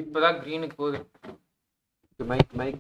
இப்பதான் கிரீனுக்கு போகுது. Mic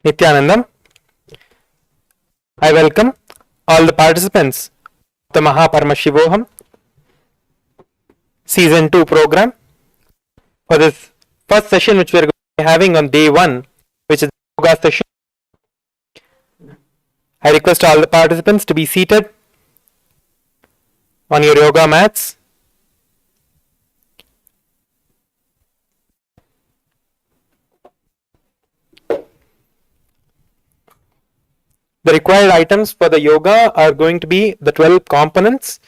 Nithyanandam. I welcome all the participants of the MahaParamashivoham Season 2 program for this first session which we are going to be having on day 1, which is the yoga session. I request all the participants to be seated on your yoga mats. The required items for the yoga are going to be the 12 components.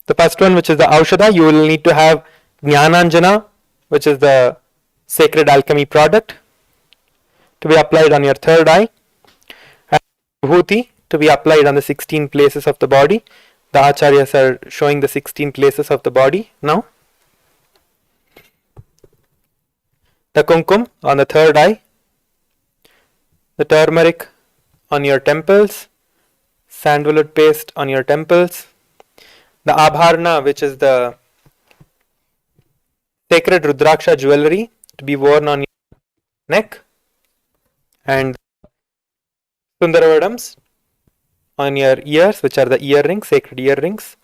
The first one, which is the Aushadha, you will need to have Jnananjana, which is the sacred alchemy product, to be applied on your third eye, and Vibhuti to be applied on the 16 places of the body. The Acharyas are showing the 16 places of the body now. The Kumkum on the third eye, the turmeric on your temples, sandalwood paste on your temples, the Abharana, which is the sacred Rudraksha jewelry to be worn on your neck, and Sundaravadams on your ears, which are the earrings, sacred earrings.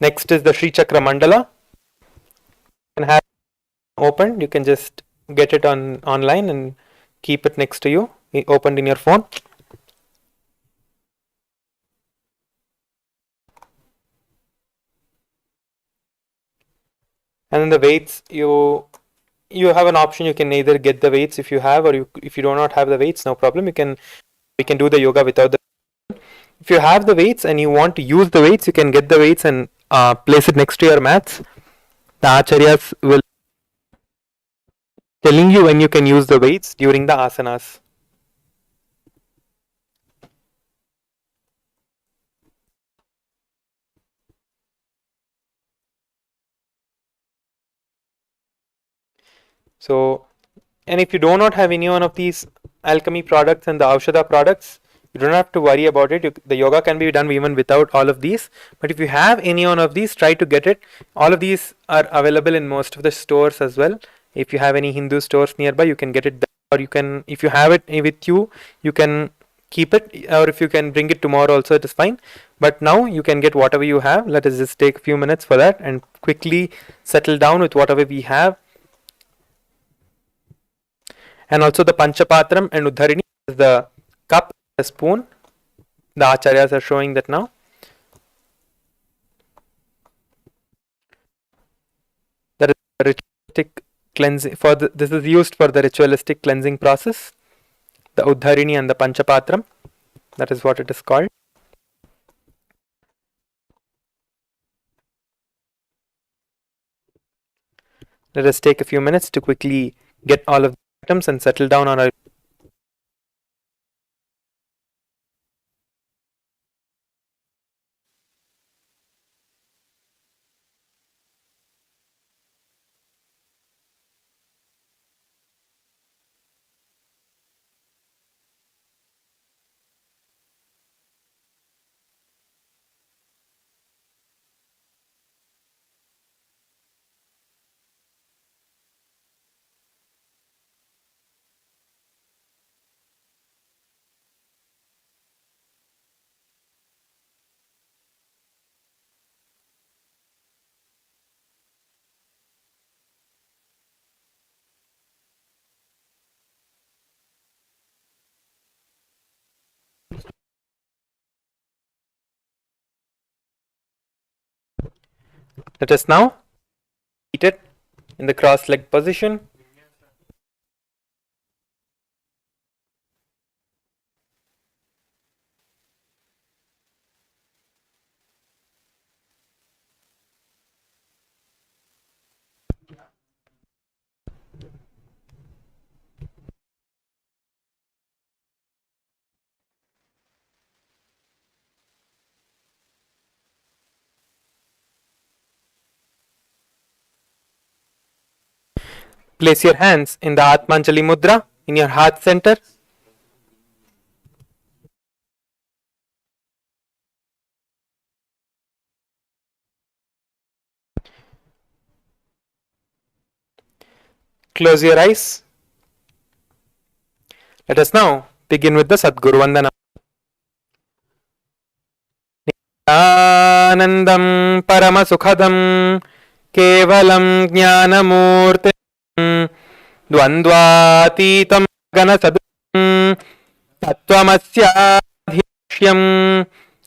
Next is the Sri Chakra Mandala. You can have it opened, you can just get it online and keep it next to you, opened in your phone. And then the weights, you have an option. You can either get the weights if you have, or if you do not have the weights, no problem. We can do the yoga without the. If you have the weights and you want to use the weights, you can get the weights and place it next to your mats. The acharyas will telling you when you can use the weights during the asanas. So, and if you do not have any one of these alchemy products and the Aushadha products, you don't have to worry about it. The yoga can be done even without all of these. But if you have any one of these, try to get it. All of these are available in most of the stores as well. If you have any Hindu stores nearby, you can get it there. Or you can, if you have it with you, you can keep it, or if you can bring it tomorrow also, it is fine. But now you can get whatever you have. Let us just take a few minutes for that and quickly settle down with whatever we have. And also the Panchapatram and Uddharini is the cup, the spoon. The Acharyas are showing that now. That is the ritualistic cleansing. This is used for the ritualistic cleansing process. The Uddharini and the Panchapatram. That is what it is called. Let us take a few minutes to quickly get all of the items and settle down on our. Let us now eat it in the cross-legged position. Place your hands in the Atmanjali Mudra in your heart center. Close your eyes. Let us now begin with the Sadguru Vandana. Anandam Paramasukhadam Kevalam Jnanamurti Dvandvatitam Ganasadam Tattvamasya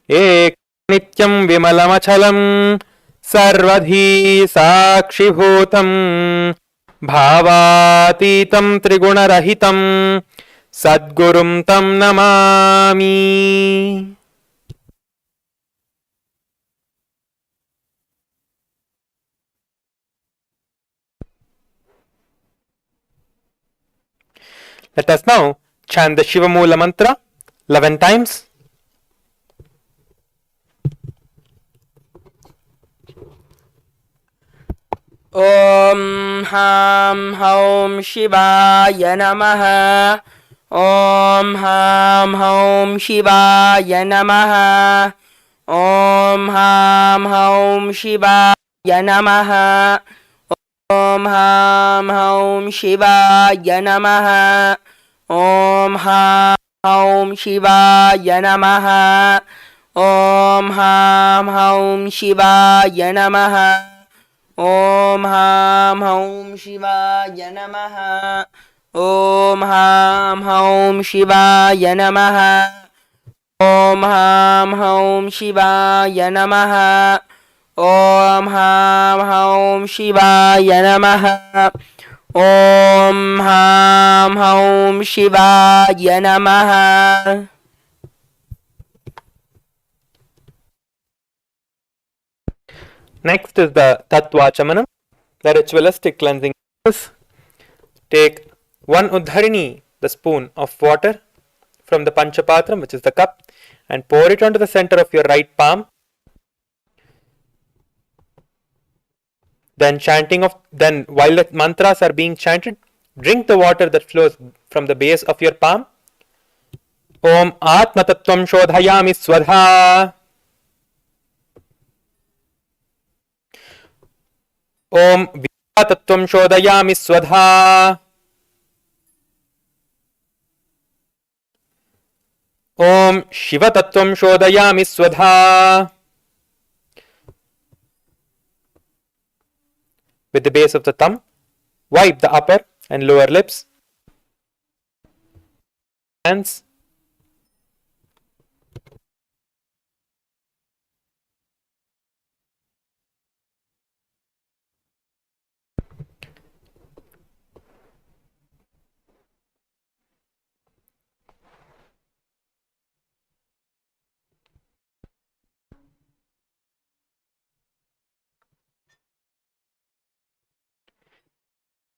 Ek Nityam Vimalamachalam Sarvadhi Sakshibhutam Bhavatitam Trigunarahitam Sadgurum Tam Namami. Let us now chant the Shiva Mula mantra 11 times. Om Ham Haum Shivaya Namaha. Om Ham Haum Shivaya Namaha. Om Ham Haum Shivaya Namaha. Om Ham Haum Shivaya Namaha. Om Ham Haum Shivaya Namaha. Om Ham Haum Shivaya Namaha. Om Ham Haum Shivaya Namaha. Om Ham Haum Shivaya Namaha. Om Ham Haum Shivaya Namaha. Om Ham Haum Shivaya Namaha. Om Ham Haum Shivaya Namaha. Next is the Tattvachamanam, the ritualistic cleansing process. Take one Uddharini, the spoon of water from the Panchapatram, which is the cup, and pour it onto the center of your right palm. Then while the mantras are being chanted, drink the water that flows from the base of your palm. Om Atma Tattvam Shodhayami Swadha. Om Vidya Tattvam Shodhayami Swadha. Om Shiva Tattvam Shodayami Swadha. With the base of the thumb, wipe the upper and lower lips, hands.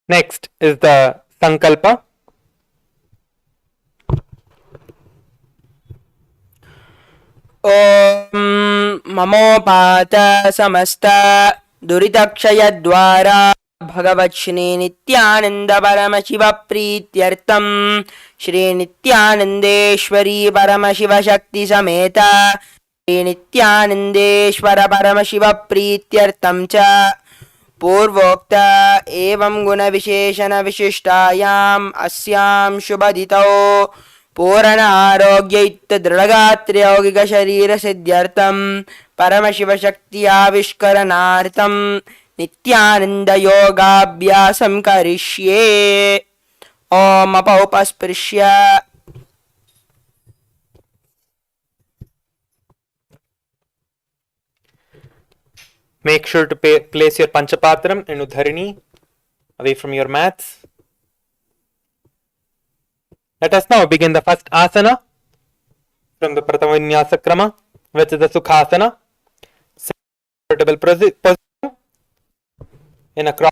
Next is the Sankalpa. ॐ ममोपात समस्त दुरितक्षयद्वारा भगवत् श्रीनित्यानन्द परमशिवप्रीत्यर्थं श्रीनित्यानन्देश्वरी परमशिवशक्तिसमेत श्रीनित्यानन्देश्वर परमशिवप्रीत्यर्थं च पूर्वोक्त एवं गुणविशेषण विशिष्टायाम् अस्यां शुभदितौ पूर्ण आरोग्ययुक्त दृढगात्र यौगिक शरीर सिद्ध्यर्थं परमशिवशक्ति आविष्करणार्थं नित्यानंद योगाभ्यासं करिष्ये। ओम अपौपस्पृश्य Make sure to place your Panchapatram and Udharini away from your mats. Let us now begin the first asana from the Pratama Vinyasa Krama, which is the Sukhasana. Comfortable position in a cross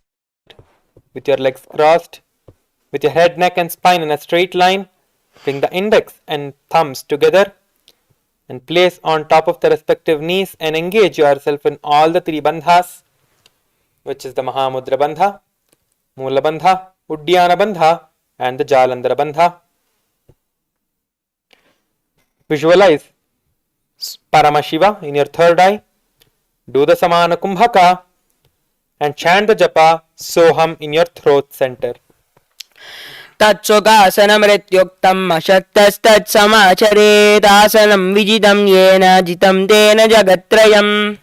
with your legs crossed, with your head, neck and spine in a straight line. Bring the index and thumbs together and place on top of the respective knees and engage yourself in all the three bandhas, which is the Mahamudra Bandha, Mula Bandha, Uddiyana Bandha and the Jalandhara Bandha. Visualize Paramashiva in your third eye. Do the Samana Kumbhaka and chant the japa Soham in your throat center. तत्सुखासनमृत्युक्तम् अशक्तस्तत्समाचरेत् आसनं विजितं येन जितं तेन जगत्त्रयम्.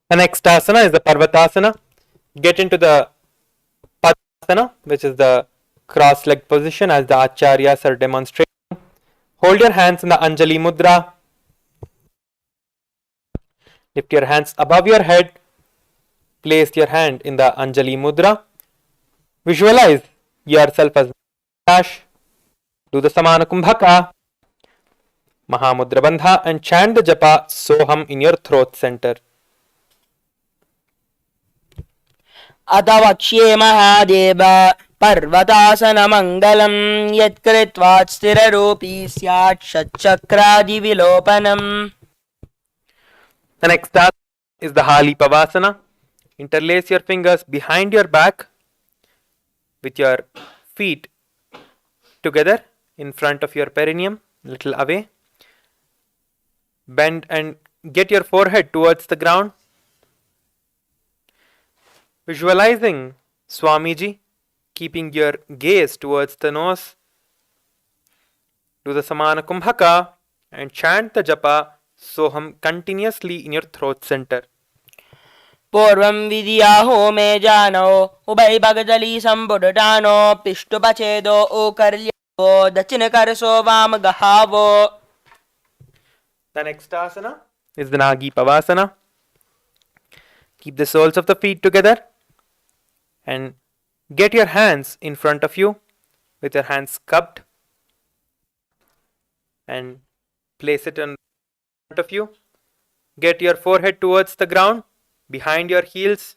The next asana is the Parvatasana. Get into the Padasana, which is the cross leg position as the Acharyas are demonstrating. Hold your hands in the Anjali Mudra. Lift your hands above your head. Place your hand in the Anjali Mudra. Visualize yourself as Akash. Do the Samana Kumbhaka, Mahamudra Bandha and chant the japa Soham in your throat center. अथ वक्ष्ये महादेव पर्वतासनमङ्गलं यत्कृत्वा स्थिररूपी स्यात् षट्चक्रादिविलोपनम्. The next asana is the Hali Pavasana. Interlace your fingers behind your back with your feet together in front of your perineum, little away. Bend and get your forehead towards the ground. Visualizing Swamiji, keeping your gaze towards the nose. Do the Samana Kumbhaka and chant the japa Soham continuously in your throat center. पूर्वं विधियाहो मे जानो उभय भगदली संपुटानो पिष्टुपछेदो ओकर्ल्यो दक्षिणकरसो वाम गहावो. The next asana is the Nagi Pavasana. Keep the soles of the feet together and get your hands in front of you with your hands cupped and place it in front of you. Get your forehead towards the ground, behind your heels.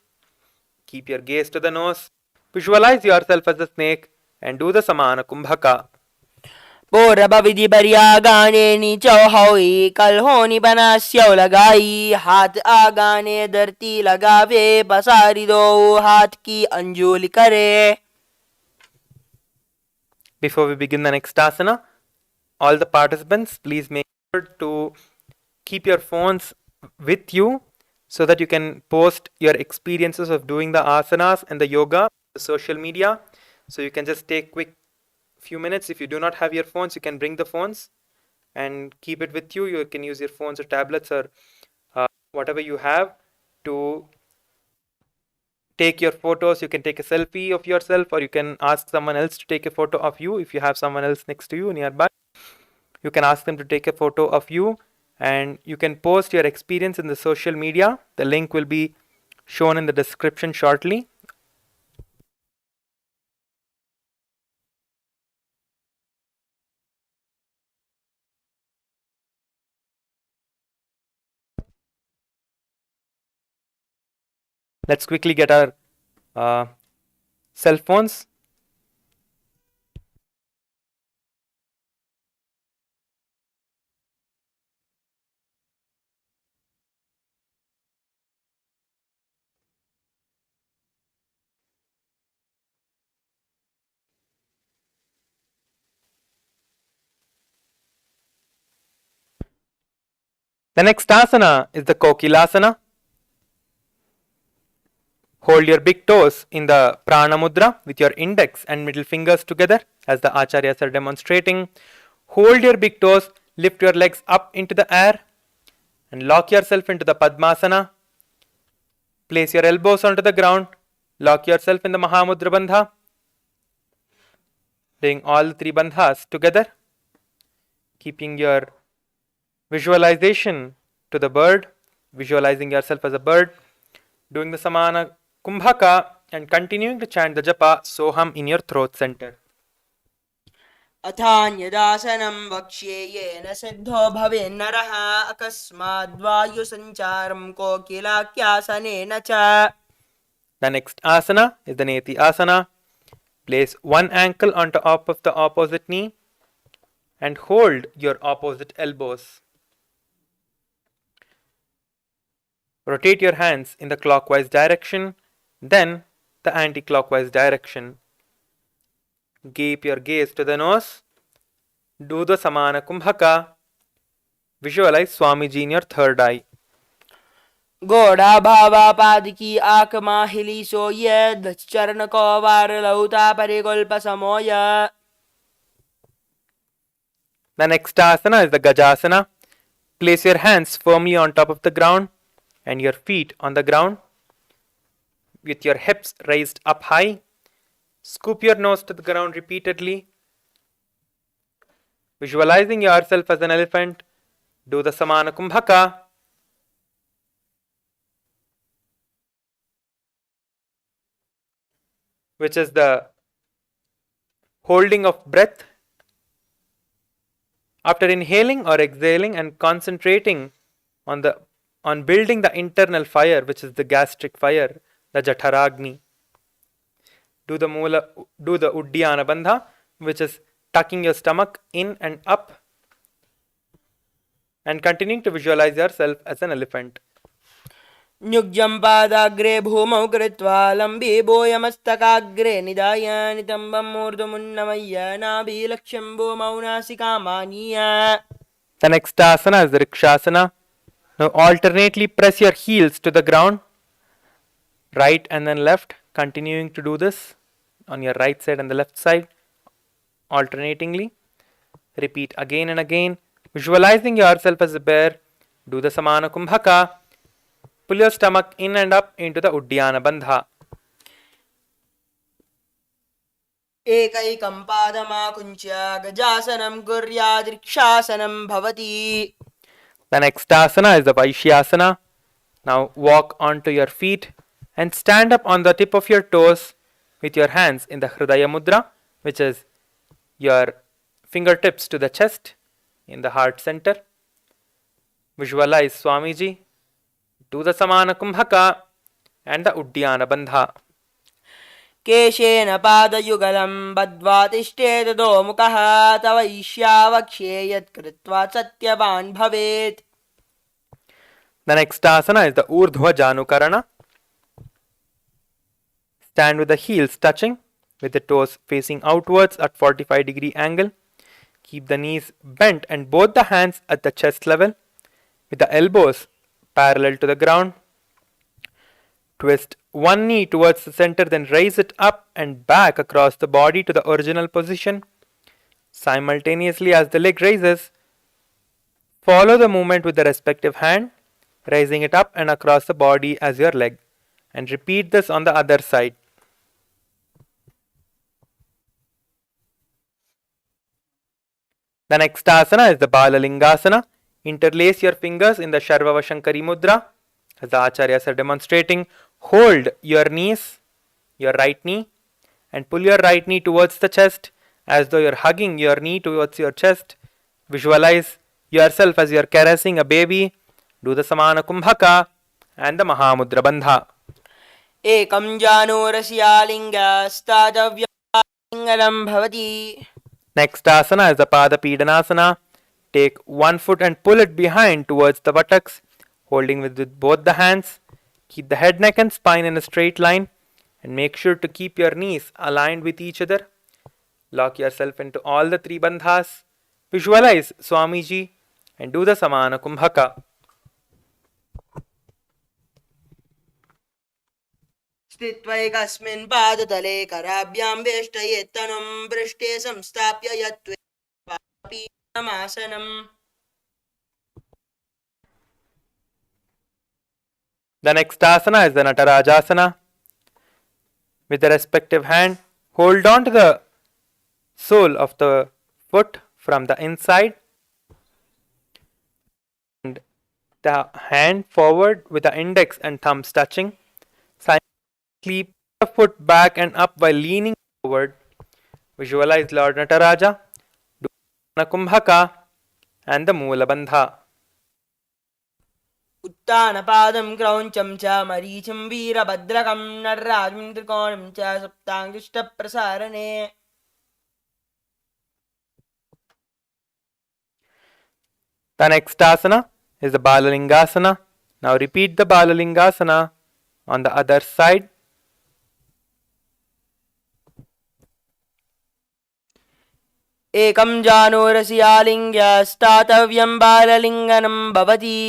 Keep your gaze to the nose. Visualize yourself as a snake and do the Samana Kumbhaka. पूर्व विधि बरियागाने नीचो होई कल होनी बना स्यो लगाई हाथ आगाने धरती लगावे पसारी दो हाथ की अंजुली करे. Before we begin the next asana, all the participants please make sure to keep your phones with you so that you can post your experiences of doing the asanas and the yoga, the social media. So you can just take quick few minutes. If you do not have your phones, you can bring the phones and keep it with you. You can use your phones or tablets or whatever you have to take your photos. You can take a selfie of yourself, or you can ask someone else to take a photo of you. If you have someone else next to you nearby, you can ask them to take a photo of you, and you can post your experience in the social media. The link will be shown in the description shortly. Let's quickly get our cell phones. The next asana is the Kokilasana. Hold your big toes in the Prana Mudra with your index and middle fingers together as the Acharyas are demonstrating. Hold your big toes, lift your legs up into the air and lock yourself into the Padmasana. Place your elbows onto the ground, lock yourself in the Mahamudra Bandha. Bring all the three bandhas together, keeping your visualization to the bird, visualizing yourself as a bird, doing the Samana Kumbhaka and continuing to chant the japa Soham in your throat center. अथान्यदासनं वक्ष्ये येन सिद्धो भवेन्नरः अकस्माद्वायुसञ्चारं कोकिलाख्यासनेन च. The next asana is the Neti asana. Place one ankle on top of the opposite knee and hold your opposite elbows. Rotate your hands in the clockwise direction, then the anti-clockwise direction. Keep your gaze to the nose. Do the Samana Kumbhaka. Visualize Swamiji in your third eye. गोड़ा भावा पादकी आक माहिली सोय दचरण को वार लौता परिकल्प समोय. The next asana is the Gajasana. Place your hands firmly on top of the ground and your feet on the ground with your hips raised up high. Scoop your nose to the ground repeatedly. Visualizing yourself as an elephant, do the Samana Kumbhaka. Which is the holding of breath after inhaling or exhaling and concentrating on building the internal fire, which is the gastric fire, the Jatharagni. Do the Uddiyana Bandha, which is tucking your stomach in and up and continuing to visualize yourself as an elephant. न्युग्जं पादाग्रे भूमौ कृत्वा लम्बीभूयमस्तकाग्रे निधाय नितम्बं मूर्धमुन्नमय्य नाभिलक्ष्यं भूमौ नासिकामानीय. The next asana is the Rikshasana. Now alternately press your heels to the ground, right and then left, continuing to do this on your right side and the left side, alternatingly. Repeat again and again, visualizing yourself as a bear. Do the Samana Kumbhaka. Pull your stomach in and up into the Uddiyana Bandha. एकैकं पादमाकुञ्च्य गजासनं कुर्याद्रिक्षासनं भवति. The next asana is the Vaishyasana. Now walk onto your feet and stand up on the tip of your toes with your hands in the Hridaya Mudra, which is your fingertips to the chest in the heart center. Visualize Swamiji. Do the Samana Kumbhaka and the Uddiyana Bandha. केशेन पादयुगलं बद्ध्वा तिष्ठेततो मुखः तव ईश्यावक्ष्ये यत्कृत्वा सत्यवान् भवेत्. The next asana is the Urdhva Janukarana. Stand with the heels touching, with the toes facing outwards at 45-degree angle. Keep the knees bent and both the hands at the chest level, with the elbows parallel to the ground. Twist one knee towards the center, then raise it up and back across the body to the original position. Simultaneously, as the leg raises, follow the movement with the respective hand, raising it up and across the body as your leg. And repeat this on the other side. The next asana is the Balalingasana. Interlace your fingers in the Sharvavashankari Mudra, as the Acharyas are demonstrating. Hold your knees, your right knee, and pull your right knee towards the chest as though you're hugging your knee towards your chest. Visualize yourself as you're caressing a baby. Do the Samana Kumbhaka and the Mahamudra Bandha. Ekam janorasyalinga stadavyam bhavati. Next asana is the Pada Pidanasana. Take one foot and pull it behind towards the buttocks, holding with both the hands. Keep the head, neck and spine in a straight line and make sure to keep your knees aligned with each other. Lock yourself into all the three bandhas. Visualize Swamiji and do the Samana Kumbhaka. स्थित्वैकस्मिन् पादतले कराभ्यां वेष्टयेत्तनुं पृष्ठे संस्थाप्य यत्त्वेनासनम्. The next asana is the Natarajasana. With the respective hand, hold on to the sole of the foot from the inside and the hand forward with the index and thumbs touching. Keep the foot back and up while leaning forward. Visualize Lord Nataraja, do the Kumbhaka and the Moola Bandha. उत्तानपादं क्रौञ्चं च मरीचिं वीरभद्रकं नटराजं त्रिकोणं च सप्ताङ्गुष्ठप्रसारणे. The next asana is the Balalingasana. Now repeat the Balalingasana on the other side. एकं जानोरस्यालिङ्ग्य स्थातव्यं बाललिङ्गनं भवति.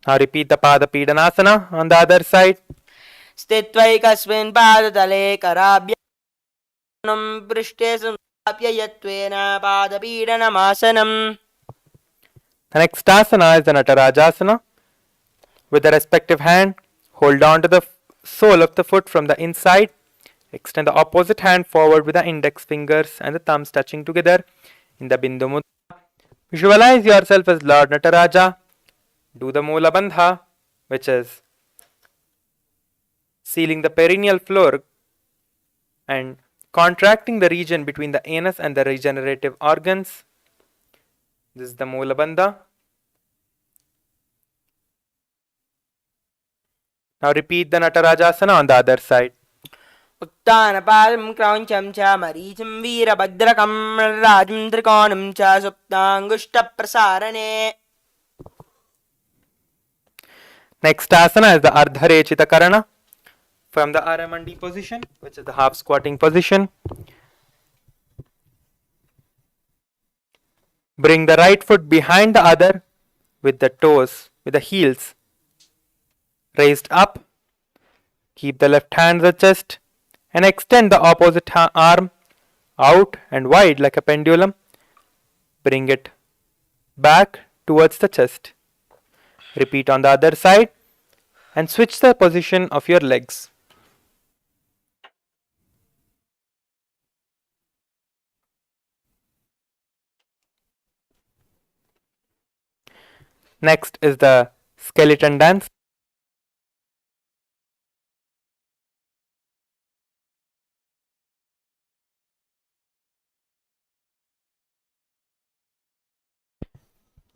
Now repeat the Pada Pidanasana on the other side. स्थित्वैकस्मिन् पादतले कराभ्यां पृष्ठे संस्थाप्य यत्त्वेन पादपीडनमासनम्. The next asana is the Natarajasana. With the respective hand, hold on to the sole of the foot from the inside. Extend the opposite hand forward with the index fingers and the thumbs touching together in the Bindu Mudra. Visualize yourself as Lord Nataraja. Do the Moola Bandha, which is sealing the perineal floor and contracting the region between the anus and the regenerative organs. This is the Moola Bandha. Now repeat the Natarajasana on the other side. उत्तानपादं क्रौञ्चं च मरीचिं वीरभद्रकं नटराजं त्रिकोणं च सप्ताङ्गुष्ठप्रसारणे. Next asana is the Ardharechita Karana. From the Aramandi position, which is the half squatting position. Bring the right foot behind the other with the toes, with the heels raised up. Keep the left hand on the chest and extend the opposite arm out and wide like a pendulum. Bring it back towards the chest. Repeat on the other side and switch the position of your legs. Next is the skeleton dance.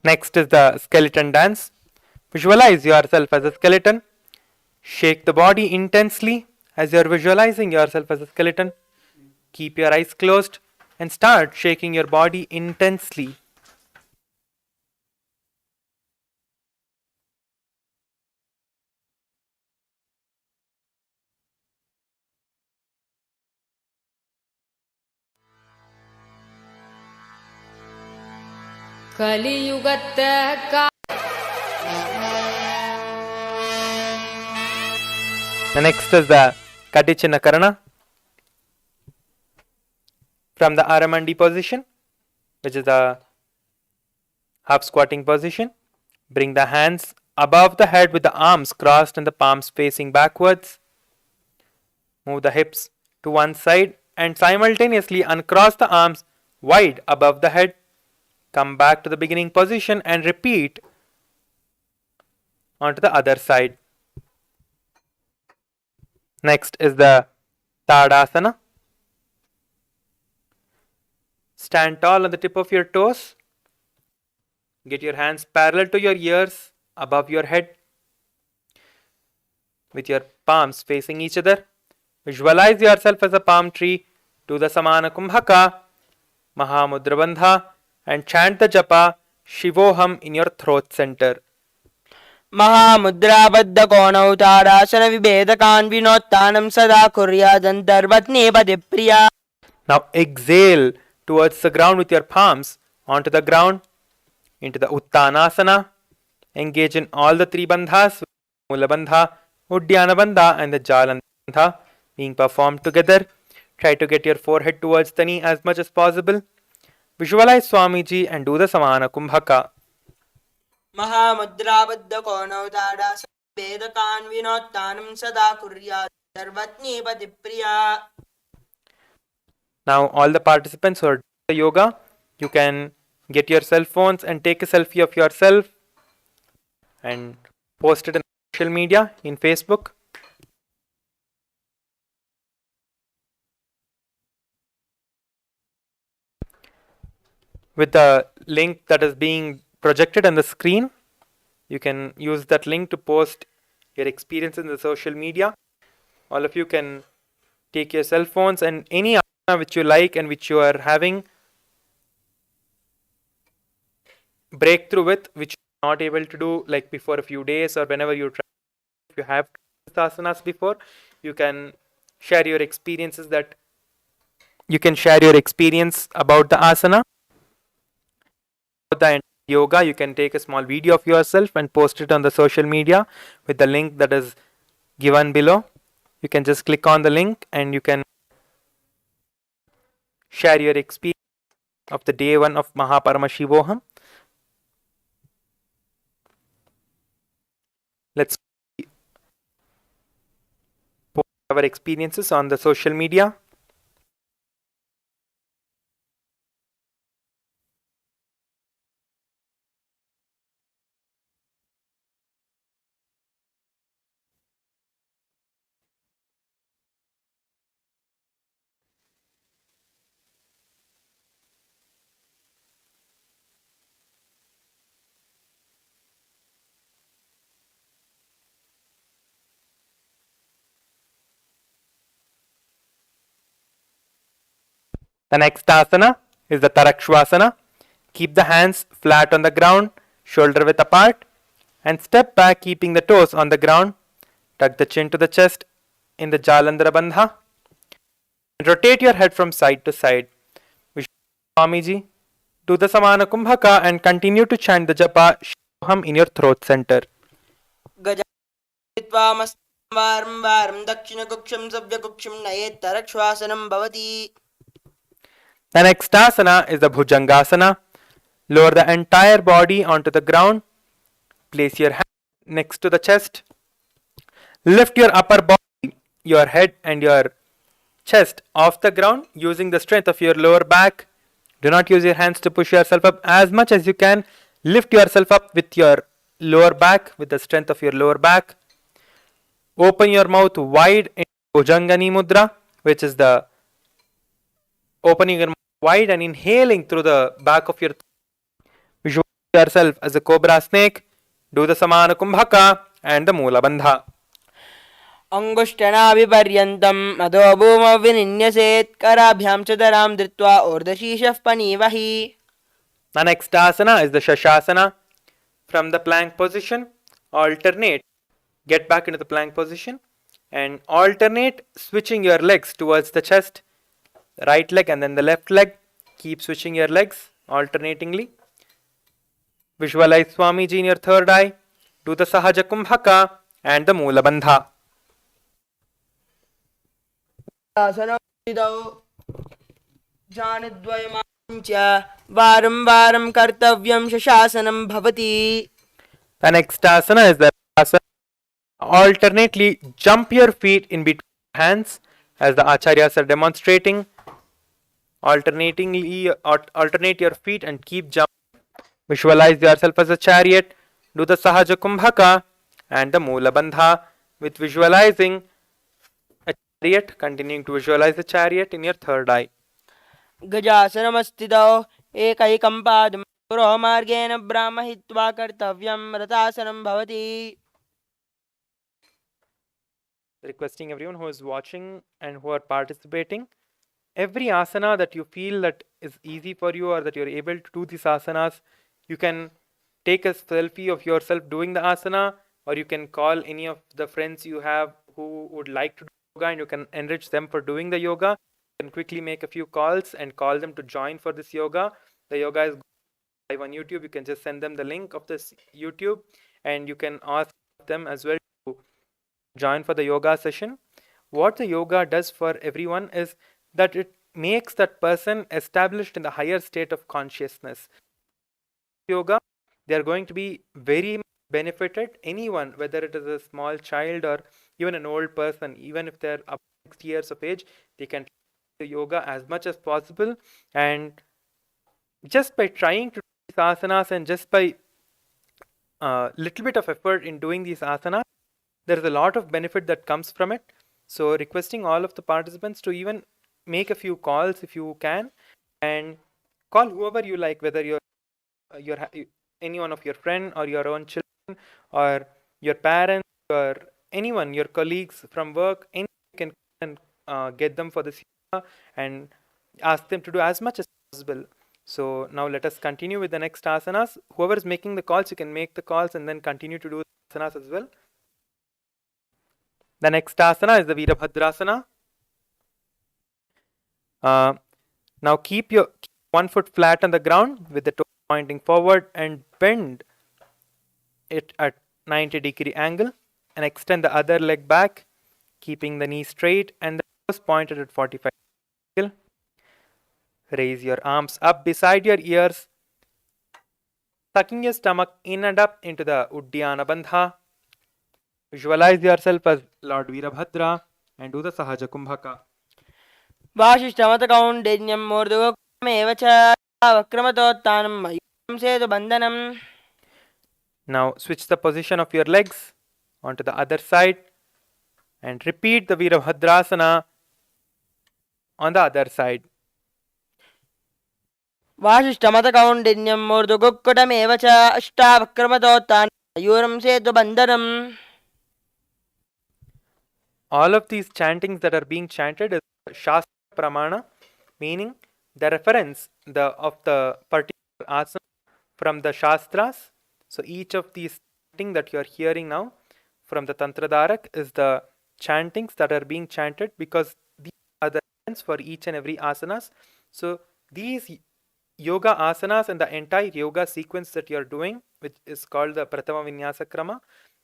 Next is the skeleton dance. Visualize yourself as a skeleton. Shake the body intensely as you are visualizing yourself as a skeleton. Keep your eyes closed and start shaking your body intensely. கலியுகத்த The next is the Katichinakarana from the Aramandi position, which is the half squatting position. Bring the hands above the head with the arms crossed and the palms facing backwards. Move the hips to one side and simultaneously uncross the arms wide above the head. Come back to the beginning position and repeat onto the other side. Next is the Tadasana. Stand tall on the tip of your toes. Get your hands parallel to your ears above your head with your palms facing each other. Visualize yourself as a palm tree. Do the Samana Kumbhaka, Mahamudra Bandha, and chant the japa Shivoham in your throat center. महामुद्राबद्धकोणौ ताडासनविभेदकान् विनोत्तानं सदा कुर्यादन्तर्वत्नेपदिप्रिया. Now exhale towards the ground with your palms onto the ground into the Uttanasana. Engage in all the three bandhas, Mula Bandha, Uddiyana Bandha, and the Jalandhara Bandha being performed together. Try to get your forehead towards the knee as much as possible. Visualize Swamiji and do the Samana Kumbhaka. महामुद्राबद्धकोणौ ताडासनविभेदकान् विनोत्तानं सदा कुर्यादन्तर्वत्नेपदिप्रिया. Now all the participants who are doing the yoga, you can get your cell phones and take a selfie of yourself and post it in social media in Facebook. With the link that is being projected on the screen, you can use that link to post your experience in the social media. All of you can take your cell phones and any asana which you like and which you are having breakthrough with, which you are not able to do like before a few days or whenever you try. If you have asanas before, you can share your experiences about the asana. The yoga, you can take a small video of yourself and post it on the social media with the link that is given below. You can just click on the link and you can share your experience of the day 1 of MahaParamashivoham. Let's post our experiences on the social media. The next asana is the Tarakshvasana. Keep the hands flat on the ground, shoulder width apart, and step back keeping the toes on the ground. Tuck the chin to the chest in the Jalandhara Bandha. And rotate your head from side to side. Swamiji, do the Samana Kumbhaka and continue to chant the japa Shivoham in your throat center. गजावारं वारं दक्षिणकुक्षं सव्यकुक्षं नयेत् तरक्ष्वासनं भवति. The next asana is the Bhujangasana. Lower the entire body onto the ground. Place your hand next to the chest. Lift your upper body, your head and your chest off the ground using the strength of your lower back. Do not use your hands to push yourself up. As much as you can, lift yourself up with your lower back, with the strength of your lower back. Open your mouth wide in Bhujangani Mudra, which is the opening your mouth wide and inhaling through the back of your throat. Visualize yourself as a cobra snake. Do the Samana Kumbhaka and the Mula Bandha. अंगुष्ठनाभिपर्यन्तम् अधोभूमविनिन्यसेत् कराभ्यां च धरां धृत्वा ऊर्ध्वशीर्षः पनीवहि. The next asana is the Shashasana. From the plank position, alternate. Get back into the plank position and alternate switching your legs towards the chest. Right leg and then the left leg. Keep switching your legs alternatingly. Visualize Swamiji in your third eye. Do the Sahaja Kumbhaka and the Mula Bandha. आसनस्थितौ जानद्वयमानं च वारं वारं कर्तव्यं शशासनं भवति. The next asana is the asana. Alternately jump your feet in between your hands as the acharyas are demonstrating. Alternate your feet and keep jumping. Visualize yourself as a chariot. Do the Sahaja Kumbhaka and the Moola Bandha with visualizing a chariot, continuing to visualize the chariot in your third eye. गजासनमस्थितौ एकैकं पादं पुरोमार्गेण ब्राह्मयित्वा कर्तव्यं रथासनं भवति. Requesting everyone who is watching and who are participating, every asana that you feel that is easy for you or that you're able to do these asanas, you can take a selfie of yourself doing the asana, or you can call any of the friends you have who would like to do yoga and you can enrich them for doing the yoga. You can quickly make a few calls and call them to join for this yoga. The yoga is live on YouTube. You can just send them the link of this YouTube and you can ask them as well to join for the yoga session. What the yoga does for everyone is that it makes that person established in the higher state of consciousness. Yoga, they are going to be very benefited. Anyone, whether it is a small child or even an old person, even if they're up to 60 years of age, they can do yoga as much as possible. And just by trying to do these asanas and just by little bit of effort in doing these asanas, there is a lot of benefit that comes from it. So requesting all of the participants to even make a few calls if you can, and call whoever you like, whether you're any one of your friend or your own children or your parents or anyone, your colleagues from work. Anyone can get them for this yoga and ask them to do as much as possible. So now let us continue with the next asanas. Whoever is making the calls, you can make the calls and then continue to do the asanas as well. The next asana is the Virabhadrasana. Now keep one foot flat on the ground with the toe pointing forward and bend it at 90-degree angle and extend the other leg back, keeping the knee straight and the toes pointed at 45 angle. Raise your arms up beside your ears, sucking your stomach in and up into the Uddiyana Bandha. Visualize yourself as Lord Virabhadra and do the Sahaja Kumbhaka. वासिष्ठमतकौण्डिन्यं मूर्धगोक्तमेव च वक्रमतोत्थानं मयूरं सेतुबन्धनम्. Now switch the position of your legs onto the other side and repeat the Virabhadrasana on the other side. वासिष्ठमतकौण्डिन्यं मूर्धगुक्कुटमेव च अष्टावक्रमतोत्थानं मयूरं सेतुबन्धनम्. All of these chantings that are being chanted is Shastra Pramana, meaning the reference of the particular asana from the Shastras. So each of these chanting that you are hearing now from the Tantra Dharak is the chantings that are being chanted because these are the reference for each and every asanas. So these yoga asanas and the entire yoga sequence that you are doing, which is called the Pratama Vinyasa Krama,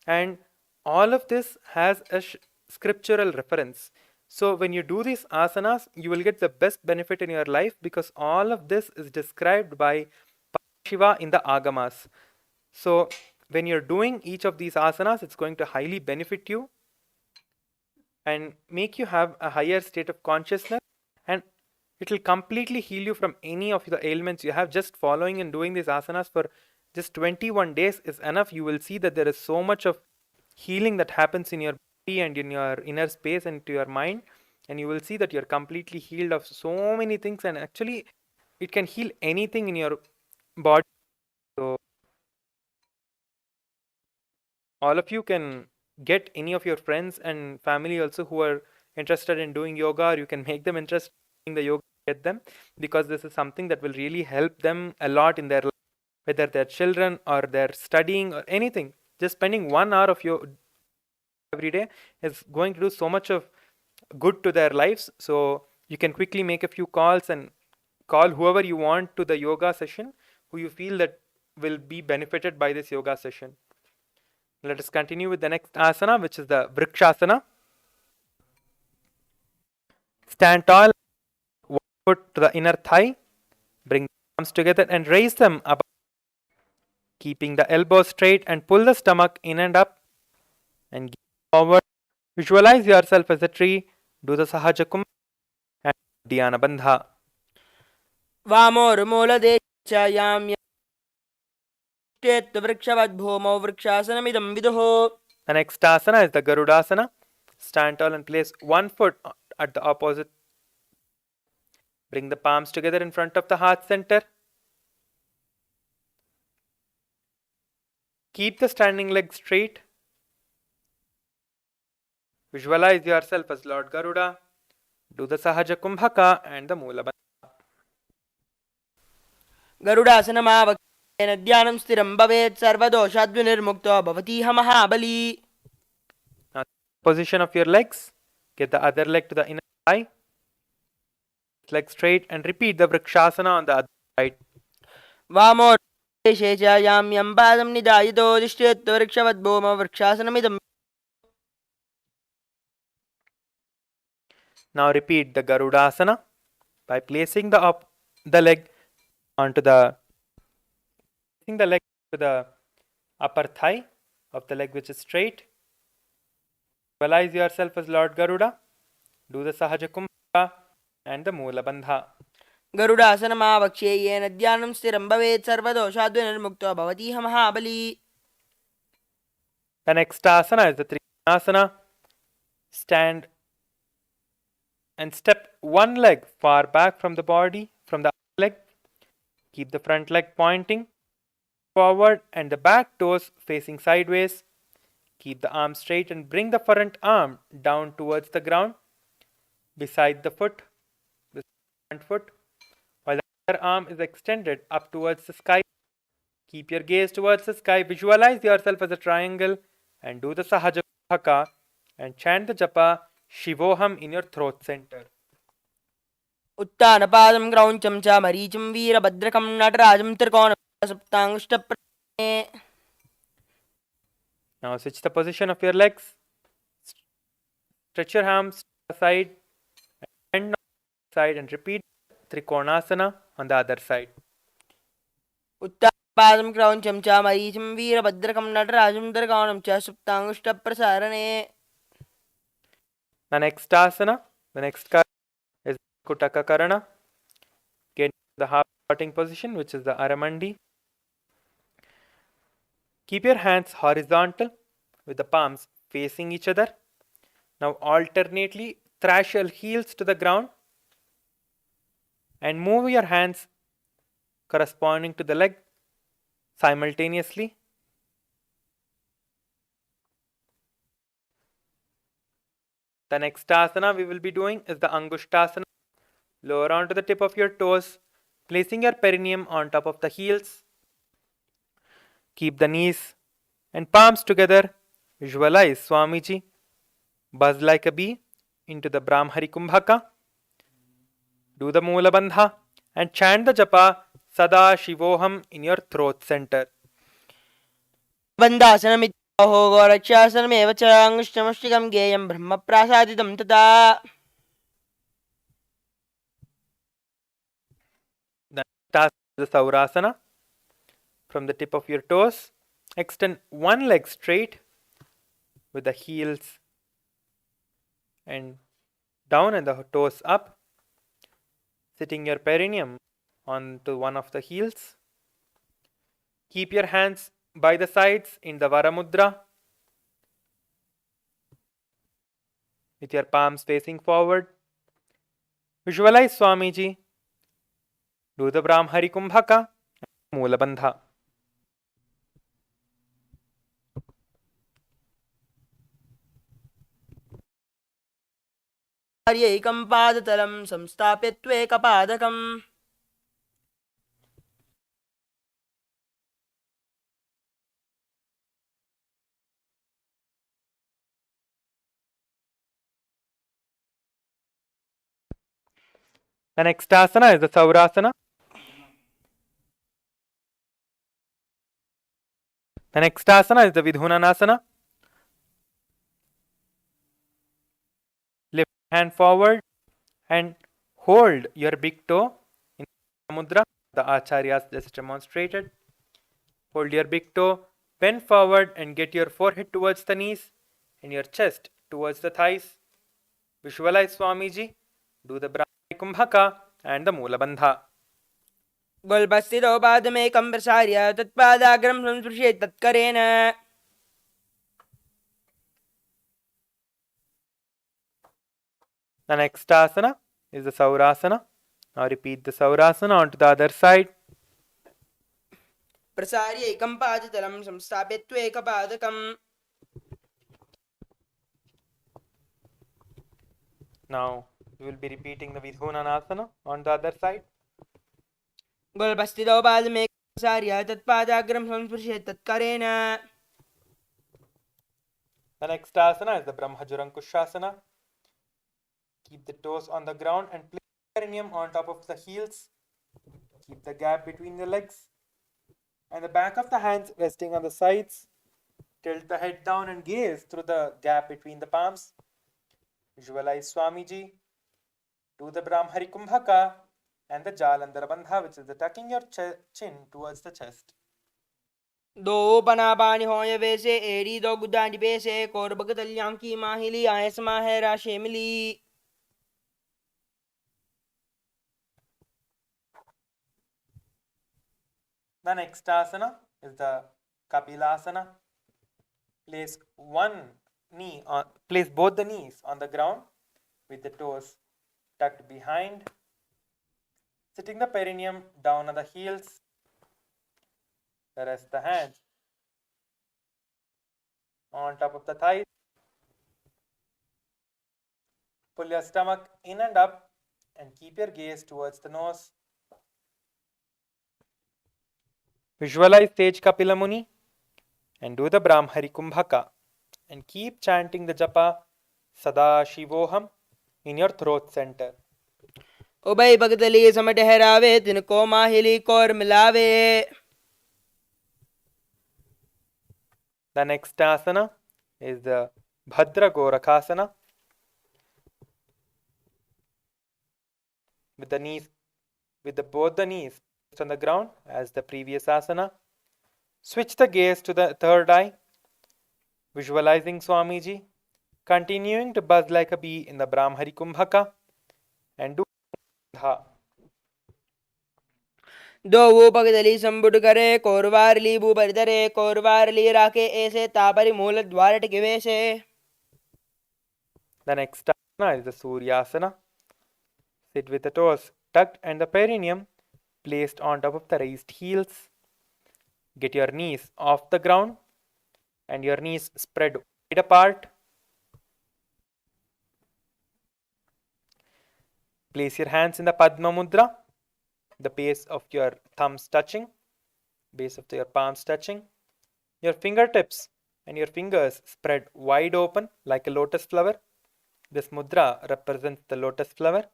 and all of this has a scriptural reference. So when you do these asanas, you will get the best benefit in your life because all of this is described by Shiva in the Agamas. So when you're doing each of these asanas, it's going to highly benefit you and make you have a higher state of consciousness, and it will completely heal you from any of the ailments you have. Just following and doing these asanas for just 21 days is enough. You will see that there is so much of healing that happens in your body and in your inner space and to your mind, and you will see that you're completely healed of so many things, and actually it can heal anything in your body. So all of you can get any of your friends and family also who are interested in doing yoga, or you can make them interested in the yoga, get them, because this is something that will really help them a lot in their life, whether they're children or they're studying or anything. Just spending 1 hour of your every day is going to do so much of good to their lives. So you can quickly make a few calls and call whoever you want to the yoga session who you feel that will be benefited by this yoga session. Let us continue with the next asana, which is the Vrikshasana. Stand tall, one foot to the inner thigh. Bring the arms together and raise them up, keeping the elbows straight, and pull the stomach in and up and give forward. Visualize yourself as a tree. Do the Sahaja Kumbha and Dhyana Bandha. वामोर्मूलदेशायां यष्टेत्ववृक्षवद्भूमौ वृक्षासनमिदं विदुः. The next asana is the Garudasana. Stand tall and place one foot at the opposite. Bring the palms together in front of the heart center. Keep the standing leg straight. Visualize yourself as Lord Garuda. Do the Sahaja Kumbhaka and the Moola Bandha. गरुडासनमावक्षेन ध्यानं स्थिरं भवेत् सर्वदोषाद्विनिर्मुक्तो भवतीह महाबली. Now, position of your legs. Get the other leg to the inner thigh. Leg straight and repeat the Vrikshasana on the other side. वामोर्देशेचायां यं पादं निधायितो तिष्ठेत्ववृक्षवद्भूमौ वृक्षासनमिदं. Now repeat the Garudasana by placing the leg onto the upper thigh of the leg which is straight. Visualize yourself as Lord Garuda. Do the Sahaja Kumbha and the Moola Bandha. गरुडासनमावक्षे येन ध्यानं स्थिरं भवेत् सर्वदोषाद्विनिर्मुक्तो भवतीह महाबली. The next asana is the Trikonasana. Stand and step one leg far back from the body, from the other leg. Keep the front leg pointing forward and the back toes facing sideways. Keep the arm straight and bring the front arm down towards the ground beside the front foot, while the other arm is extended up towards the sky. Keep your gaze towards the sky. Visualize yourself as a triangle and do the Sahaja Kumbhaka and chant the japa Shivoham in your throat center. उत्तानपादं क्रौञ्चं च मरीचिं वीरभद्रकं नटराजं त्रिकोणसप्ताङ्गुष्टप्रणे. Now switch the position of your legs. Stretch your arms to the side and bend on the side and repeat Trikonasana on the other side. उत्तानपादं क्रौञ्चं च मरीचिं वीरभद्रकं नटराजं त्रिकोणं च सप्ताङ्गुष्टप्रसारणे. The next asana, the next karana is Kutaka Karana. Get the half squatting position, which is the Aramandi. Keep your hands horizontal with the palms facing each other. Now alternately thrash your heels to the ground and move your hands corresponding to the leg simultaneously. The next asana we will be doing is the Angushtasana. Lower onto the tip of your toes, placing your perineum on top of the heels. Keep the knees and palms together. Visualize Swamiji buzz like a bee into the Brahmari Kumbhaka. Do the Moola Bandha and chant the japa Sada Shivoham in your throat center. बन्धासनमित्याहो गोरक्षासनमेव च अङ्गुष्ठमष्टिकं गेयं ब्रह्मप्रासादितं तथा. The Saurasana. From the tip of your toes, extend one leg straight with the heels and down and the toes up, sitting your perineum onto one of the heels. Keep your hands by the sides in the Varamudra with your palms facing forward. Visualize Swamiji. Do the Brahmari Kumbhaka and Moola Bandha. एकं पादतलं संस्थाप्य त्वेकपादकम्. The next asana is the Saurasana. The next asana is the Vidhunanasana. Lift hand forward and hold your big toe in mudra. The acharyas just demonstrated. Hold your big toe, bend forward and get your forehead towards the knees and your chest towards the thighs. Visualize Swamiji. Do the Brahmari Kumbhaka and the Moola Bandha. गोल्पस्थितो पादमेकं प्रसार्य तत्पादाग्रं संस्पृशेत् तत्करेण. The next asana is the Saurasana. Now repeat the Saurasana onto the other side. प्रसार्य एकं पादतलं संस्थाप्य त्वेकपादकम्. Now you will be repeating the Vidhunanasana on the other side. गोल्पस्थितो पादमेकं प्रसार्य तत्पादाग्रं संस्पृशेत् तत्करेण. The next asana is the Brahmajurankushasana. Keep the toes on the ground and place the perineum on top of the heels. Keep the gap between the legs and the back of the hands resting on the sides. Tilt the head down and gaze through the gap between the palms. Visualize Swamiji. Do the Brahmari Kumbhaka and the Jalandhara Bandha, which is the tucking your chin towards the chest. दो पनापानि होय वैसे एड़ी दो गुदानी पेसे कोरबक तल्यां की माहिली आयस माहे राशे मिली. The next asana is the Kapilasana. Place both the knees on the ground with the toes tucked behind. Sitting the perineum down on the heels. Rest the hands on top of the thighs. Pull your stomach in and up and keep your gaze towards the nose. Visualize Tej Kapila Muni and do the Brahmari Kumbhaka and keep chanting the japa Sadashivoham in your throat center. उभय भगतली सम ठहरावे तिनको माहिली core मिलावे. The next asana is the Bhadra Gorakhasana. With both the knees on the ground as the previous asana. Switch the gaze to the third eye, visualizing Swamiji, continuing to buzz like a bee in the Brahmari Kumbhaka and do Dha. दो वो भगतली संबुट करे कोरवारली बू बरदरे कोरवारली राके ऐसे तापरी मूल द्वार टिके से. The next asana is the Suryasana. Sit with the toes tucked and the perineum placed on top of the raised heels. Get your knees off the ground and your knees spread wide apart. Place your hands in the Padma Mudra, the base of your thumbs touching, base of your palms touching. Your fingertips and your fingers spread wide open like a lotus flower. This mudra represents the lotus flower.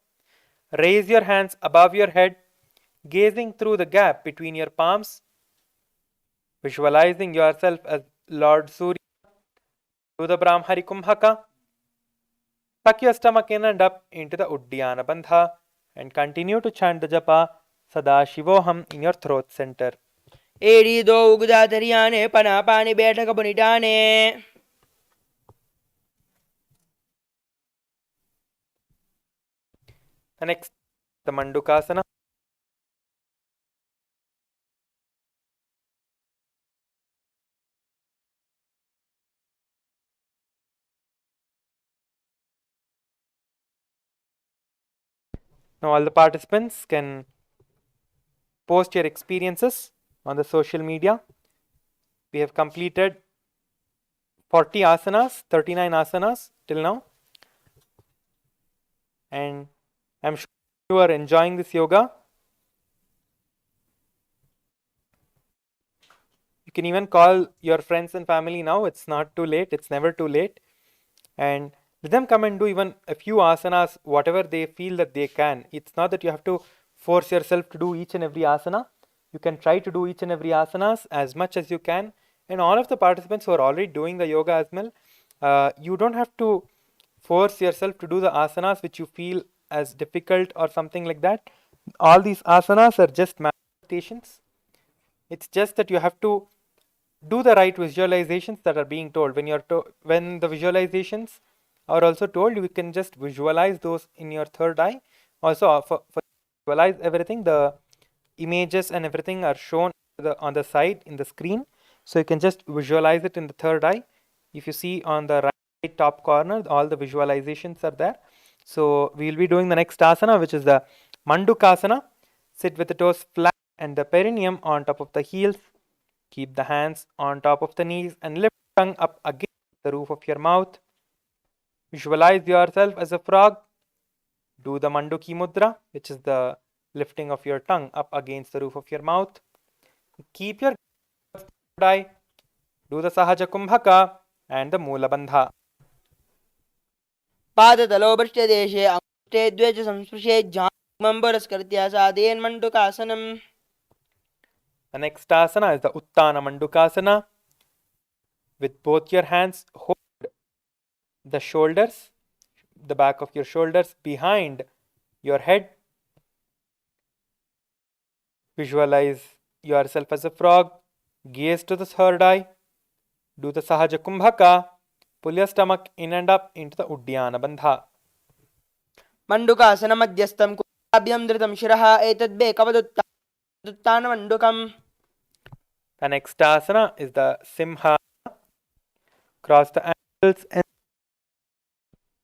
Raise your hands above your head, gazing through the gap between your palms, visualizing yourself as Lord Surya. Do the Brahmari Kumbhaka. Tuck your stomach in and up into the Uddiyana Bandha and continue to chant the japa Sadashivoham in your throat center. एड़ी दो उगदा धरियाने पना पानी बैठक बुनिटाने. The next, the Mandukasana. Now all the participants can post your experiences on the social media. We have completed 40 asanas, 39 asanas till now. And I'm sure you are enjoying this yoga. You can even call your friends and family now. It's not too late. It's never too late. And let them come and do even a few asanas, whatever they feel that they can. It's not that you have to force yourself to do each and every asana. You can try to do each and every asanas as much as you can. And all of the participants who are already doing the yoga as well, you don't have to force yourself to do the asanas which you feel as difficult or something like that. All these asanas are just manifestations. It's just that you have to do the right visualizations that are being told. When the visualizations are also told, you can just visualize those in your third eye. Also, for visualize everything, the images and everything are shown on the side in the screen, so you can just visualize it in the third eye. If you see on the right top corner, all the visualizations are there. So we will be doing the next asana, which is the Mandukasana. Sit with the toes flat and the perineum on top of the heels. Keep the hands on top of the knees and lift the tongue up against the roof of your mouth. Visualize yourself as a frog. Do the Manduki Mudra, which is the lifting of your tongue up against the roof of your mouth. Keep your eye. Do the Sahaja Kumbhaka and the Mula Bandha. पादतलोपृष्ठदेशे अंगुष्ठे द्वे च संस्पृशे जानुं पुरस्कृत्य साधयन् मण्डूकासनम्. The next asana is the Uttana Mandukasana. With both your hands, hold the shoulders, the back of your shoulders behind your head. Visualize yourself as a frog. Gaze to the third eye. Do the Sahaja Kumbhaka. Pull your stomach in and up into the Uddiyana Bandha. मण्डूकासनं मध्यस्थं कुलाभ्यां धृतं शिरः एतद्बेकवदुत्थानमण्डूकम्. The next asana is the Simha. Cross the ankles and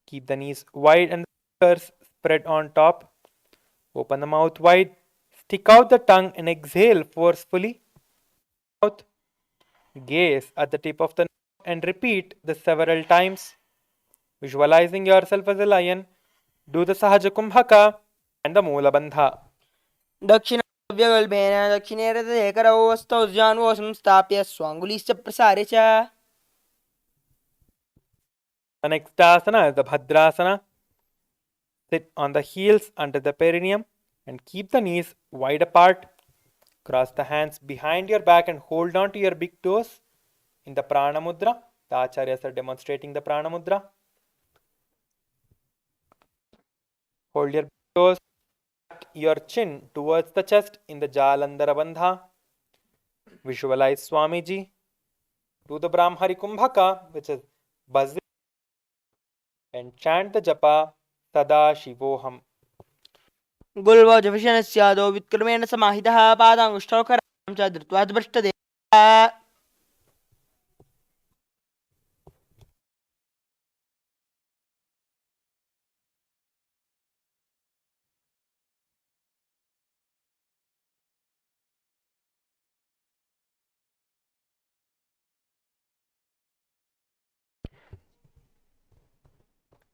keep the knees wide and the fingers spread on top. Open the mouth wide. Stick out the tongue and exhale forcefully. Mouth. Gaze at the tip of the nose and repeat this several times. Visualizing yourself as a lion. Do the Sahaja Kumbhaka and the Mula Bandha. दक्षिणव्यगल्भेन दक्षिणे रथे करौ हस्तौ जानुः संस्थाप्य स्वाङ्गुलीश्च प्रसारे च. The next asana is the Bhadrasana. Sit on the heels under the perineum and keep the knees wide apart. Cross the hands behind your back and hold on to your big toes in the Prana Mudra. The Acharyas are demonstrating the Prana Mudra. Hold your toes, your chin towards the chest in the Jalandhara Bandha. Visualize Swamiji. Do the Brahmari Kumbhaka, which is buzzing, and chant the japa Sadashivoham. गुल्वोजविषणस्यादौ वित्क्रमेण समाहितः पादाङ्गुष्ठौ करां च धृत्वा पृष्ठदेशः.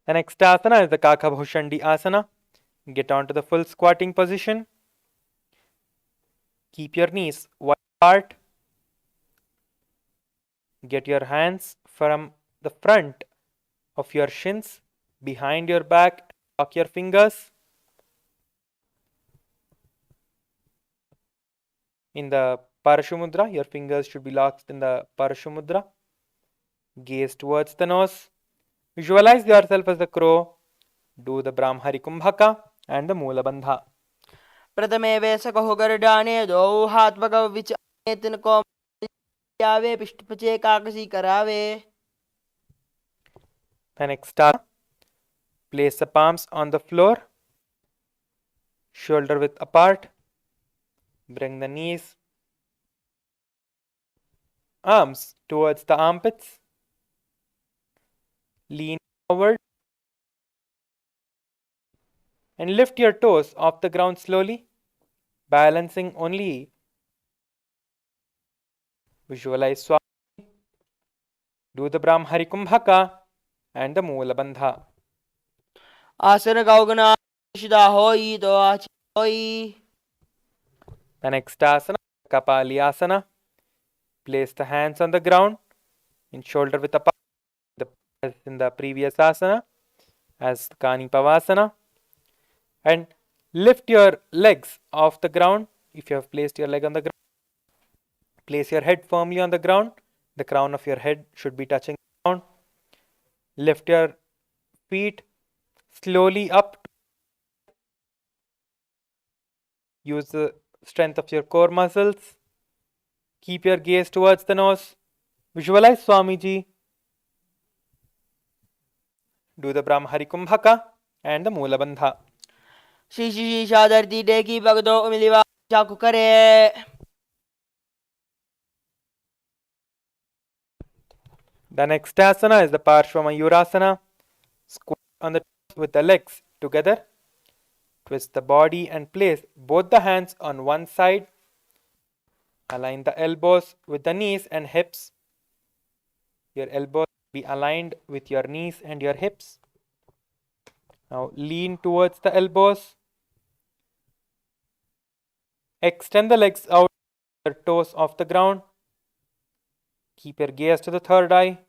The next asana is the Kakabhushandi asana. Get onto the full squatting position. Keep your knees wide apart. Get your hands from the front of your shins behind your back. Lock your fingers. In the Parashumudra, your fingers should be locked in the Parashumudra. Gaze towards the nose. Visualize yourself as a crow. Do the Brahmari Kumbhaka and the Mula Bandha. प्रथमे वेसकहो गर्डाने द्वौ हात्वकौ विचावेतिनको यावे पिष्टपचे काकसी करावे. The next asana. Place the palms on the floor. Shoulder width apart. Bring the knees, arms towards the armpits. Lean forward and lift your toes off the ground slowly, balancing only. Visualize Swami. Do the Brahmari Kumbhaka and the Mula Bandha. आसन गौगना शिदा होई तो आच होई. The next asana, Kapali Asana. Place the hands on the ground in shoulder width apart, as in the previous asana, as Kani Pavasana. And lift your legs off the ground. If you have placed your leg on the ground, place your head firmly on the ground. The crown of your head should be touching the ground. Lift your feet slowly up Use the strength of your core muscles. Keep your gaze towards the nose. Visualize Swamiji. Do the Brahmari Kumbhaka and the Moola Bandha. Shishi Shadarti Deki Bagdo Umiliva Chakukare. The next asana is the Parshvamayurasana. Squat on the toes with the legs together. Twist the body and place both the hands on one side. Align the elbows with the knees and hips. Your elbows be aligned with your knees and your hips. Now lean towards the elbows. Extend the legs out, your toes off the ground. Keep your gaze to the third eye.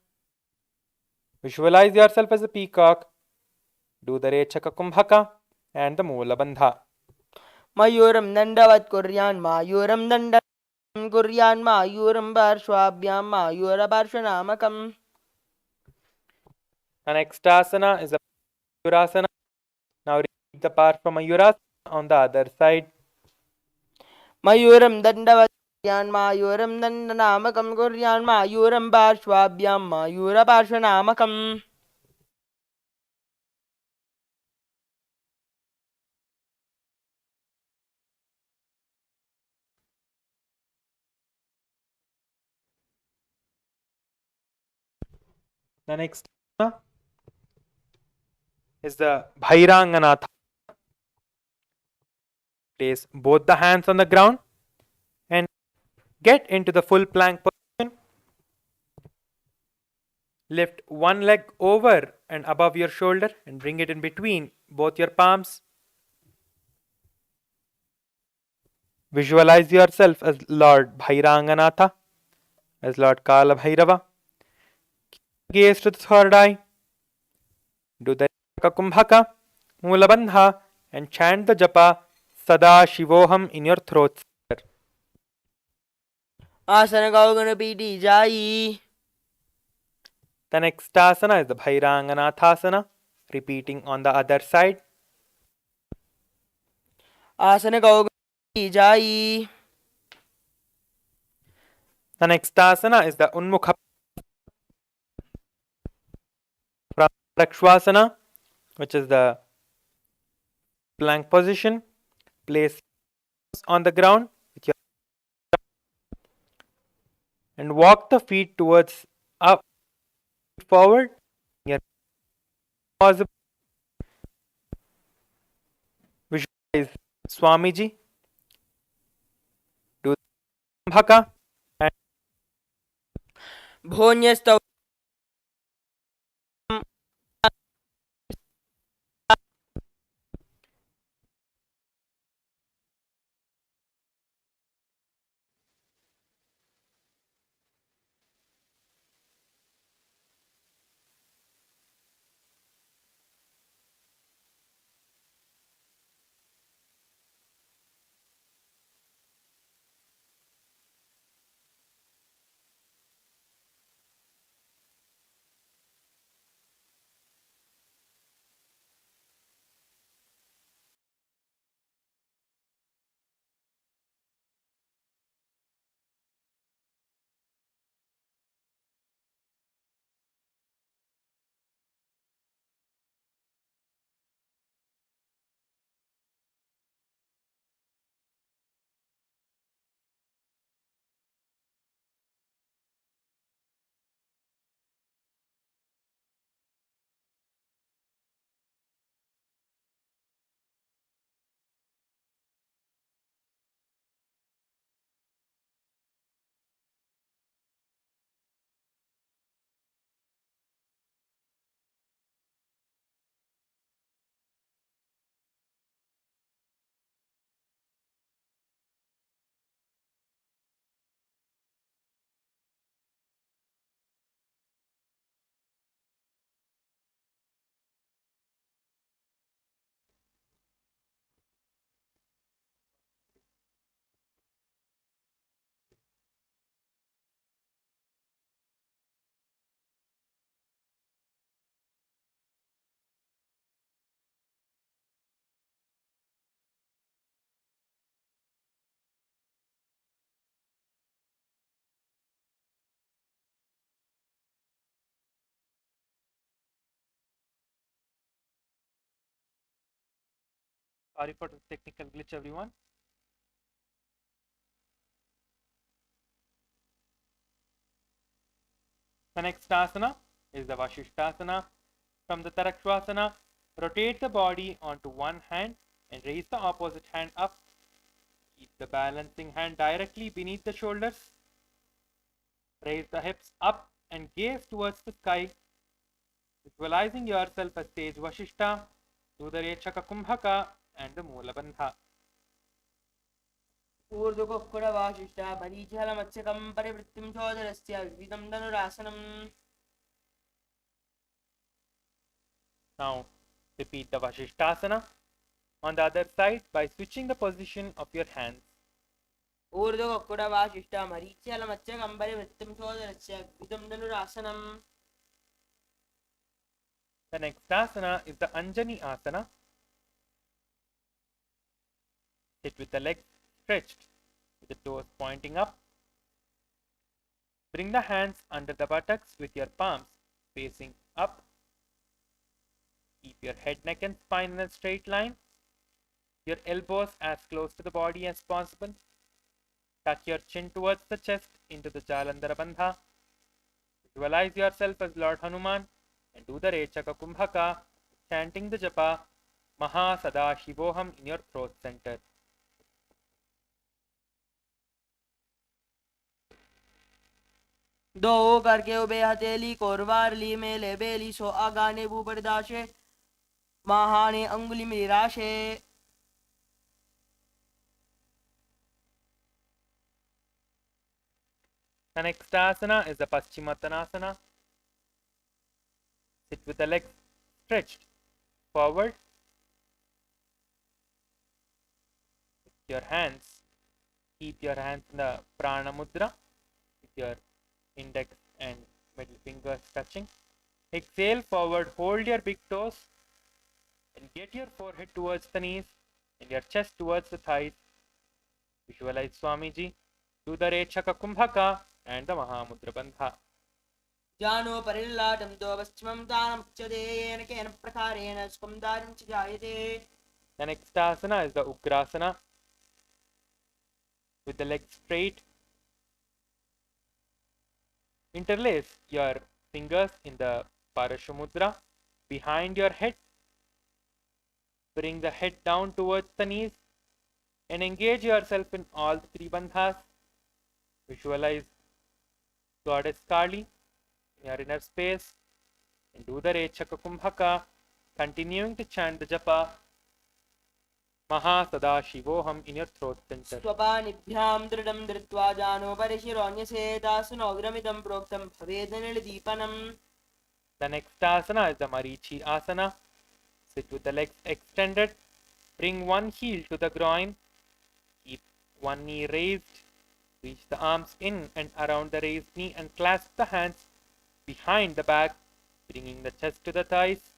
Visualize yourself as a peacock. Do the Rechaka Kumbhaka and the Moola Bandha. Mayuram Nandavat Kuryan Mayuram Dandavat Kuryan Mayuram Parshvabhyam Mayura Parshvanamakam. The next asana is the Mayurasana. Now repeat the Parshvamayurasana on the other side. Mayuram Dandavat Kuryan Mayuram Dandanamakam Kuryan Mayuram Parshvabhyam Mayura Parshvanamakam. The next asana is the Bhairanganatha. Place both the hands on the ground and get into the full plank position. Lift one leg over and above your shoulder and bring it in between both your palms. Visualize yourself as Lord Bhairanganatha, as Lord Kala Bhairava. Gaze to the third eye. Do the Kumbhaka, Moola Bandha, and chant the japa Sada Shivoham in your throat. Asana Gaugana Piti Jai. The next asana is the Bhairanganathasana, repeating on the other side. Asana Gaugana Piti Jai. The next asana is the Unmukha Prakshvasana, which is the plank position. Place on the ground with your and walk the feet towards up, forward. Your possible. Visualize Swamiji. Do Kumbhaka and Bhonyastau. Sorry for the technical glitch, everyone. The next asana is the Vashishtasana. From the Tarakshvasana, rotate the body onto one hand and raise the opposite hand up. Keep the balancing hand directly beneath the shoulders. Raise the hips up and gaze towards the sky. Visualizing yourself as sage Vashishta, Udarechaka Kumbhaka, and the Moolabandha. ऊर्ध्वकुक्कुटवासिष्ठा मरीचिहलमत्स्यकं परिवृत्तिं चोदरस्य विविधं धनुरासनम्. Now repeat the Vashishtasana on the other side by switching the position of your hands. ऊर्ध्वकुक्कुटवासिष्ठा मरीचिहलमत्स्यकं परिवृत्तिं चोदरस्य विविधं धनुरासनम्. The next asana is the Anjani asana. Sit with the legs stretched, with the toes pointing up. Bring the hands under the buttocks with your palms facing up. Keep your head, neck and spine in a straight line. Your elbows as close to the body as possible. Tuck your chin towards the chest into the Jalandhara Bandha. Visualize yourself as Lord Hanuman and do the Rechaka Kumbhaka, chanting the japa MahaParamashivoham in your throat center. दो करके ube हथेली कोरवारली मेले बेली सो आगाने बूबरदाशे महाने अंगुली मिराशे. The next asana is the Paschimottanasana. Sit with the legs stretched forward. With your hands, keep your hands in the Prana Mudra with your index and middle fingers touching. Exhale forward, hold your big toes and get your forehead towards the knees and your chest towards the thighs. Visualize Swamiji, do the Rechaka Kumbhaka and the Mahamudra Bandha. जानो परिल्लाटं दो पश्चिमं दानमुच्यते येन केन प्रकारेण सुखं दारिं च जायते. The next asana is the Ugrasana. With the legs straight, interlace your fingers in the Parashamudra behind your head. Bring the head down towards the knees and engage yourself in all the three bandhas. Visualize Goddess Kali in your inner space and do the Rechaka Kumbhaka, continuing to chant the japa MahaParamashivoham in your throat center. स्वपानिभ्यां दृढं धृत्वा जानो परिशिरोऽन्यसेतासुनोग्रमिदं प्रोक्तं भवेदनिलदीपनम्. The next asana is the Marichi asana. Sit with the legs extended. Bring one heel to the groin. Keep one knee raised. Reach the arms in and around the raised knee and clasp the hands behind the back, bringing the chest to the thighs.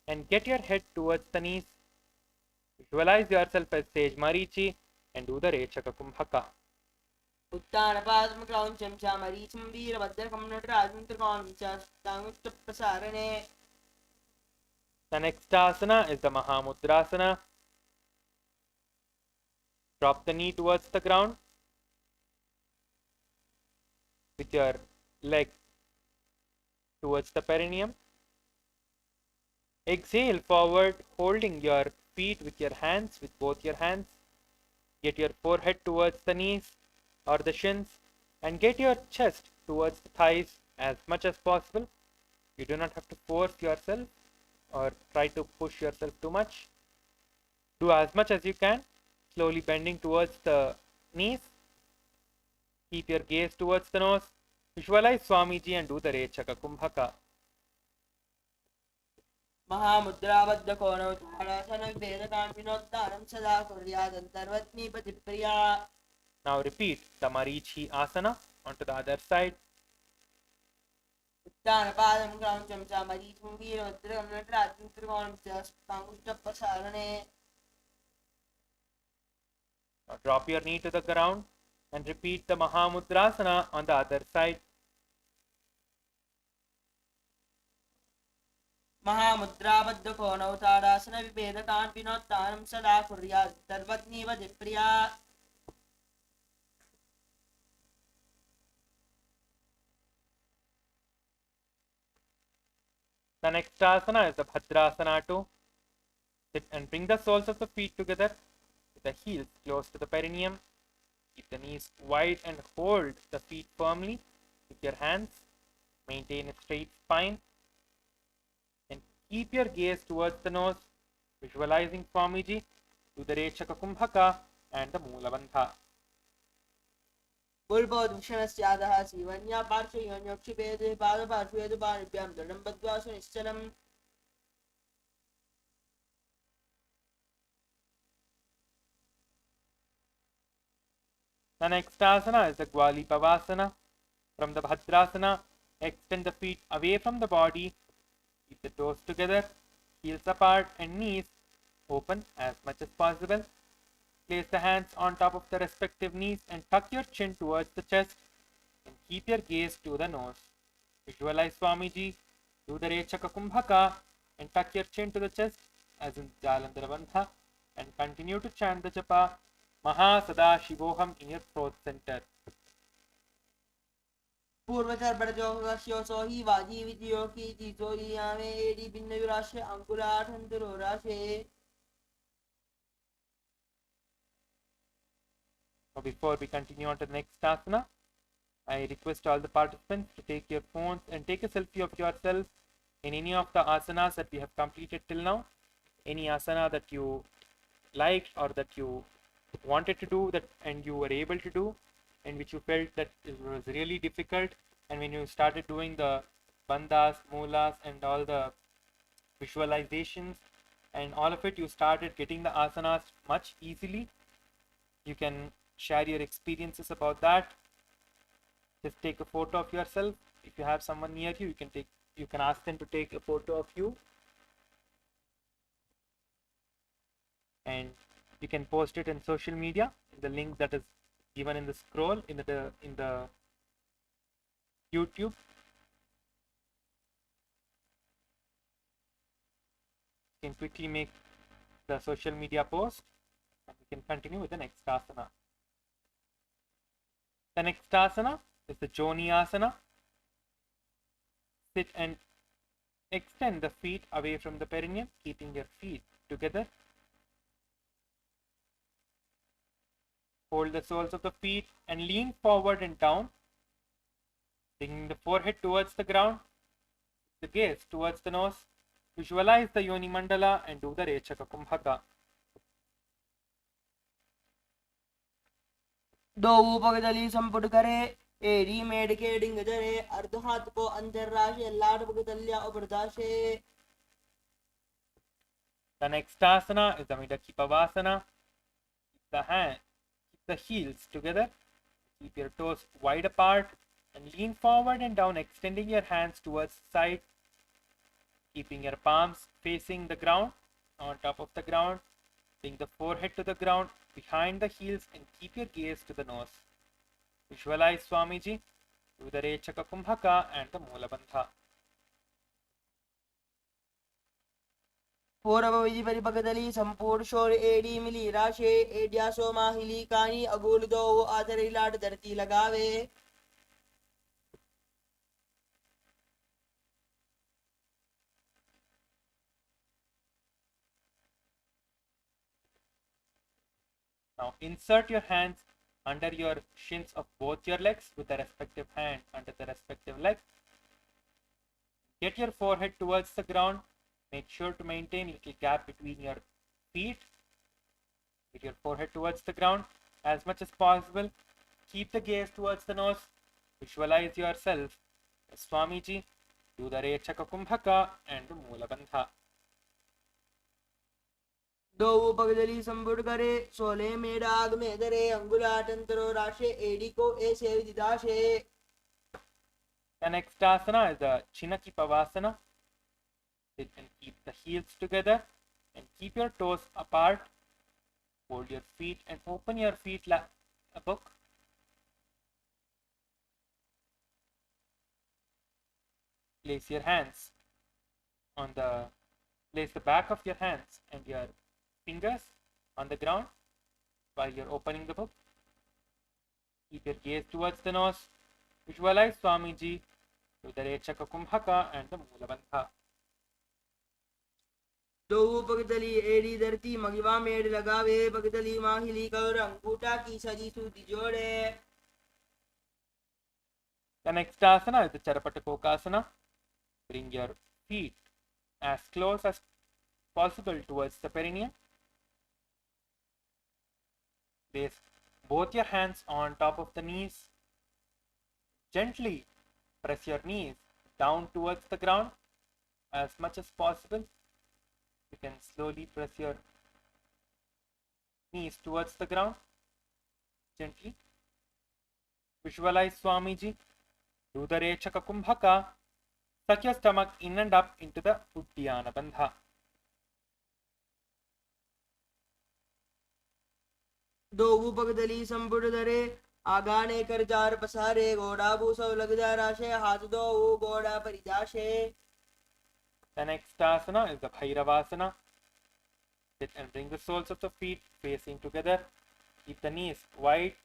And get your head towards the knees. Visualize yourself as sage Marichi and do the Rechaka Kumbhaka. उत्तानपादं क्रौञ्चं च मरीचिं वीरभद्रकं नटराजं त्रिकोणं च ताङ्गुष्ठप्रसारणे. The next asana is the Mahamudrasana. Drop the knee towards the ground with your leg towards the perineum. Exhale forward, holding your feet with your hands, with both your hands. Get your forehead towards the knees or the shins and get your chest towards the thighs as much as possible. You do not have to force yourself or try to push yourself too much. Do as much as you can, slowly bending towards the knees. Keep your gaze towards the nose. Visualize Swamiji and do the Rechaka Kumbhaka. महामुद्राबद्धकोणौ ताडासनवेदकान्विनोद्धारं सदा कुर्यादन्तर्वत्नीपतिप्रिया. Now repeat the Marichi asana onto the other side. उत्तानपादं क्रौञ्चं च मरीचिं वीरभद्रकं नटराजं त्रिकोणं च ताङ्गुष्ठप्रसारणे. Now drop your knee to the ground and repeat the Mahamudrasana on the other side. महामुद्राबद्धकोणौ ताडासनविभेदकान् विनोत्तानं सदा कुर्यात् सर्वज्ञीवधिप्रिया. The next asana is the Bhadrasana too. Sit and bring the soles of the feet together with the heels close to the perineum. Keep the knees wide and hold the feet firmly with your hands. Maintain a straight spine and keep your gaze towards the nose, visualizing Swamiji to the Rechaka Kumbhaka and the Moolabandha. पूर्वोद्भूषणस्यादः सीवन्या पार्श्वयोन्योक्षिपेदे पादपार्श्वेदु पाणिभ्यां दृढं बद्ध्वा सुनिश्चलम्. The next asana is the Gwali Pavasana. From the Bhadrasana, extend the feet away from the body. Keep the toes together, heels apart and knees open as much as possible. Place the hands on top of the respective knees and tuck your chin towards the chest and keep your gaze to the nose. Visualize Swamiji, do the Rechaka Kumbhaka and tuck your chin to the chest as in Jalandhara Bandha and continue to chant the japa MahaParamashivoham in your throat center. पूर्वचर्पणजोगस्योऽसो हि वाजीविद्यो कीजितो हि यामे AD भिन्नयुराशे अङ्कुलाठन्तरो राशे. Before we continue on to the next asana, I request all the participants to take your phones and take a selfie of yourself in any of the asanas that we have completed till now. Any asana that you liked or that you wanted to do that and you were able to do and which you felt that it was really difficult, and when you started doing the bandhas, moolas and all the visualizations and all of it, you started getting the asanas much easily. You can share your experiences about that. Just take a photo of yourself. If you have someone near you, you can ask them to take a photo of you, and you can post it in social media in the link that is given in the scroll in the YouTube. You can quickly make the social media post and we can continue with the next asana. The next asana is the Joni asana. Sit and extend the feet away from the perineum, keeping your feet together. Hold the soles of the feet and lean forward and down, bringing the forehead towards the ground, the gaze towards the nose. Visualize the Yoni Mandala and do the Rechaka Kumbhaka. दो उपगदली संपुट करे AD मेडके डिंग जरे अर्ध हाथ को अंतरराशे लाड उपगदल्या उपरदाशे. The next asana is the Midaki Pavasana. Keep the heels together. Keep your toes wide apart and lean forward and down, extending your hands towards the side, keeping your palms facing the ground, on top of the ground. Bring the forehead to the ground, behind the heels, and keep your gaze to the nose. Visualize Swamiji, do the Rechaka Kumbhaka and the Moolabandha. पूर्वविधि परिपगदली संपूर्ण शोर AD मिली राशे एडियासो माहिली कानी अगुल दो आदरी लाड धरती लगावे. Now insert your hands under your shins of both your legs with the respective hand under the respective leg. Get your forehead towards the ground. Make sure to maintain a little gap between your feet. Get your forehead towards the ground as much as possible. Keep the gaze towards the nose. Visualize yourself as Swamiji. Do the Rechaka Kumbhaka and the Moolabandha. दो उपगदली संपुट करे सोले मेडाग में दरे अंगुलाटंतरो राशे AD को ऐसे विदिदाशे. The next asana is the Chinaki Pavasana. Sit and keep the heels together and keep your toes apart. Hold your feet and open your feet like a book. Place your hands place the back of your hands and your fingers on the ground while you're opening the book. Keep your gaze towards the nose. Visualize Swamiji with the Rechaka Kumbhaka and the Moolabandha. दो पगतली एड़ी धरती मगिवा मेड़ लगावे पगतली माहिली कर अंगूठा की सजी सूती जोड़े. The next asana is the Charapattakokasana. Bring your feet as close as possible towards the perineum. Place both your hands on top of the knees. Gently press your knees down towards the ground as much as possible. You can slowly press your knees towards the ground. Gently. Visualize Swamiji. Do the Rechaka Kumbhaka. Suck your stomach in and up into the Uddiyana Bandha. दो पगतली संपुट धरे आगाने कर चार पसारे घोड़ा भूसव लग जा राशे हाथ दो घोड़ा परिजाशे. The next asana is the Bhairavasana. Sit and bring the soles of the feet facing together. Keep the knees wide.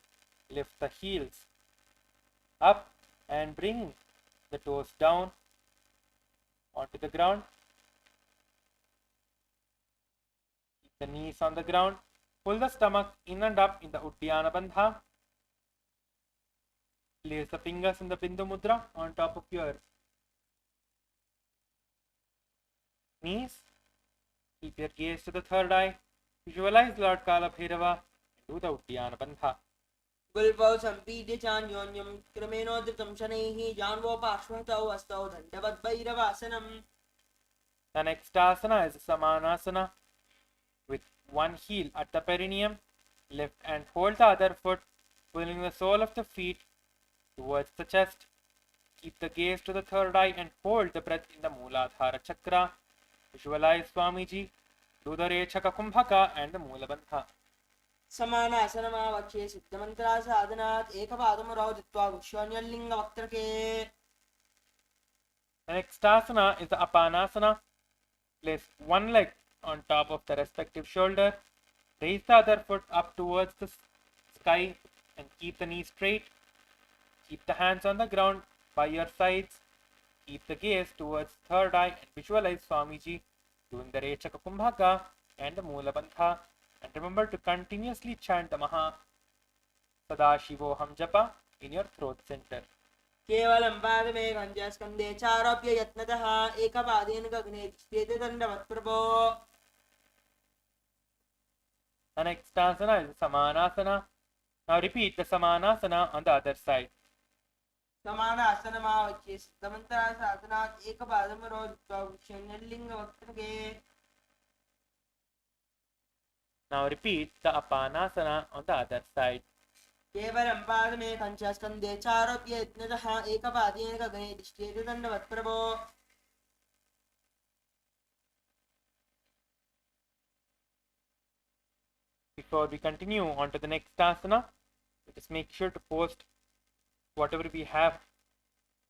Lift the heels up and bring the toes down onto the ground. Keep the knees on the ground. Pull the stomach in and up in the Uddiyana Bandha. Place the fingers in the Bindu Mudra on top of your knees. Keep your gaze to the third eye. Visualize Lord Kala Bhairava and do the Uddiyana Bandha. गुल्पौ सम्पीड्य चान्योन्यं क्रमेणोद्धृतं शनैः जान्वो पार्श्वतौ हस्तौ दण्डवद्भैरवासनम्. The next asana is Samanasana. With one heel at the perineum, lift and hold the other foot, pulling the sole of the feet towards the chest. Keep the gaze to the third eye and hold the breath in the Mooladhara Chakra. Visualize Swamiji. Do the Rechaka Kumbhaka and the Moolabandha. समानासनमावक्षे सिद्धमन्त्रा साधनात् एकपादमरौ जित्वा गुष्योन्यल्लिङ्गवक्त्रके. The next asana is the Apanasana. Place one leg on top of the respective shoulder. Raise the other foot up towards the sky and keep the knee straight. Keep the hands on the ground by your sides. Keep the gaze towards third eye and visualize Swamiji doing the Rechaka Kumbhaka and the Moolabandha. And remember to continuously chant the MahaParamashivoham japa in your throat center. केवलं पादमेकं च स्कन्धे चारोप्य यत्नतः एकपादेन गगने तिष्ठेते दण्डवत् प्रभो. The next asana is Samanasana. Now repeat the Samanasana on the other side. समानासनमावक्षे सिद्धमन्त्रा साधनात् एकपादमरौ जित्वा गुष्योन्यल्लिङ्गवक्त्रके. Now repeat the Apanasana on the other side. केवलं पादमेकं च स्कन्धे चारोप्य यत्नतः एकपादेन गगने तिष्ठेते दण्डवत् प्रभो. Before we continue on to the next asana, just make sure to post whatever we have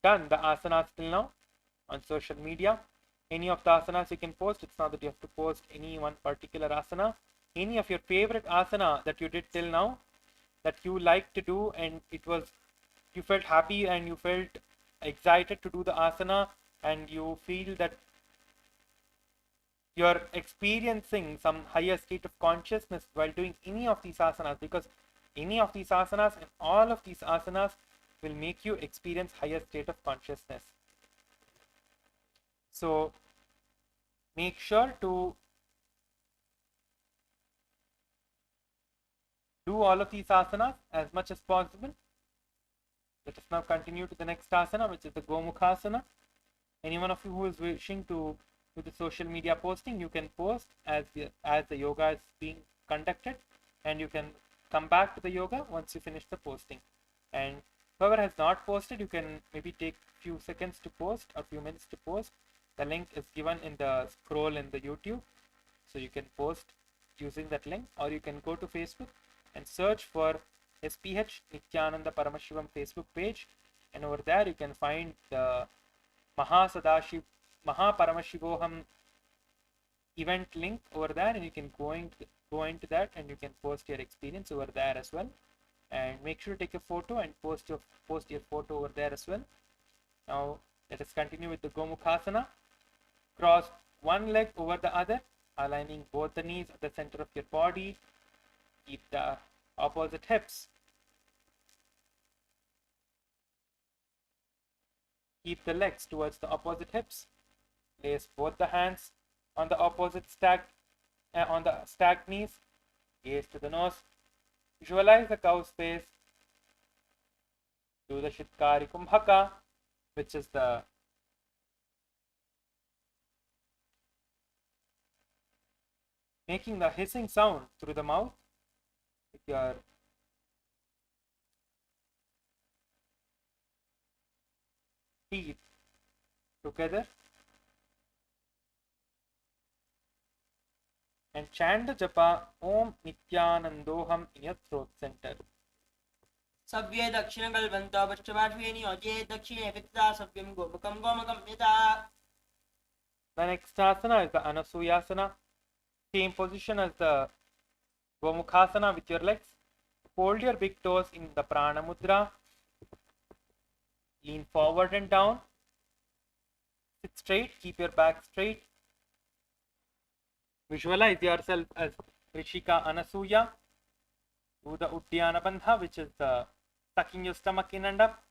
done, the asanas till now, on social media. Any of the asanas you can post. It's not that you have to post any one particular asana. Any of your favorite asana that you did till now, that you like to do, and you felt happy and you felt excited to do the asana, and you feel that you're experiencing some higher state of consciousness while doing any of these asanas, because any of these asanas and all of these asanas will make you experience higher state of consciousness. So make sure to do all of these asanas as much as possible. Let us now continue to the next asana, which is the Gomukhasana. Any one of you who is wishing to do the social media posting, you can post as the yoga is being conducted, and you can come back to the yoga once you finish the posting. And whoever has not posted, you can maybe take few seconds to post or few minutes to post. The link is given in the scroll in the YouTube, so you can post using that link, or you can go to Facebook and search for HDH Nithyananda Paramashivam Facebook page, and over there you can find the MahaParamashivoham event link over there, and you can go into that, and you can post your experience over there as well. And make sure to take a photo and post your photo over there as well. Now let us continue with the Gomukhasana. Cross one leg over the other, aligning both the knees at the center of your body. Keep the opposite hips. Keep the legs towards the opposite hips. Place both the hands on the opposite stacked knees. Gaze to the nose. Visualize the cow's face. Do the Shitkari Kumbhaka, which is the making the hissing sound through the mouth with your teeth together, and chant the japa Om Nithyanandoham in your throat center. सव्ये दक्षिण कल्पन्तो पश्चपार्श्वे नियोज्ये दक्षिणे पित्ता सव्यं गोमुखं गोमकं यथा. The next asana is the Anasuyasana. Same position as the Gomukhasana with your legs. Fold your big toes in the Prana Mudra. Lean forward and down. Sit straight. Keep your back straight. Visualize yourself as Rishika Anasuya. Do the Uddiyana Bandha, which is the tucking your stomach in and up.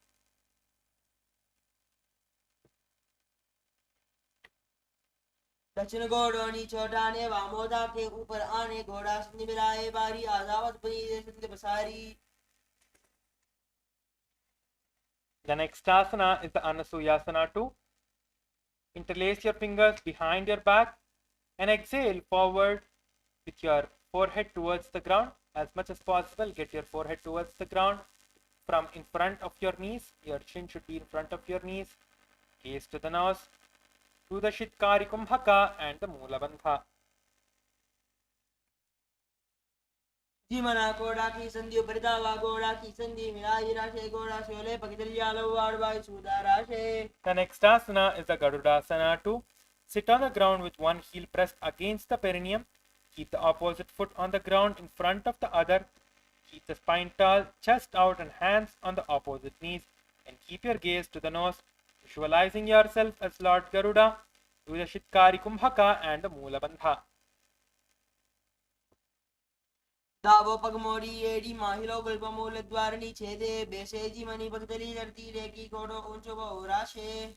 दक्षिण घोड़ो नीचोटाने वामोदा के ऊपर आने घोड़ा संधि मिलाए बारी आजावत बनी बसारी. The next asana is the Anasuyasana 2. Interlace your fingers behind your back and exhale forward with your forehead towards the ground. As much as possible, get your forehead towards the ground from in front of your knees. Your chin should be in front of your knees. Gaze to the nose. Do the Shitkari Kumbhaka and the Mula Bandha. जीमना घोड़ा की संधि उपरितावा घोड़ा की संधि मिलाई राशे घोड़ा शोले पकितलियालो वाड़वाई सुदा राशे. The next asana is the Garudasana 2. Sit on the ground with one heel pressed against the perineum. Keep the opposite foot on the ground in front of the other. Keep the spine tall, chest out and hands on the opposite knees. And keep your gaze to the nose, visualizing yourself as Lord Garuda. Do the Shitkari Kumbhaka and the Mula Bandha. दावो पगमोड़ी AD माहिलो गल्पमूल द्वारणी छेदे बेसे जीमनी पकतली धरती recce घोड़ो ऊंचो बहुराशे.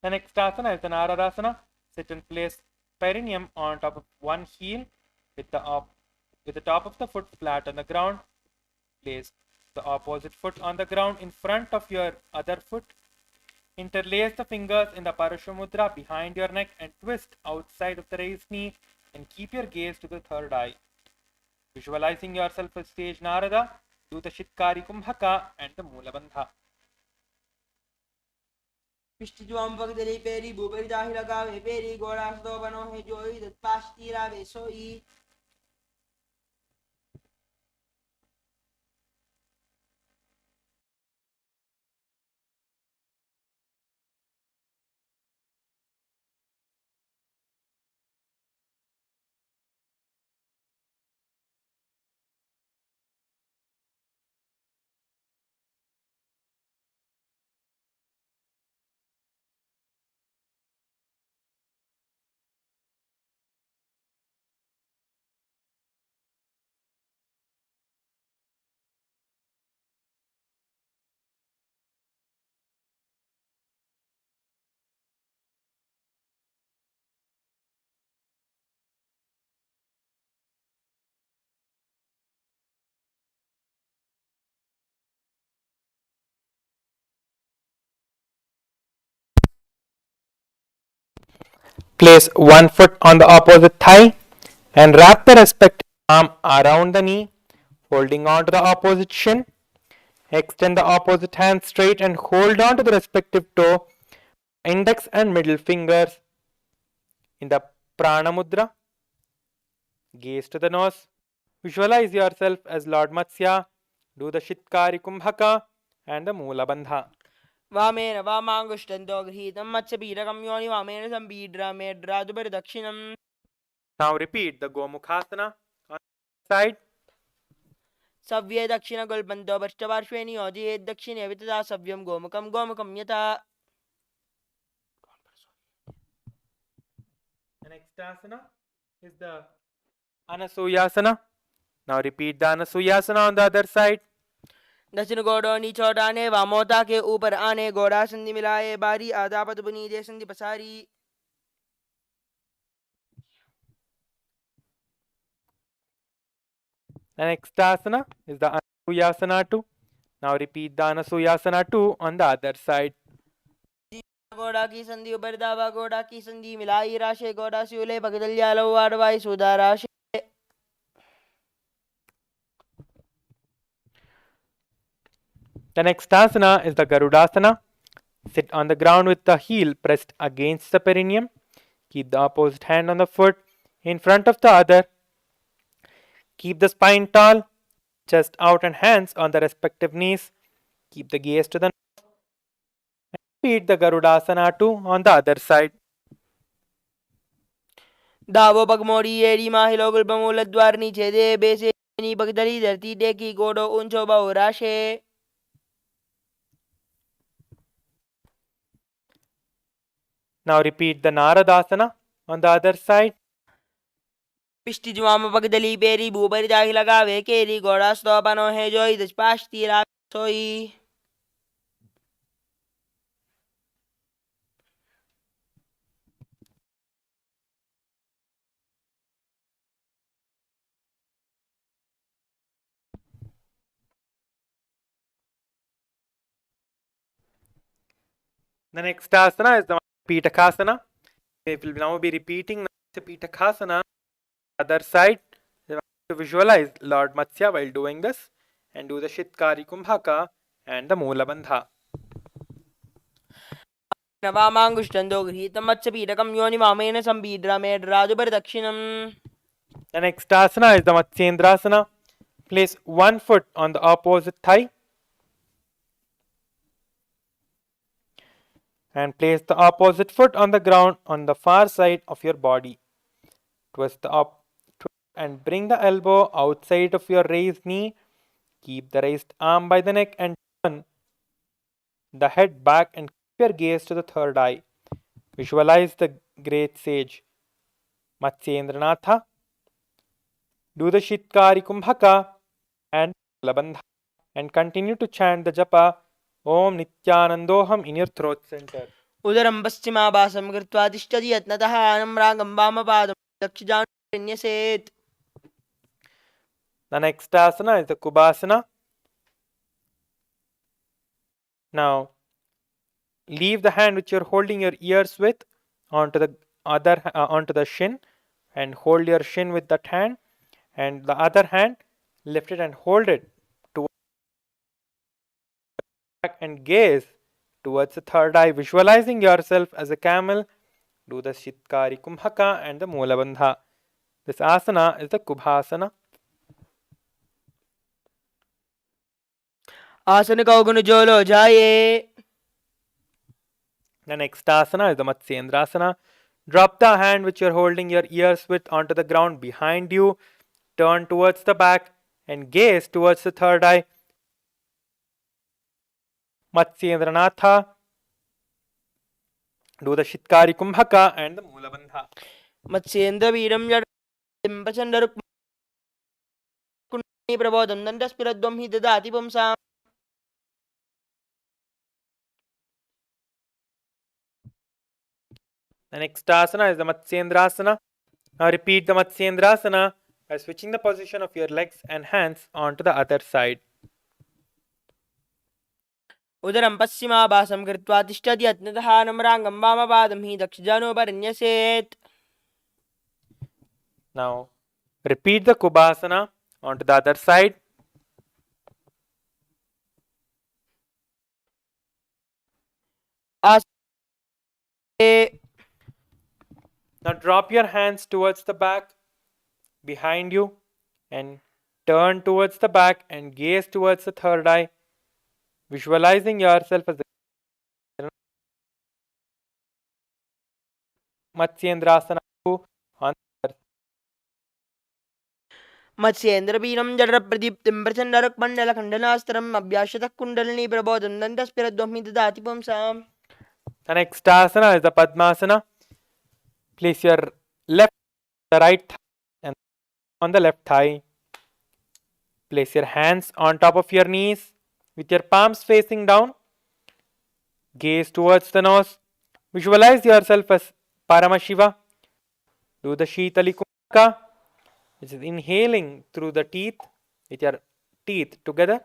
The next asana is the Naradasana. Sit and place perineum on top of one heel with the top of the foot flat on the ground. Place the opposite foot on the ground in front of your other foot. Interlace the fingers in the Parashamudra behind your neck and twist outside of the raised knee, and keep your gaze to the third eye. Visualizing yourself as sage Narada, do the Shitkari Kumbhaka and the Mula Bandha. पिष्टिज्वाम पकतली पेरी भूपेरी दाही लगावे peri घोड़ा सदो बनो है जोई दत्पाष्टी रावे सोई. Place one foot on the opposite thigh and wrap the respective arm around the knee, holding on to the opposite shin. Extend the opposite hand straight and hold on to the respective toe, index and middle fingers in the Prana Mudra. Gaze to the nose. Visualize yourself as Lord Matsya. Do the Shitkari Kumbhaka and the Moola Bandha. वामेन वामाङ्गुष्टन्तो गृहीतं मत्स्यपीडकं योनि वामेन सम्पीड्रामेड्रादुपरिदक्षिणम्. Now repeat the Gomukhasana on the side. सव्ये दक्षिणगुल्पन्तो पृष्ठपार्श्वे नियोजयेत् दक्षिणे वितता सव्यं गोमुखं गोमुखं यथा. The next asana is the Anasuyasana. Now repeat the Anasuyasana on the other side. दक्षिण गोड़ो नीचोट आने वामोता के ऊपर आने गोड़ा संधि मिलाए बारी आदापत बुनी दे संधि पसारी. The next asana is the Anasuyasana 2. Now repeat the Anasuyasana 2 on the other side. गोड़ा की संधि ऊपर दावा गोड़ा की संधि मिलाई राशे गोड़ा स्यूले पगदलिया लो आडवाई सुधा राशे. The next asana is the Garudasana. Sit on the ground with the heel pressed against the perineum. Keep the opposite hand on the foot in front of the other. Keep the spine tall, chest out and hands on the respective knees. Keep the gaze to the nose. Repeat the Garudasana 2 on the other side. दावो पगमोड़ी एड़ी माहिलो गुल्पमूल द्वार नीचे दे बेसे नी पगदली धरती टेकी गोड़ो ऊंचो बहु राशे. Now repeat the Naradasana on the other side. पिष्टि जुआम पगदली पेरी भूपरि दाही लगावे केरी गोड़ा स्तोपनो है जोई दशपाष्टि सोई. The next asana is the Pitakasana. We will now be repeating the Pitakasana on the other side. You have to visualize Lord Matsya while doing this and do the Shitkari Kumbhaka and the Moola Bandha. वामाङ्गुष्टन्तो गृहीतं मत्स्यपीडकं योनि वामेन सम्पीड्रामेड्रादुपरिदक्षिणम्. The next asana is the Matsyendrasana. Place one foot on the opposite thigh and place the opposite foot on the ground on the far side of your body. Twist and bring the elbow outside of your raised knee. Keep the raised arm by the neck and turn the head back and keep your gaze to the third eye. Visualize the great sage Matsyendranatha. Do the Shitkari Kumbhaka and Labandha and continue to chant the japa Om Nithyanandoham in your throat center. उदरं पश्चिमाभासं कृत्वा तिष्ठति यत्नतः आनम्रागं वामपादं दक्षिणानुन्यसेत्. The next asana is the Kubasana. Now, leave the hand which you are holding your ears with onto the shin and hold your shin with that hand, and the other hand lift it and hold it towards back and gaze towards the third eye, visualizing yourself as a camel. Do the Shitkari Kumbhaka and the Moola Bandha. This asana is the Kubhasana. आसन कौगुन जोलो जाये. The next asana is the Matsyendrasana. Drop the hand which you are holding your ears with onto the ground behind you. Turn towards the back and gaze towards the third eye. Matsyendranatha. Do the Shitkari Kumbhaka and the Moola Bandha. Matsyendra वीरं जडं प्रचण्ड रुक्मिणी प्रबोधं दण्डस्फिरध्वं हि ददाति पुंसाम्. The next asana is the Matsyendrasana. Now repeat the Matsyendrasana by switching the position of your legs and hands onto the other side. उदरं पश्चिमाभासं कृत्वा तिष्ठति यत्नतः आनम्रागं वामपादं हि दक्षिणानुपरिन्यसेत्. Now repeat the Kubasana onto the other side. Now drop your hands towards the back behind you and turn towards the back and gaze towards the third eye, visualizing yourself as the Matsyendrasana on मत्स्येन्द्रवीरं जडप्रदीप्तिं प्रचण्डरुक्मण्डलखण्डनास्त्रम् अभ्यासतः kundalini प्रबोधं दन्तस्फिरध्वंसि ददाति पुंसाम्. the next asana is the Padmasana. Place your left, the right thigh and on the left thigh. Place your hands on top of your knees with your palms facing down. Gaze towards the nose. Visualize yourself as Paramashiva. Do the Shitali Kumbhaka, which is inhaling through the teeth with your teeth together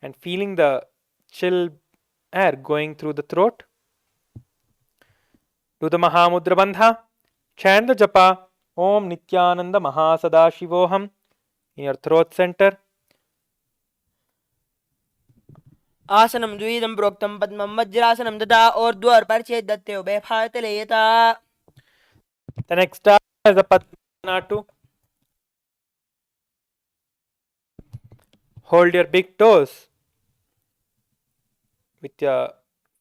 and feeling the chill air going through the throat. Do the Mahamudra Bandha. Chant the japa Om Nithyananda Paramashivoham in your throat center. आसनं द्विदं प्रोक्तं पद्मं वज्रासनं तथा ऊर्ध्वर परिचेद दत्ते उभय फातले यथा. The next asana is the Padmasana 2. Hold your big toes with your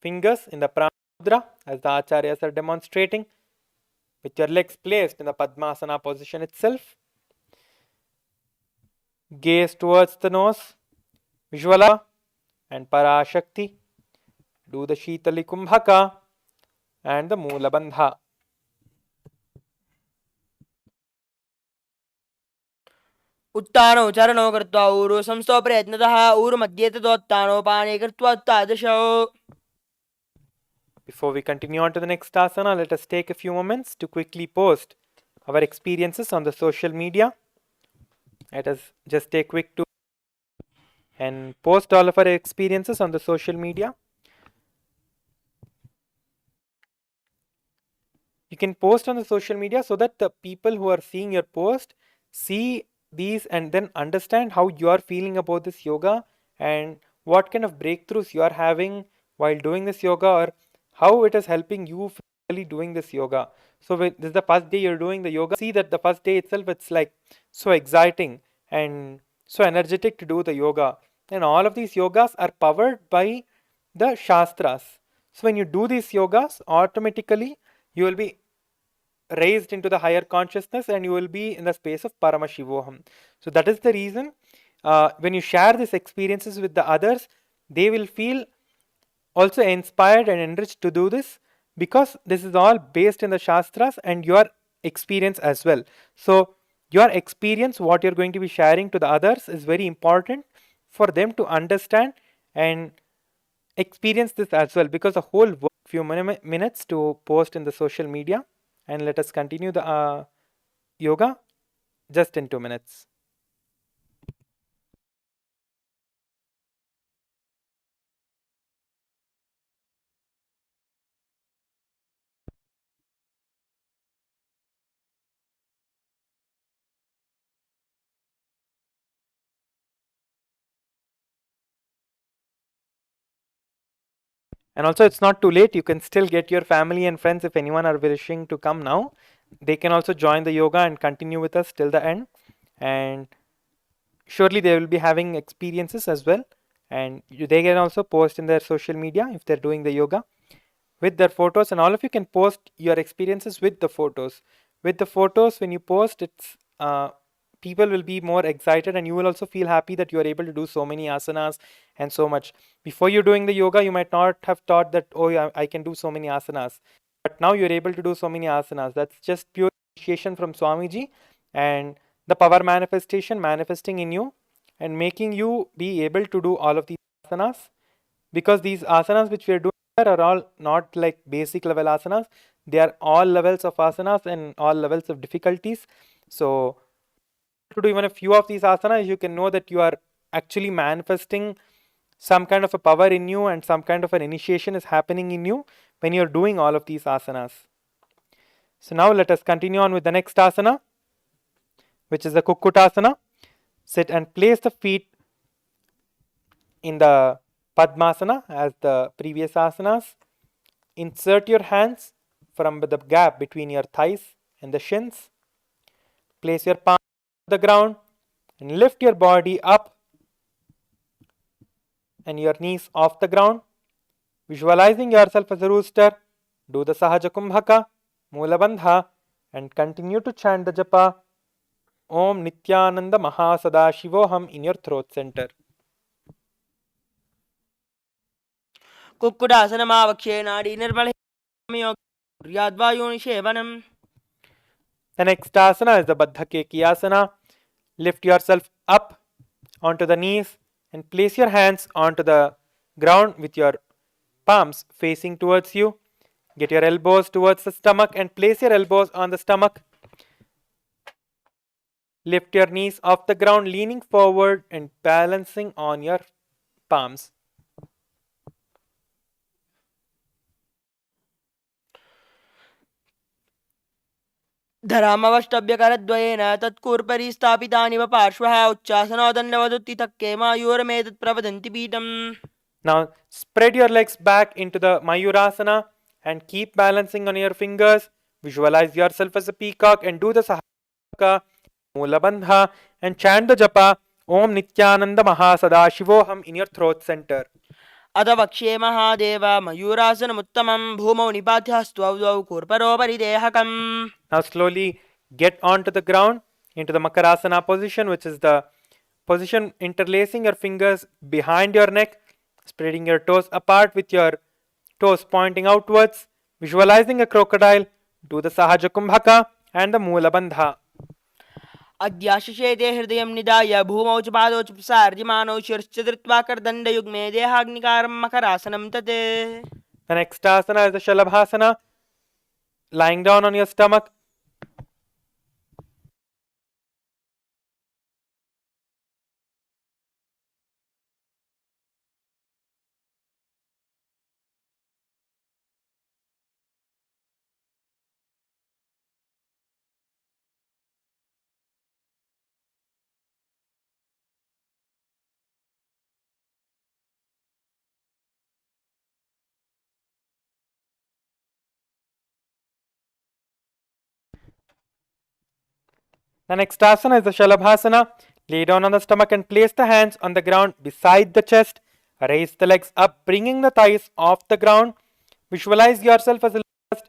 fingers in the Pranamudra as the Acharyas are demonstrating, with your legs placed in the Padmasana position itself. Gaze towards the nose, visualize and Parashakti. Do the Shitali Kumbhaka and the Moola Bandha. उत्तानौ चरणौ कृत्वा ऊरु संस्थौ प्रयत्नतः ऊरुमध्ये ततोत्तानौ पाने कृत्वा उत्तादशौ. Before we continue on to the next asana, let us take a few moments to quickly post our experiences on the social media. Let us just take quick to and post all of our experiences on the social media. You can post on the social media so that the people who are seeing your post see these and then understand how you are feeling about this yoga and what kind of breakthroughs you are having while doing this yoga, or how it is helping you physically doing this yoga. So this is the first day you're doing the yoga. See that the first day itself, it's like so exciting and so energetic to do the yoga. And all of these yogas are powered by the Shastras. So when you do these yogas, automatically you will be raised into the higher consciousness and you will be in the space of Paramashivoham. So that is the reason when you share these experiences with the others, they will feel also inspired and enriched to do this, because this is all based in the Shastras and your experience as well. So your experience, what you're going to be sharing to the others, is very important for them to understand and experience this as well, because the whole few minutes to post in the social media. And let us continue the yoga just in 2 minutes. And also, it's not too late. You can still get your family and friends, if anyone are wishing to come now. They can also join the yoga and continue with us till the end. And surely they will be having experiences as well. And they can also post in their social media if they're doing the yoga with their photos. And all of you can post your experiences with the photos. With the photos, when you post, it's people will be more excited, and you will also feel happy that you are able to do so many asanas and so much. Before you're doing the yoga, you might not have thought that, oh yeah, I can do so many asanas, but now you're able to do so many asanas. That's just pure initiation from Swamiji and the power manifestation manifesting in you and making you be able to do all of these asanas, because these asanas which we are doing here are all not like basic level asanas. They are all levels of asanas and all levels of difficulties. So to do even a few of these asanas, you can know that you are actually manifesting some kind of a power in you, and some kind of an initiation is happening in you when you're doing all of these asanas. So now let us continue on with the next asana, which is the Kukkutasana. Sit and place the feet in the Padmasana as the previous asanas. Insert your hands from the gap between your thighs and the shins. Place your palm on the ground and lift your body up and your knees off the ground. Visualizing yourself as a rooster, do the Sahaja Kumbhaka, Mula Bandha, and continue to chant the japa Om Nithyananda Paramashivoham in your throat center. कुक्कुटासनमावक्षे नाडी निर्मलयोनिषेवनम्. The next asana is the Baddha Keki asana. Lift yourself up onto the knees and place your hands onto the ground with your palms facing towards you. Get your elbows towards the stomach and place your elbows on the stomach. Lift your knees off the ground, leaning forward and balancing on your palms. धरामवष्टभ्यकरद्वयेन तत्कूर्परि स्थापितानिव पार्श्वः उच्चासनोदण्डवदुत्थितक्के मायूरमेतत् प्रवदन्ति पीठम्. Now spread your legs back into the Mayurasana and keep balancing on your fingers. Visualize yourself as a peacock and do the Sahaka Mula Bandha and chant the japa Om Nithyananda Paramashivoham in your throat center. अथ वक्ष्ये महादेव मयूरासनमुत्तमं भूमौ निपात्यस्तौ द्वौ कूर्परोपरि देहकम्. Now slowly get onto the ground into the Makarasana position, which is the position interlacing your fingers behind your neck, spreading your toes apart with your toes pointing outwards, visualizing a crocodile, do the Sahaja Kumbhaka and the Mula Bandha. अद्याशेते हृदयं निधाय भूमौ च पादौ च प्रसार्यमानौ शिरश्च धृत्वा करदण्डयुग्मे देहाग्निकारं मकरासनं तत्. The next asana is the Shalabhasana, lying down on your stomach. The next asana is the Shalabhasana. Lay down on the stomach and place the hands on the ground beside the chest. Raise the legs up, bringing the thighs off the ground. Visualize yourself as a lotus.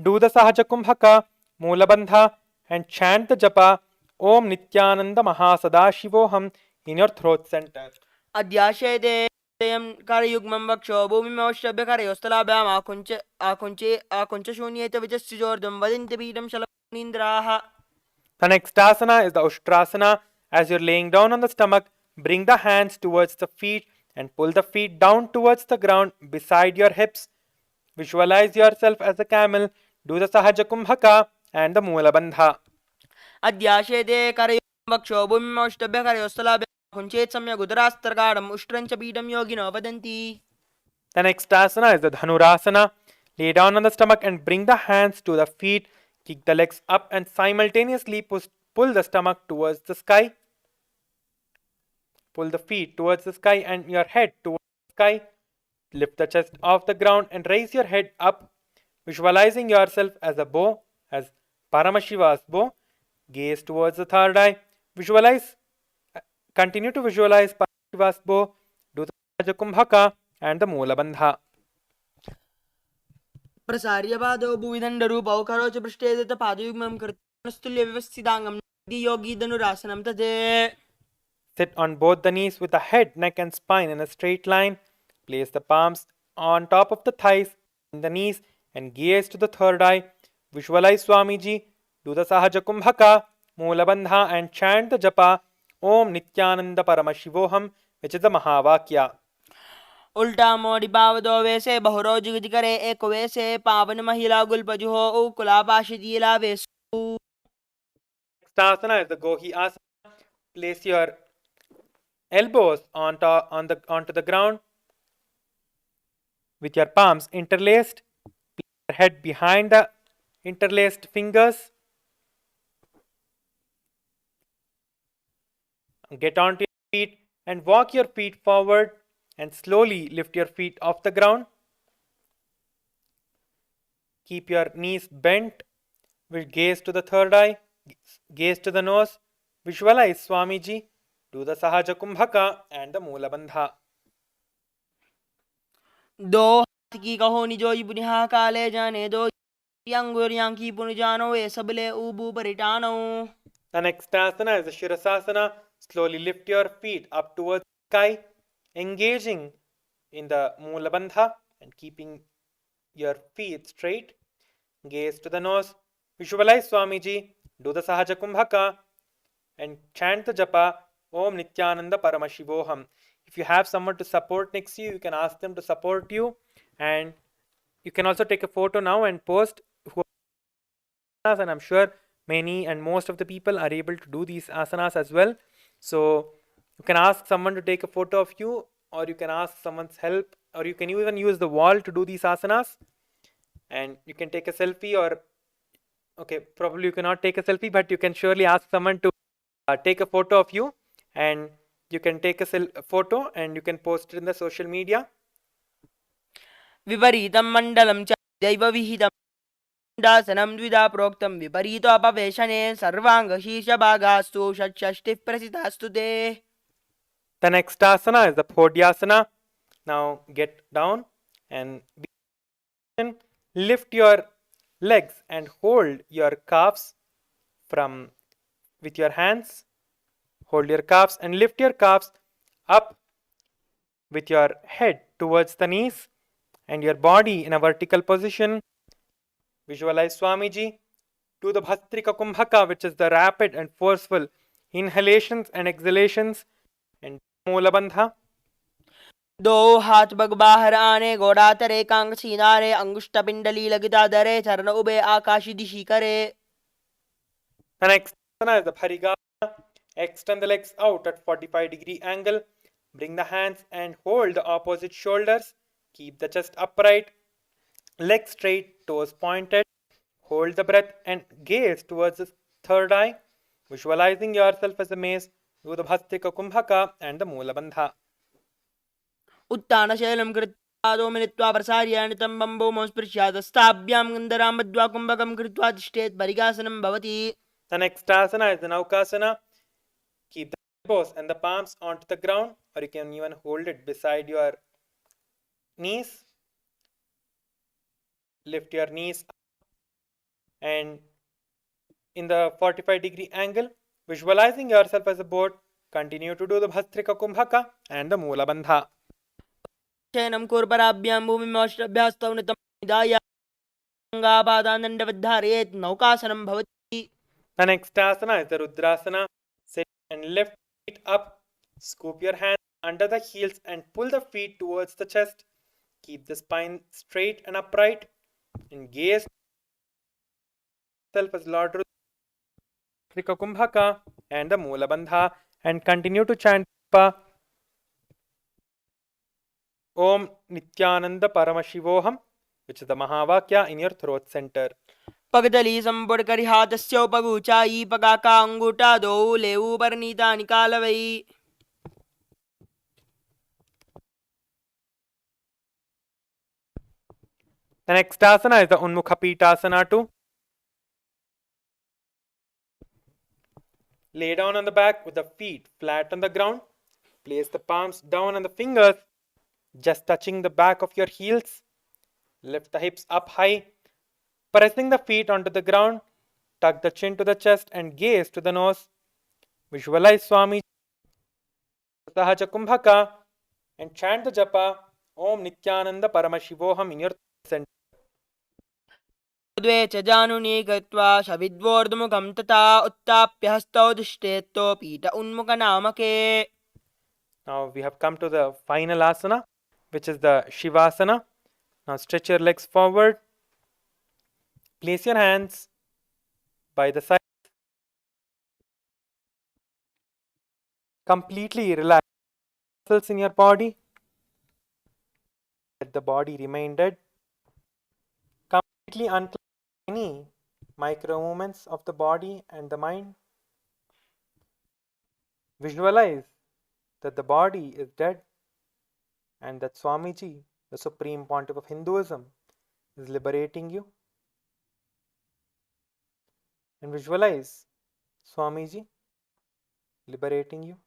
Do the Sahaja Kumbhaka, Mula Bandha, and chant the japa Om Nithyananda Paramashivoham in your throat center. अद्याशेते हृदयं करयुग्मं वक्षो भूमिमवष्टभ्यकरयोस्तलाभ्याम् आकुञ्च शून्येत विजस्योर्ध्वं वदन्ति पीठं शलनीन्द्राः. The next asana is the Ushtrasana. As you're laying down on the stomach, bring the hands towards the feet and pull the feet down towards the ground beside your hips. Visualize yourself as a camel. Do the Sahaja Kumbhaka and the Mula Bandha. अद्याशेते करयुग्मं वक्षो भूमिमवष्टभ्यकरयोस्तलाभ्याम् आकुञ्चेत् सम्यक् उदरास्तर्गाढम् उष्ट्रं च पीठं योगिनो वदन्ति. The next asana is the Dhanurasana. Lay down on the stomach and bring the hands to the feet. Kick the legs up and simultaneously pull the stomach towards the sky. Pull the feet towards the sky and your head towards the sky. Lift the chest off the ground and raise your head up, visualizing yourself as a bow, as Paramashiva's bow. Gaze towards the third eye. Continue to visualize Paramashiva's bow. Do the Sahaja Kumbhaka and the Mula Bandha. प्रसार्य पादौ भुविदण्डरूपौ करो च पृष्ठे दत्तपादयुग्मं कृत्वा योगी धनुरासनं तत्. Sit on both the knees with the head, neck and spine in a straight line. Place the palms on top of the thighs and the knees and gaze to the third eye. Visualize Swamiji. Do the Sahaja Kumbhaka, Mula Bandha and chant the japa Om Nithyananda Paramashivoham, which is the Mahavakya. उल्टा मोड़ी पावदो वैसे बहुरो जिगज करे एक वैसे पावन महिला गुलपजुहो कुलापाशिला Vesu. Next asana is the Gohi asana. Place your elbows onto the ground with your palms interlaced. Place your head behind the interlaced fingers. Get onto your feet and walk your feet forward and slowly lift your feet off the ground. Keep your knees bent. Gaze to the third eye. Gaze to the nose. Visualize Swamiji. do the Sahaja Kumbhaka and the Moola Bandha. दो हाथ की कहो निजोई बुनिहा काले जाने दो अंगुर की पुनजानो ये सबले ऊबू परिटानो. The next asana is the Shirasasana. Slowly lift your feet up towards the sky, engaging in the Moola Bandha and keeping your feet straight. Gaze to the nose. Visualize Swamiji. Do the Sahaja Kumbhaka and chant the japa Om Nithyananda Paramashivoham. If you have someone to support next to you, you can ask them to support you, and you can also take a photo now and post. And I'm sure many and most of the people are able to do these asanas as well. So you can ask someone to take a photo of you, or you can ask someone's help, or you can even use the wall to do these asanas. And you can take a selfie, or okay, probably you cannot take a selfie, but you can surely ask someone to take a photo of you, and you can take a photo and you can post it in the social media. विपरीतं मण्डलं च दैव विहितं दासनं द्विधा प्रोक्तं विपरीतोपवेशने सर्वाङ्गशीर्षभागास्तु षट्षष्टिः प्रसितास्तु ते. The next asana is the Phodyasana. Now get down and lift your legs and hold your calves with your hands. Hold your calves and lift your calves up with your head towards the knees and your body in a vertical position. Visualize Swamiji. Do the Bhastrika Kumbhaka, which is the rapid and forceful inhalations and exhalations, and Moola Bandha. दो हाथ bug बाहर आने गोड़ातरे Kong सीनारे अंगुष्ठ पिंडली लगता दरे चरण ube आकाशी दिशी करे. The next asana is the Bharigana. Extend the legs out at 45-degree angle. Bring the hands and hold the opposite shoulders. Keep the chest upright. Legs straight, toes pointed. Hold the breath and gaze towards the third eye. Visualizing yourself as a mace. Do the Bhastrika Kumbhaka and the Moola Bandha. उत्तानशैलं कृत्वा दो मिलित्वा प्रसार्यानितं bamboo स्पृश्यादस्ताभ्यां गन्धरां बद्ध्वा कुम्भकं कृत्वा तिष्ठेत् परिगासनं भवति. The next asana is the Naukasana. Keep the elbows and the palms onto the ground, or you can even hold it beside your knees. Lift your knees up and in the 45-degree angle, visualizing yourself as a boat. Continue to do the Bhastrika Kumbhaka and the Moola Bandha. शयनं कुर्पराभ्यां भूमिमोष्टभ्यास्तौ नितं निधाय अङ्गापादानन्दवद्धारयेत् नौकासनं भवति. The next asana is the Rudrasana. Sit and lift feet up. Scoop your hands under the heels and pull the feet towards the chest. Keep the spine straight and upright. And gaze yourself as Lord Rudra Kumbhaka and the Moola Bandha, and continue to chant Om Nithyananda Paramashivoham, which is the Mahavakya in your throat center. पगदली संपुट करि हाथस्य उपगूचाई पगाका अंगूठा दो लेऊ Parnita निकालवई. The next asana is the Unmukhapitasana too. Lay down on the back with the feet flat on the ground. Place the palms down on the fingers, just touching the back of your heels. Lift the hips up high, pressing the feet onto the ground. Tuck the chin to the chest and gaze to the nose. Visualize Swami Sahaja Kumbhaka and chant the japa Om Nithyananda Paramashivoham in your center. द्वे च जानुनी कृत्वा शविद्वोर्ध्वमुखं तथा उत्थाप्य हस्तौ दृष्टेत्तो पीठ उन्मुखनामके. Now we have come to the final asana, which is the Shivasana. Now stretch your legs forward. Place your hands by the side. Completely relax muscles in your body. Let the body remain dead. Completely unclench any micro movements of the body and the mind. Visualize that the body is dead and that Swamiji, the Supreme Pontiff of Hinduism, is liberating you. And visualize Swamiji liberating you.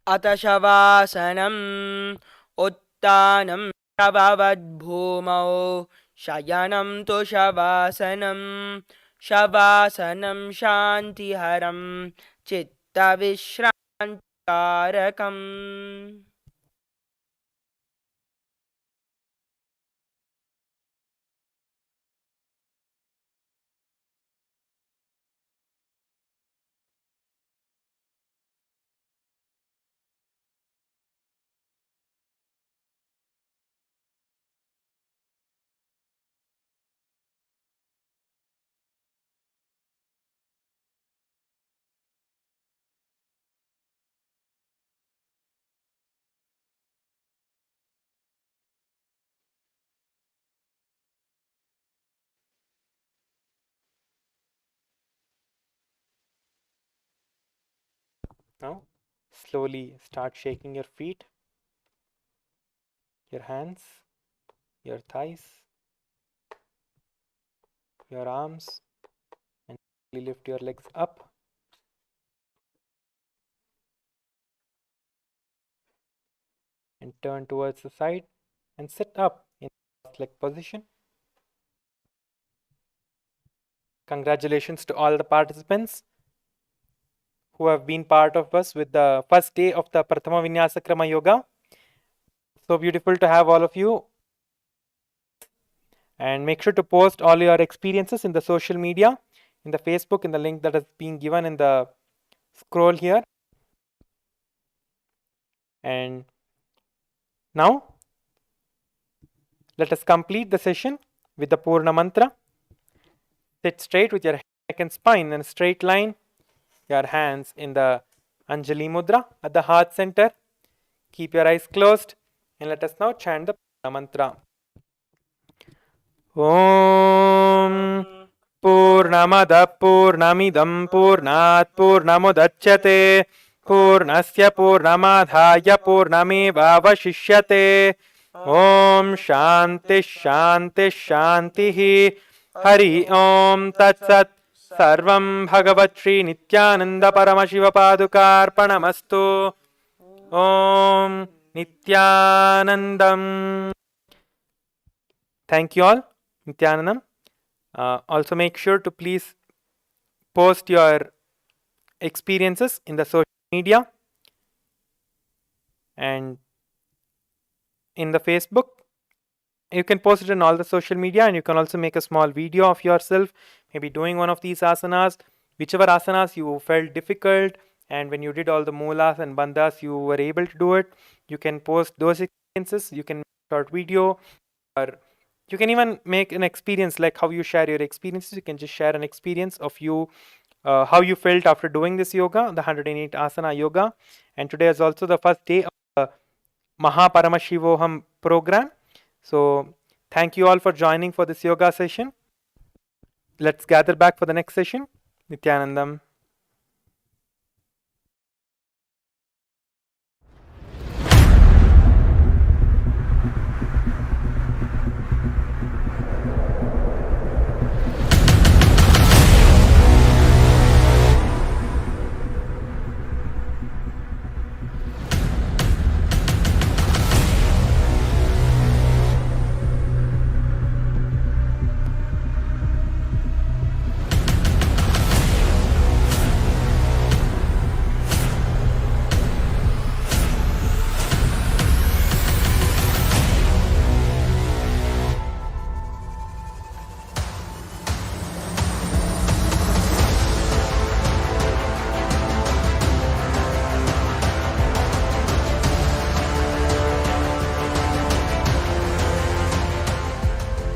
अथ शवासनम् उत्थानं शववद्भूमौ शयनं तु शवासनं शवासनं शान्तिहरं चित्तविश्रान्तिकारकम्. Now, slowly start shaking your feet, your hands, your thighs, your arms, and slowly lift your legs up and turn towards the side and sit up in cross-leg position. Congratulations to all the participants who have been part of us with the first day of the Prathama Vinyasa Krama Yoga. So beautiful to have all of you. And make sure to post all your experiences in the social media, in the Facebook, in the link that is being given in the scroll here. And now, let us complete the session with the Purna Mantra. Sit straight with your neck and spine in a straight line. Your hands in the Anjali Mudra at the heart center. Keep your eyes closed and let us now chant the Purna Mantra. Om Purnamada Purnamidam Purnat Purnamudachyate Purnasya Purnamadhaya Purnamevavashishyate. Om Shanti Shanti Shanti Hari Om Tat Sat. Sarvam Bhagavat Shri Nithyananda Paramashiva Padukarpanamastu. Om Nithyanandam. Thank you all. Nithyanandam. Also make sure to please post your experiences in the social media and in the Facebook. You can post it in all the social media, and you can also make a small video of yourself, maybe doing one of these asanas, whichever asanas you felt difficult, and when you did all the moolas and bandhas, you were able to do it. You can post those experiences. You can make a short video, or you can even make an experience like how you share your experiences. You can just share an experience of you, how you felt after doing this yoga, the 108 asana yoga. And today is also the first day of the MahaParamashivoham program. So thank you all for joining for this yoga session. Let's gather back for the next session. Nithyanandam.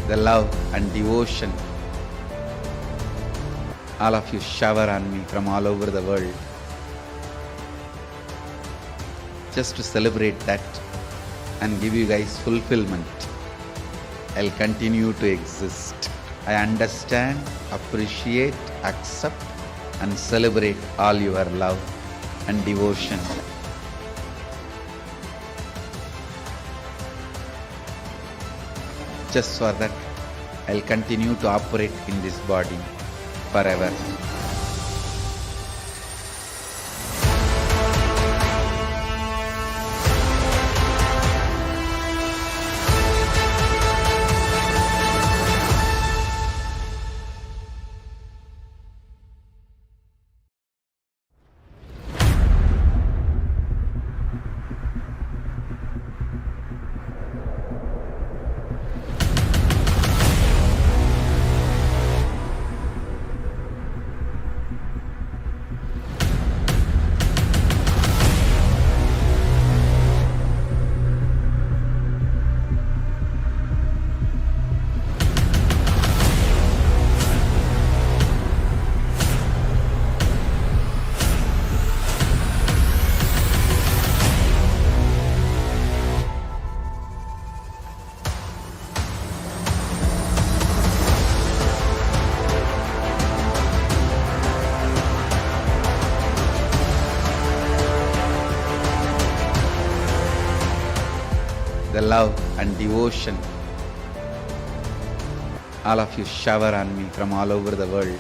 The love and devotion. All of you shower on me from all over the world. Just to celebrate that and give you guys fulfillment, I'll continue to exist. I understand, appreciate, accept and celebrate all your love and devotion. Just for that, I'll continue to operate in this body forever. the love and devotion. All of you shower on me from all over the world.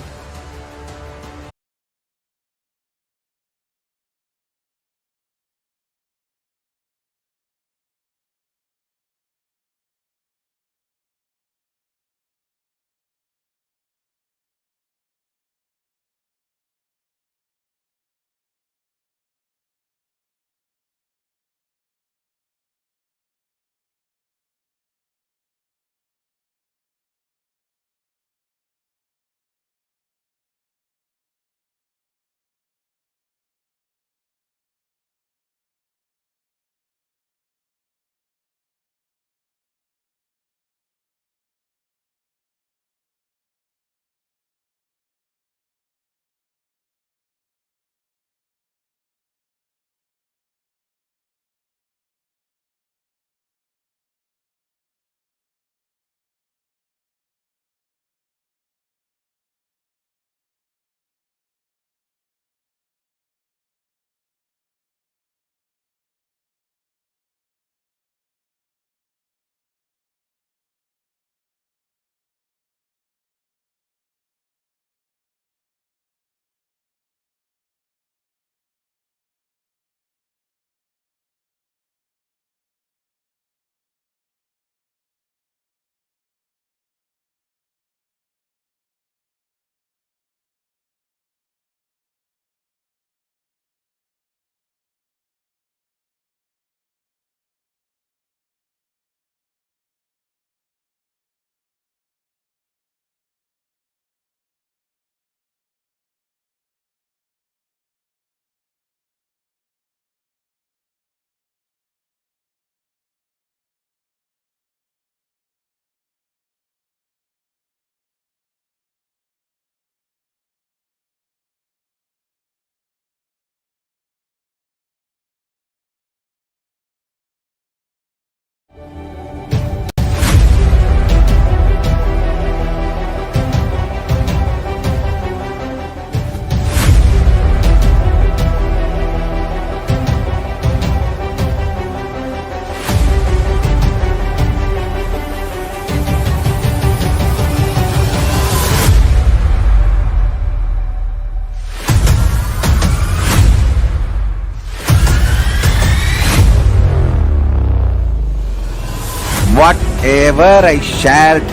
Whatever I shared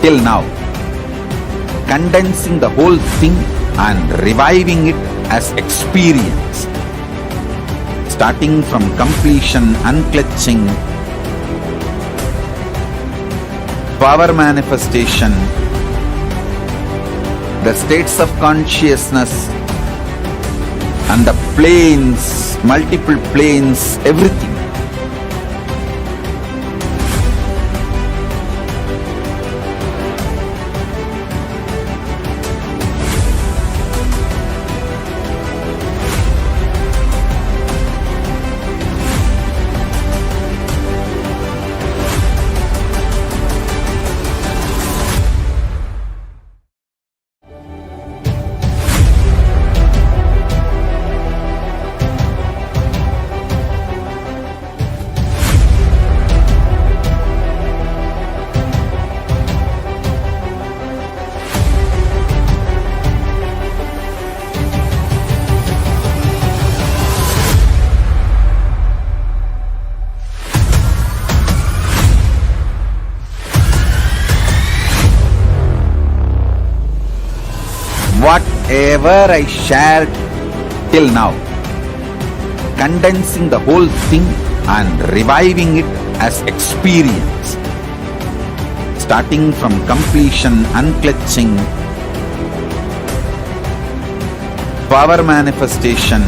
till now, condensing the whole thing and reviving it as experience, starting from completion, unclutching, power manifestation, the states of consciousness and the planes, multiple planes, everything. Whatever I shared till now, condensing the whole thing and reviving it as experience, starting from completion, unclutching, power manifestation,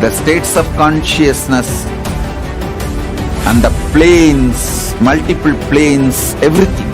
the states of consciousness and the planes, multiple planes, everything.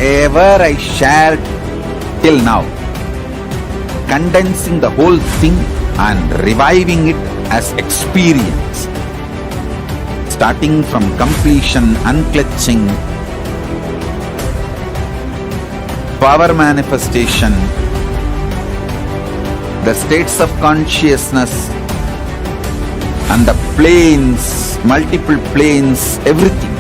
whatever I shared till now, condensing the whole thing and reviving it as experience, starting from completion, unclutching, power manifestation, the states of consciousness, and the planes, multiple planes, everything.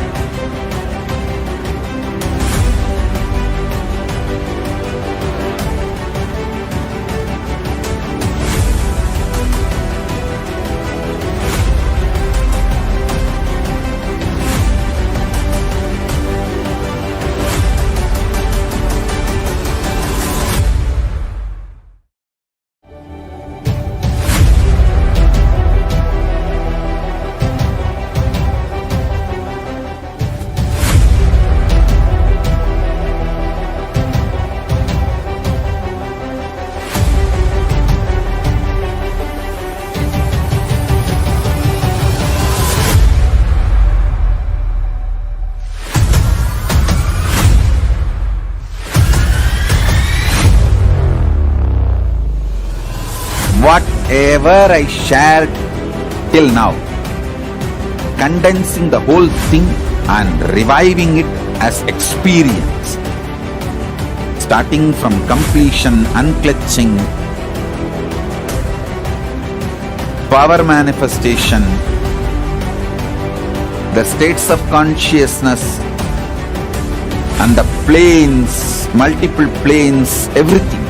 Whatever I shared till now, condensing the whole thing and reviving it as experience, starting from completion, unclutching, power manifestation, the states of consciousness, and the planes, multiple planes, everything.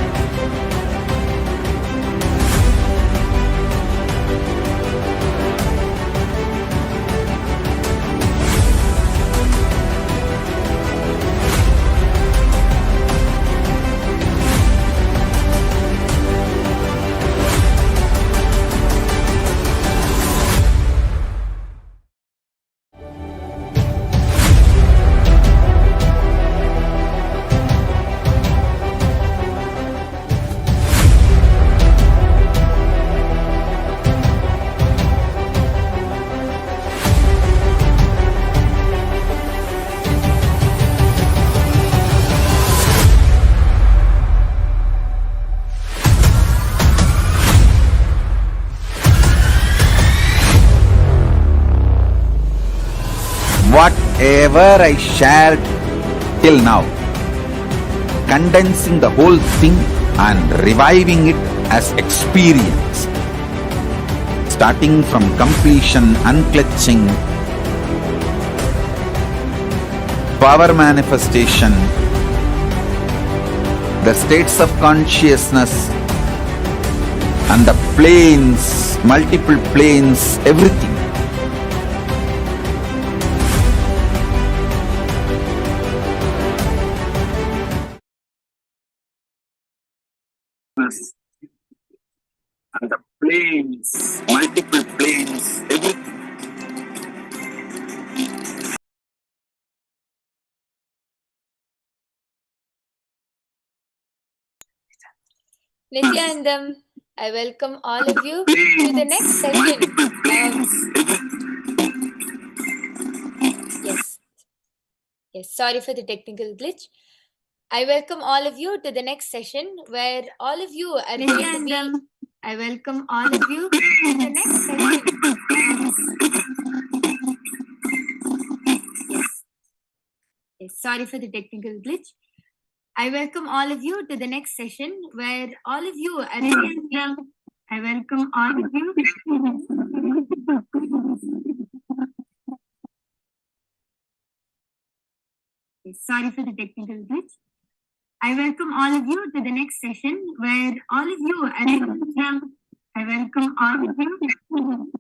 Whatever I shared till now, condensing the whole thing and reviving it as experience, starting from completion, unclutching, power manifestation, the states of consciousness, and the planes, multiple planes, everything. And the planes, multiple planes, everything. Nithyanandam, I welcome all of you to the next session. Yes, sorry for the technical glitch. I welcome all of you to the next session where all of you are going to be. I welcome all of you to the next session. Yes, sorry for the technical glitch. I welcome all of you to the next session where all of you are going to be. I welcome all of you. Yes, sorry for the technical glitch. I welcome all of you to the next session where all of you are going to be. I welcome all of you.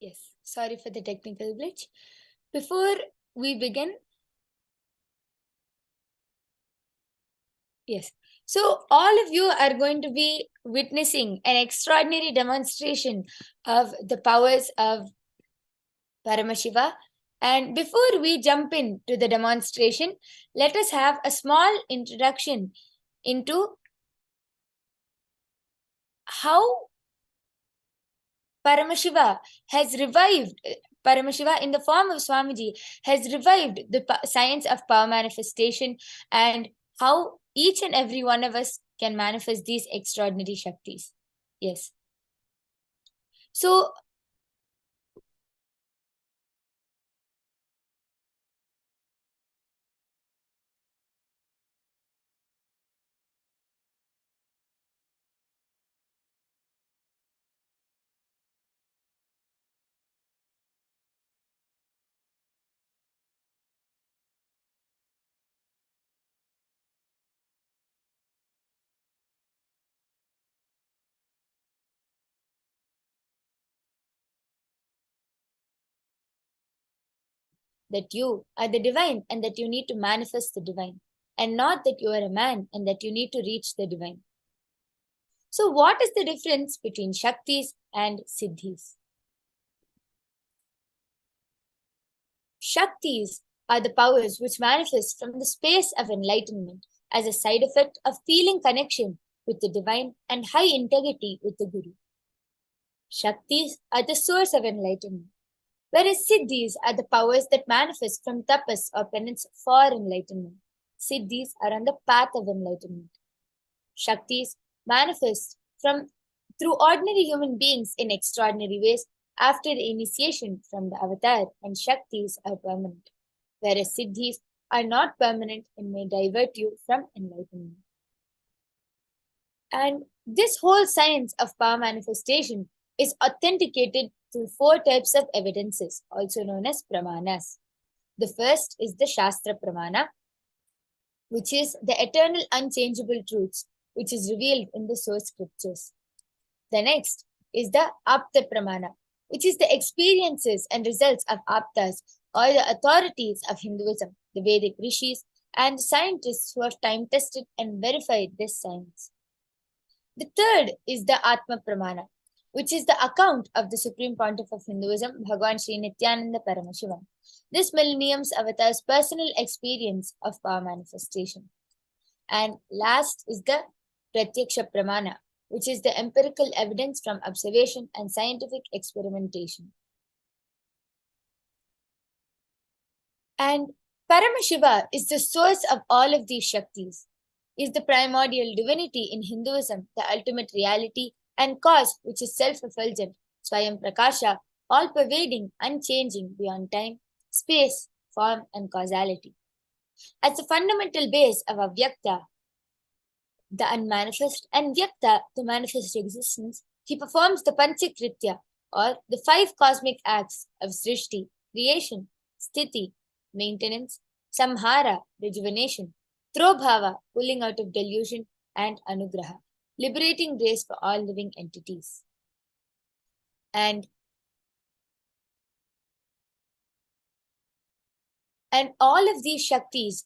Yes, sorry for the technical glitch. Before we begin, yes. So all of you are going to be witnessing an extraordinary demonstration of the powers of Paramashiva. And before we jump into the demonstration, let us have a small introduction into how Paramashiva has revived Paramashiva, in the form of Swamiji, has revived the science of power manifestation and how each and every one of us can manifest these extraordinary Shaktis. Yes. So, that you are the divine and that you need to manifest the divine, and not that you are a man and that you need to reach the divine. So, what is the difference between Shaktis and Siddhis? Shaktis are the powers which manifest from the space of enlightenment as a side effect of feeling connection with the divine and high integrity with the Guru. Shaktis are the source of enlightenment, whereas Siddhis are the powers that manifest from tapas or penance for enlightenment. Siddhis are on the path of enlightenment. Shaktis manifest through ordinary human beings in extraordinary ways after the initiation from the avatar, and Shaktis are permanent, whereas Siddhis are not permanent and may divert you from enlightenment. And this whole science of power manifestation is authenticated through 4 types of evidences, also known as pramanas. The first is the Shastra Pramana, which is the eternal unchangeable truths which is revealed in the source scriptures. The next is the Apta Pramana, which is the experiences and results of Aptas or the authorities of Hinduism, the Vedic rishis, and scientists who have time tested and verified this science. The third is the Atma Pramana, which is the account of the Supreme Pontiff of Hinduism, Bhagwan Sri Nithyananda Paramashivam. This millennium's avatar's personal experience of power manifestation. And last is the Pratyaksha Pramana, which is the empirical evidence from observation and scientific experimentation. And Paramashiva is the source of all of these Shaktis, is the primordial divinity in Hinduism, the ultimate reality and cause which is self-effulgent, Swayam Prakasha, all-pervading, unchanging beyond time, space, form and causality. As the fundamental base of Avyakta, the unmanifest, and Vyakta, the manifest existence, he performs the Panchakritya, or the 5 cosmic acts of Srishti, creation, Sthiti, maintenance, Samhara, rejuvenation, Trobhava, pulling out of delusion, and Anugraha, liberating grace for all living entities. And all of these Shaktis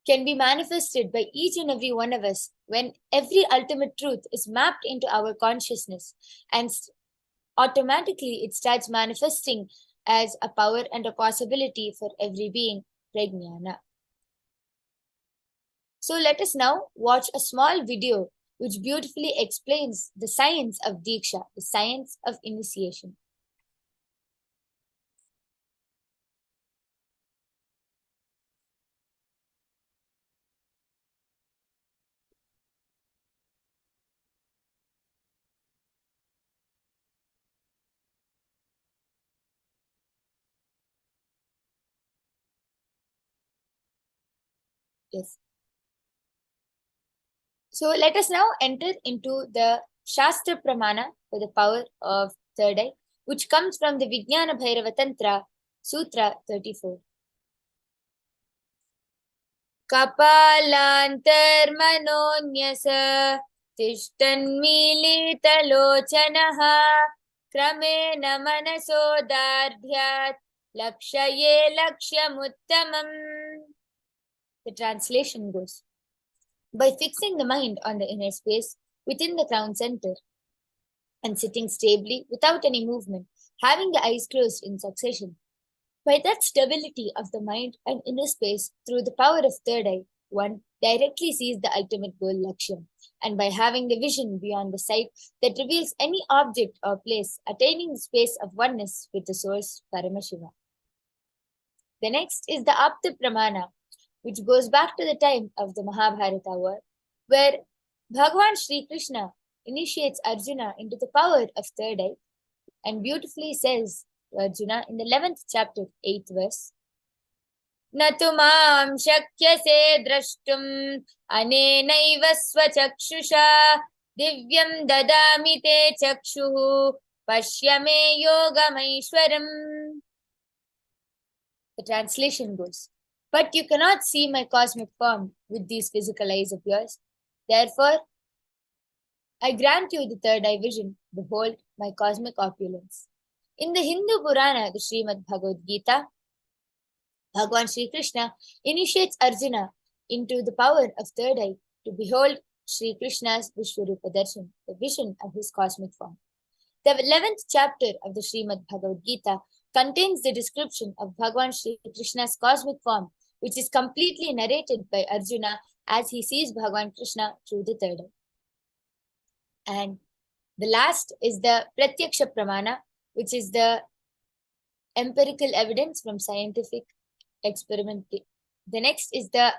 can be manifested by each and every one of us when every ultimate truth is mapped into our consciousness, and automatically it starts manifesting as a power and a possibility for every being, Prajnana. So let us now watch a small video which beautifully explains the science of Diksha, the science of initiation. Yes. So let us now enter into the Shastra Pramana for the power of third eye, which comes from the Vijnana Bhairava Tantra, Sutra 34. Kapalantarmanonyasa तिष्ठन्मीलितलोचनः क्रमेण मनसोदार्ढ्यात् लक्ष्ये लक्ष्यमुत्तमम्. The translation goes, by fixing the mind on the inner space within the crown center and sitting stably without any movement, having the eyes closed in succession, by that stability of the mind and inner space through the power of third eye, one directly sees the ultimate goal, Lakshyam, and by having the vision beyond the sight that reveals any object or place, attaining the space of oneness with the source, Paramashiva. The next is the Apta Pramana, which goes back to the time of the Mahabharata war, where Bhagavan Sri Krishna initiates Arjuna into the power of third eye and beautifully says to Arjuna in the 11th chapter, 8th verse, Natu mam shakyase drashtum anenaiva swachakshusha divyam dadami te chakshuhu pashyame yogamaishwaram. The translation goes, but you cannot see my cosmic form with these physical eyes of yours. Therefore, I grant you the third eye vision. Behold my cosmic opulence. In the Hindu Purana, the Srimad Bhagavad Gita, Bhagavan Sri Krishna initiates Arjuna into the power of third eye to behold Sri Krishna's Vishwarupa Darshan, the vision of his cosmic form. The 11th chapter of the Srimad Bhagavad Gita contains the description of Bhagavan Sri Krishna's cosmic form, which is completely narrated by Arjuna as he sees Bhagavan Krishna through the third eye. And the last is the Pratyaksha Pramana, which is the empirical evidence from scientific experiment. The next is the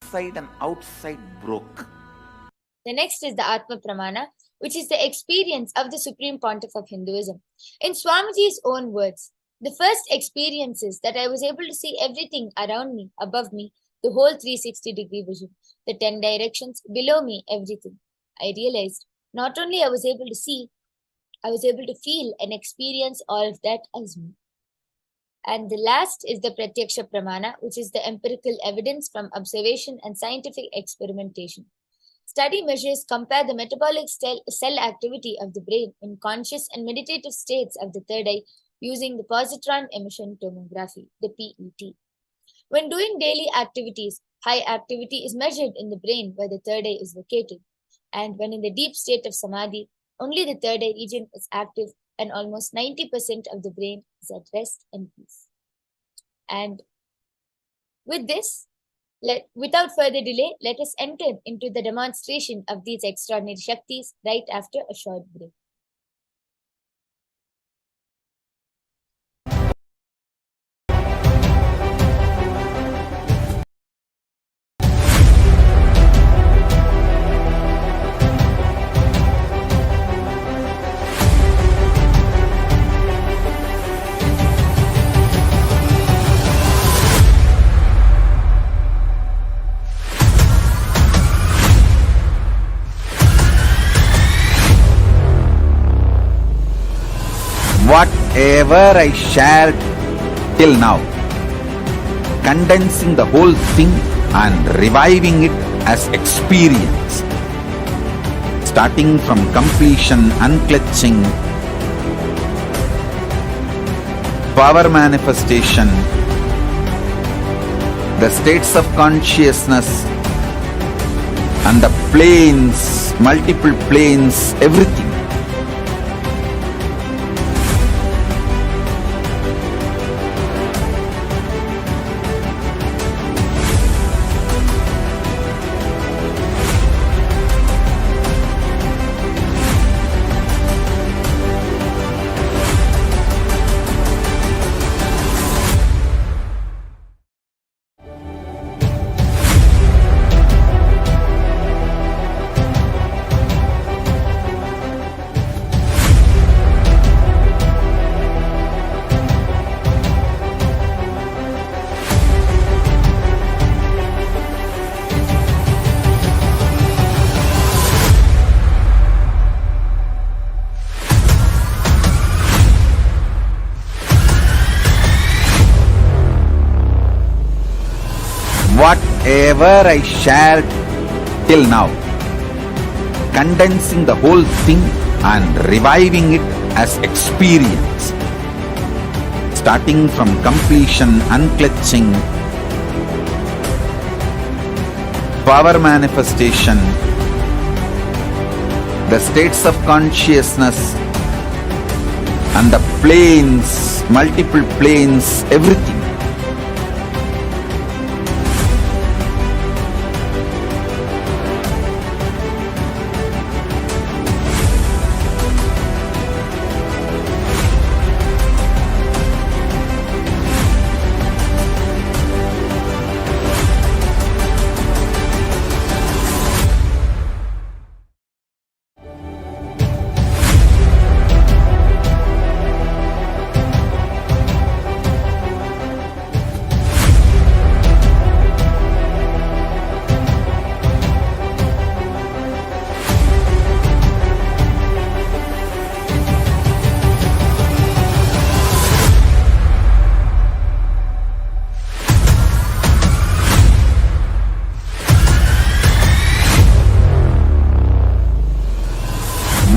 Inside and outside broke. The next is the Atma Pramana, which is the experience of the Supreme Pontiff of Hinduism. In Swamiji's own words, the first experience is that I was able to see everything around me, above me, the whole 360-degree vision, the 10 directions, below me, everything. I realized not only I was able to see, I was able to feel and experience all of that as me. And the last is the Pratyaksha Pramana, which is the empirical evidence from observation and scientific experimentation. Study measures compare the metabolic cell activity of the brain in conscious and meditative states of the third eye using the positron emission tomography, the PET. When doing daily activities, high activity is measured in the brain where the third eye is located. And when in the deep state of samadhi, only the third eye region is active and almost 90% of the brain is at rest and peace. And with this, without further delay, let us enter into the demonstration of these extraordinary Shaktis right after a short break. Whatever I shared till now, condensing the whole thing and reviving it as experience, starting from completion, unclutching, power manifestation, the states of consciousness, and the planes, multiple planes, everything. Whatever I shared till now, condensing the whole thing and reviving it as experience, starting from completion, unclutching, power manifestation, the states of consciousness, and the planes, multiple planes, everything.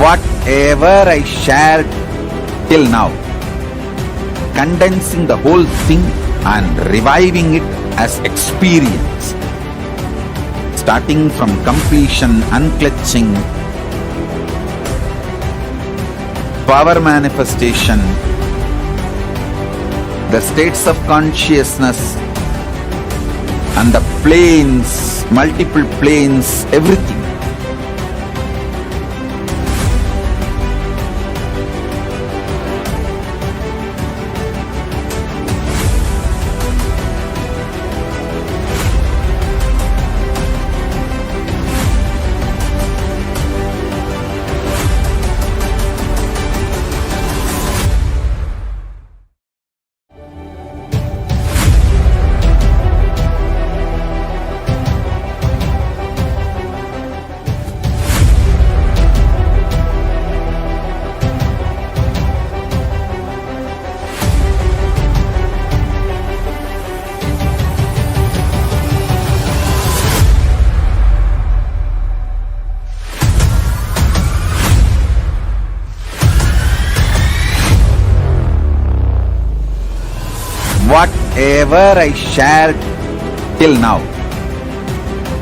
Whatever I shared till now, condensing the whole thing and reviving it as experience, starting from completion, unclutching, power manifestation, the states of consciousness, and the planes, multiple planes, everything. Whatever I shared till now,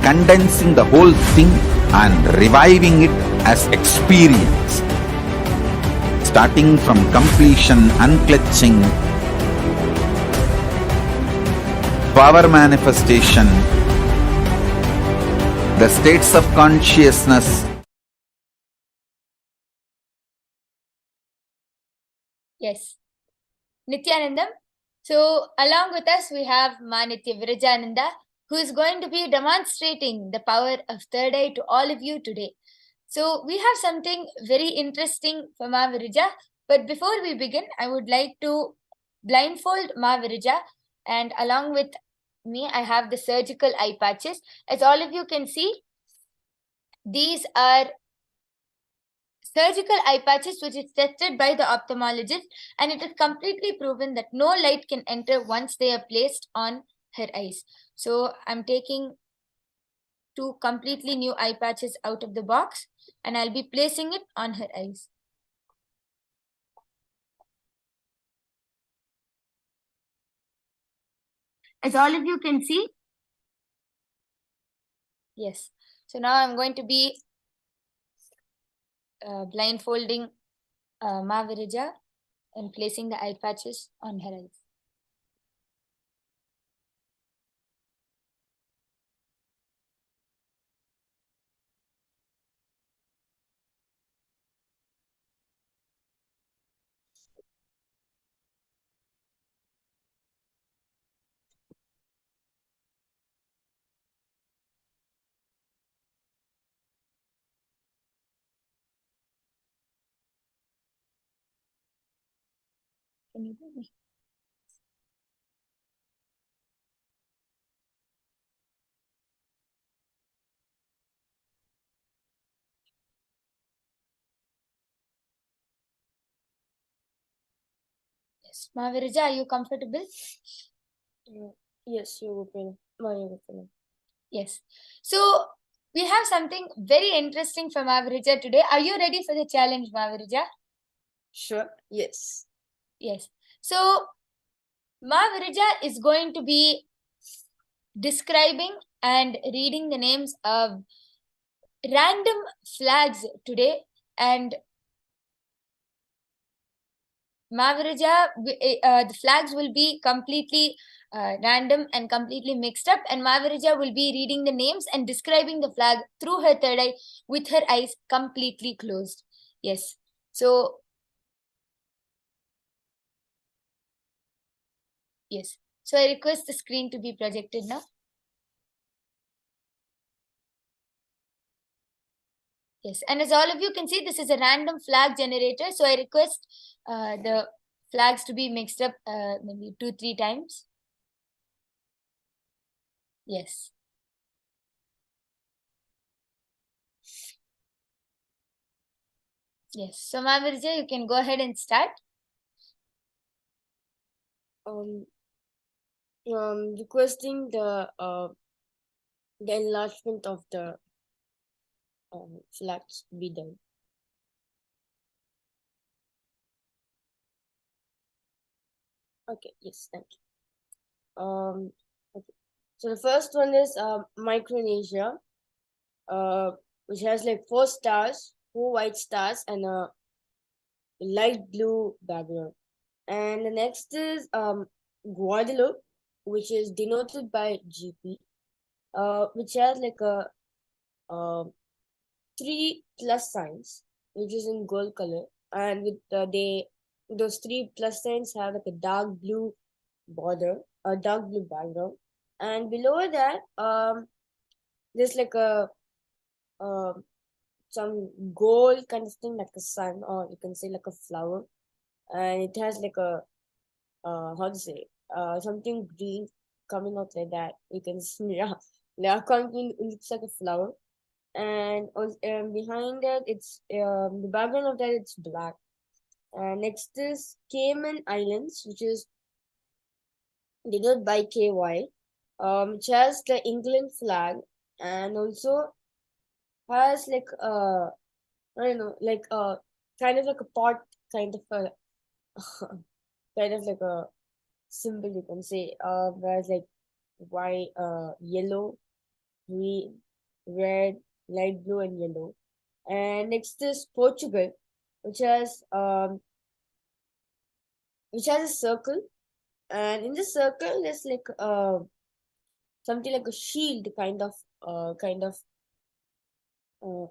condensing the whole thing and reviving it as experience, starting from completion, unclutching, power manifestation, the states of consciousness. Yes. Nithyanandam. So, along with us, we have Manitya Virajananda, who is going to be demonstrating the power of third eye to all of you today. So, we have something very interesting for Ma Virija. But before we begin, I would like to blindfold Ma Virija, and along with me, I have the surgical eye patches. As all of you can see, these are surgical eye patches which is tested by the ophthalmologist, and it is completely proven that no light can enter once they are placed on her eyes. So I'm taking two completely new eye patches out of the box and I'll be placing it on her eyes. As all of you can see, yes. So now I'm going to be blindfolding Ma Virija and placing the eye patches on her eyes. Can you hear me? Yes. Ma Virija, are you comfortable? Yes, my opinion. Yes. So we have something very interesting from Avirija today. Are you ready for the challenge, Avirija? Sure. Yes. Yes. So Avirija is going to be describing and reading the names of random flags today, and Mavirija, the flags will be completely random and completely mixed up, and Mavirija will be reading the names and describing the flag through her third eye with her eyes completely closed. Yes. So, yes. So I request the screen to be projected now. Yes. And as all of you can see, this is a random flag generator. So I request the flags to be mixed up maybe 2-3 times. Yes. Yes. So Mavirja, you can go ahead and start. Requesting the enlargement of the flags be done. Okay, yes, thank you. Okay. So the first one is Micronesia, which has like 4 stars, 4 white stars, and a light blue background. And the next is Guadeloupe, which is denoted by GP, which has like a uh, 3 plus signs, which is in gold color, and with those 3 plus signs have like a dark blue border, a dark blue background, and below that there's like a um some gold kind of thing like a sun, or you can say like a flower, and it has like a how to say something green coming out like that. You can see, yeah, it looks like a flower, and behind that it's the background of that it's black. Next is Cayman Islands, which is denoted by KY, which has the England flag, and also has like I don't know, like kind of like a pot, kind of a kind of like a symbol, you can say. Whereas like white, yellow, green, red, light blue, and yellow. And next is Portugal, which has um which has a circle, and in the circle there's like something like a shield uh,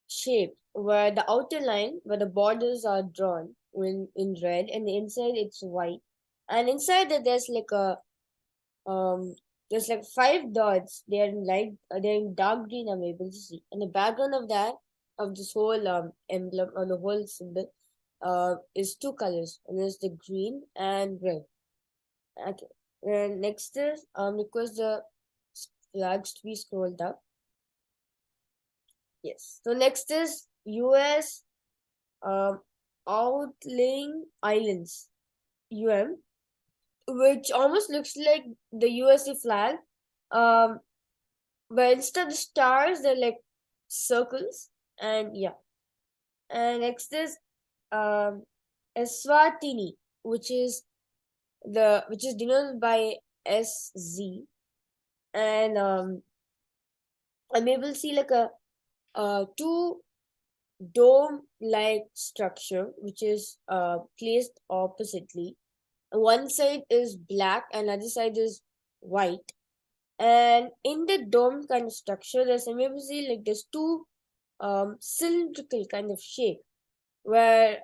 shape, where the outer line, where the borders are drawn in red, and the inside it's white, and inside that um there's like 5 dots. They are in they're in dark green, I'm able to see, and the background of that, of this whole emblem, or the whole symbol, is 2 colors, and there's the green and red. Okay. And next is request the flags to be scrolled up. Yes. So next is US Outlying Islands, UM, which almost looks like the USA flag. But instead of stars, they're like circles. And yeah. And next is um Eswatini, which is denoted by SZ. And I'm able to see like a two dome like structure, which is placed oppositely. One side is black and other side is white. And in the dome kind of structure, there's maybe see like there's two cylindrical kind of shape, where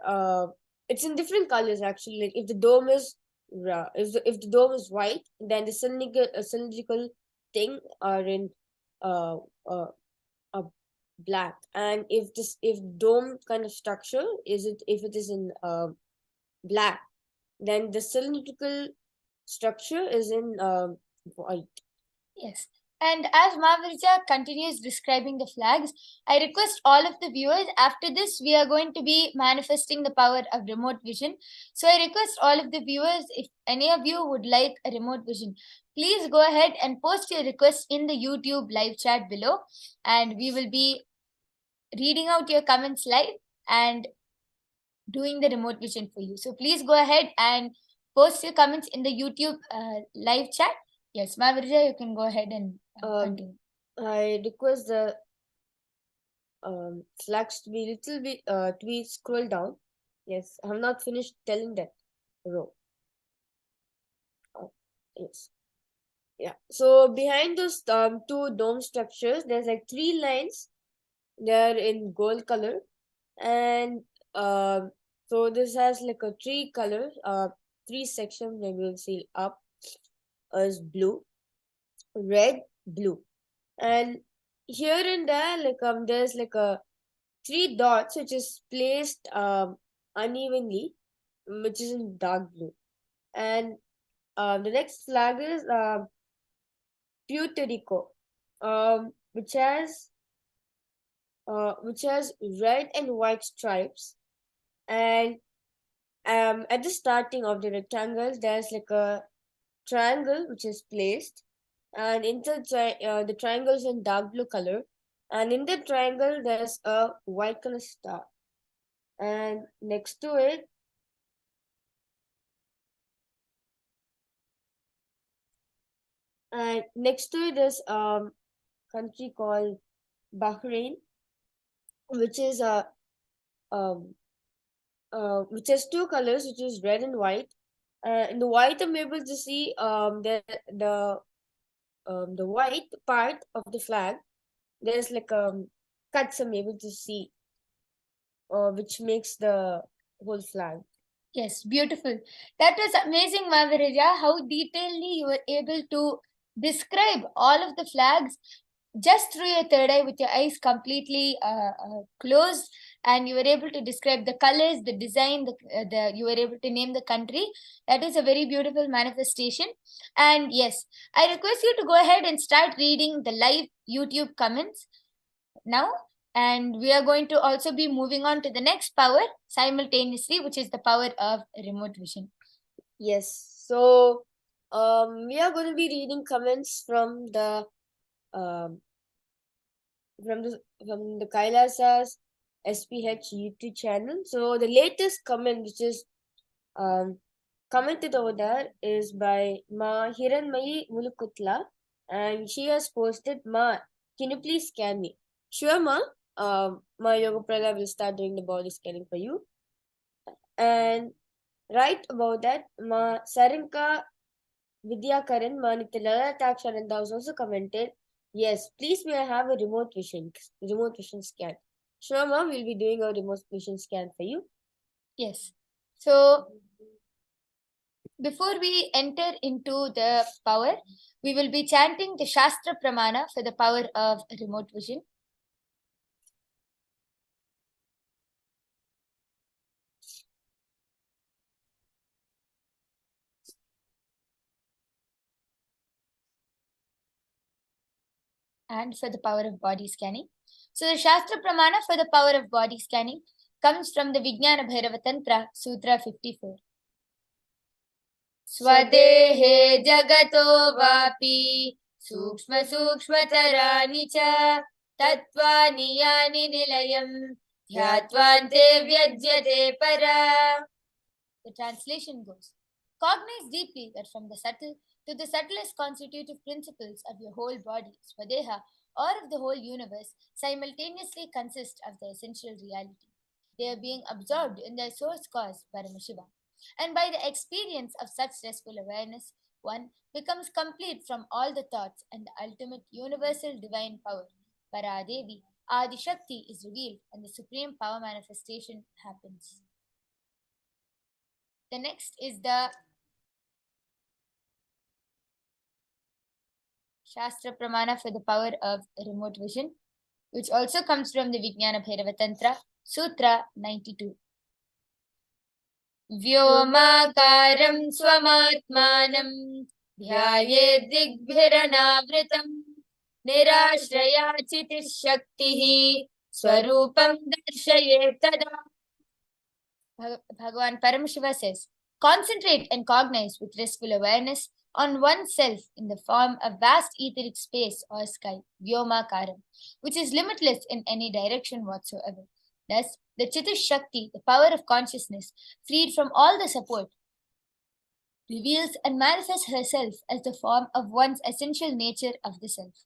it's in different colors actually. Like if the dome is if the dome is white, then the cylindrical thing are in uh, uh, black. And if dome kind of structure if it is in black, then the cylindrical structure is in white. Yes. And as Mahavirja continues describing the flags, I request all of the viewers, after this, we are going to be manifesting the power of remote vision. So I request all of the viewers, if any of you would like a remote vision, please go ahead and post your request in the YouTube live chat below, and we will be reading out your comments live and doing the remote vision for you. So please go ahead and post your comments in the YouTube live chat. Yes, Mahavirja, you can go ahead and continue. I request the flags to be little bit to be scrolled down. Yes, I have not finished telling that row. Yes. Yeah. So behind those two dome structures, there's like 3 lines. They're in gold color, and so this has like a 3 color, 3 sections. Maybe we'll see up as blue, red, blue, and here and there like there's like a 3 dots which is placed unevenly, which is in dark blue. And the next flag is Puerto Rico, which has red and white stripes. And at the starting of the rectangle, there's like a triangle which is placed, and inside the triangle is in dark blue color, and in the triangle there's a white color star, and next to it And next to it is country called Bahrain, which is um, which has two colors, which is red and white. In the white, I'm able to see the white part of the flag. There's like cuts I'm able to see, which makes the whole flag. Yes, beautiful. That was amazing, Madhurija, how detailedly you were able to describe all of the flags just through your third eye with your eyes completely closed, and you were able to describe the colors, the design, the you were able to name the country. That is a very beautiful manifestation. And yes, I request you to go ahead and start reading the live YouTube comments now. And we are going to also be moving on to the next power simultaneously, which is the power of remote vision. Yes. So we are going to be reading comments um, from the Kailasa's SPH YouTube channel. So the latest comment, which is commented over there, is by Ma Hiranmayi Mulukutla, and she has posted, "Ma, can you please scan me?" Sure, Ma. Ma Yoga Prada will start doing the body scanning for you. And right about that, Ma Sarinka Vidyakaran Manitala Takshananda was also commented, "Yes, please may I have a remote vision scan." Sure, Ma, we'll be doing a remote vision scan for you. Yes. So before we enter into the power, we will be chanting the Shastra Pramana for the power of remote vision. And for the power of body scanning. So the Shastra Pramana for the power of body scanning comes from the Vijnana Bhairava Tantra, Sutra 54. Swadehe jagato vapi sukshma sukshmataraani cha tattvani yani nilayam dhyatvante vyajyate para. The translation goes, cognize deeply that from the subtle to the subtlest constitutive principles of your whole body, Swadeha, or of the whole universe, simultaneously consist of the essential reality. They are being absorbed in their source cause, Paramashiva. And by the experience of such restful awareness, one becomes complete from all the thoughts, and the ultimate universal divine power, Paradevi, Adi Shakti, is revealed, and the supreme power manifestation happens. The next is the Shastra Pramana for the power of remote vision, which also comes from the Vijnana Bhairava Tantra, Sutra 92. Vyomakaram swamatmanam dhyaye digbhiranavritam nirashraya shaktihi swarupam darshaye tada. Bhagavan Paramashiva says, concentrate and cognize with restful awareness on oneself in the form of vast etheric space or sky, Vyomakaram, which is limitless in any direction whatsoever. Thus, the Chitush Shakti, the power of consciousness, freed from all the support, reveals and manifests herself as the form of one's essential nature of the self.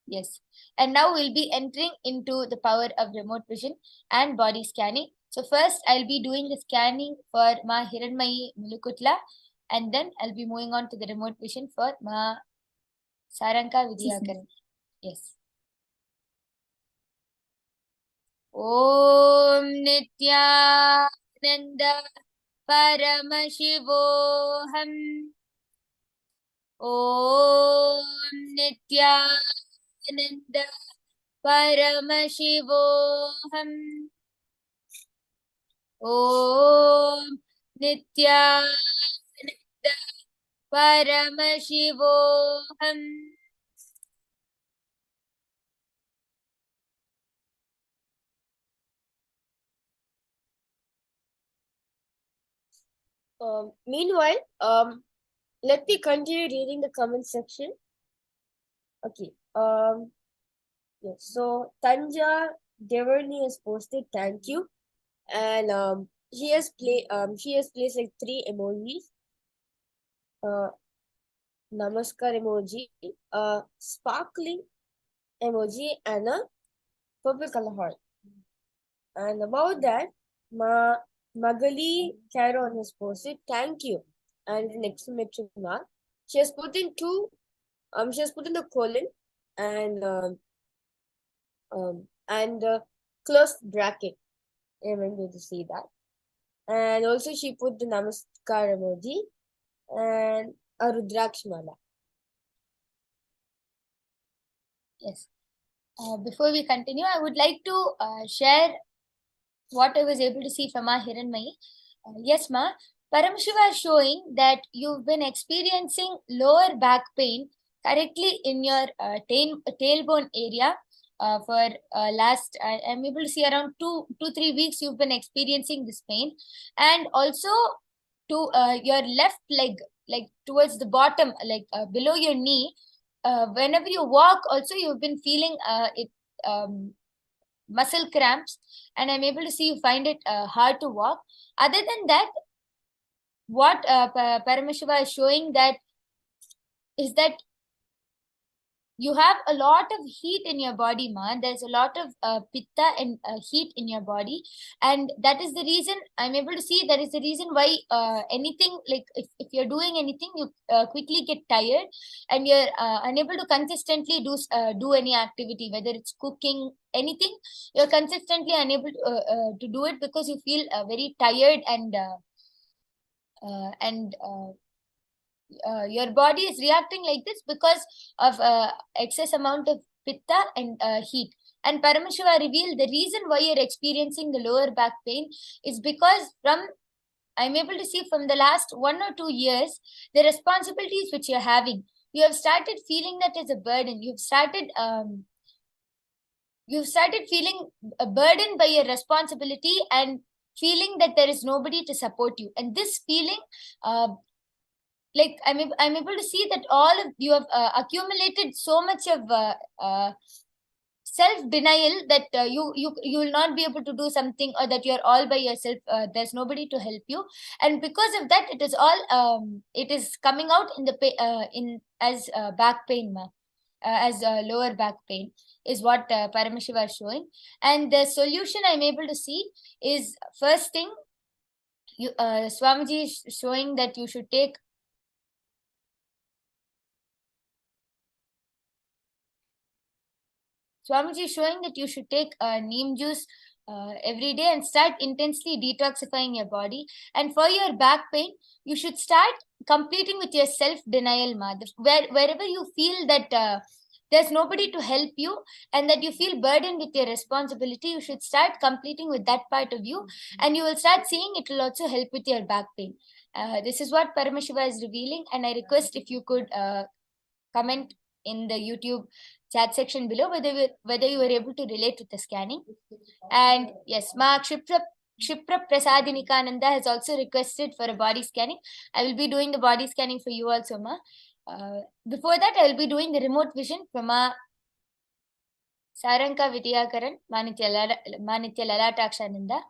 Yes. And now we'll be entering into the power of remote vision and body scanning. So first I'll be doing the scanning for Ma Hiranmayi Mulukutla, and then I'll be moving on to the remote vision for Ma Saranka Vidyakaran. Yes. Om Nithyananda Paramashivoham. Om Nithyananda Paramashivoham. Om Nithyananda Paramashivoham. Meanwhile, let me continue reading the comment section. Okay. Yes. So Tanja Devarni has posted thank you, and she has placed like 3 emojis. namaskar emoji, a sparkling emoji, and a purple color heart. And about that, Magali Caron has posted, thank you, and an exclamation mark. She has put in she has put in the colon and close bracket. I'm able to see that. And also she put the namaskar emoji and a rudrakshmala. Yes. Before we continue, I would like to share what I was able to see from our Hiranmayi. Yes, ma. Paramashiva is showing that you've been experiencing lower back pain correctly in your tailbone area for last. I'm able to see around 3 weeks you've been experiencing this pain, and also to your left leg, like towards the bottom, like below your knee. Whenever you walk, also you've been feeling it. Muscle cramps, and I'm able to see you find it hard to walk. Other than that, what Paramashiva is showing that is that you have a lot of heat in your body, man. There's a lot of pitta and heat in your body, and that is the reason I'm able to see. That is the reason why anything, like if you're doing anything, you quickly get tired, and you're unable to consistently do any activity, whether it's cooking, anything. You're consistently unable to do it because you feel very tired, and your body is reacting like this because of excess amount of pitta and heat. And Paramashiva revealed the reason why you're experiencing the lower back pain is because I'm able to see from the last 1 or 2 years, the responsibilities which you're having, you have started feeling that as a burden. You've started feeling a burden by your responsibility and feeling that there is nobody to support you. And this feeling, like I'm able to see that all of you have accumulated so much of self denial that you will not be able to do something, or that you're all by yourself. There's nobody to help you, and because of that, it is all it is coming out in the in as back pain, as lower back pain is what Paramashiva is showing. And the solution I'm able to see is, first thing, you Swamiji is showing that you should take Swamiji is showing that you should take neem juice every day and start intensely detoxifying your body. And for your back pain, you should start completing with your self-denial, wherever you feel that there's nobody to help you and that you feel burdened with your responsibility, you should start completing with that part of you, and you will start seeing it will also help with your back pain. This is what Paramashiva is revealing, and I request if you could comment in the YouTube chat section below whether you were able to relate to the scanning. And yes, Ma Kshipra Prasadinikananda has also requested for a body scanning. I will be doing the body scanning for you also, Ma. Before that, I will be doing the remote vision from Ma Saranka Vidyakaran, Manitya Lalatakshananda.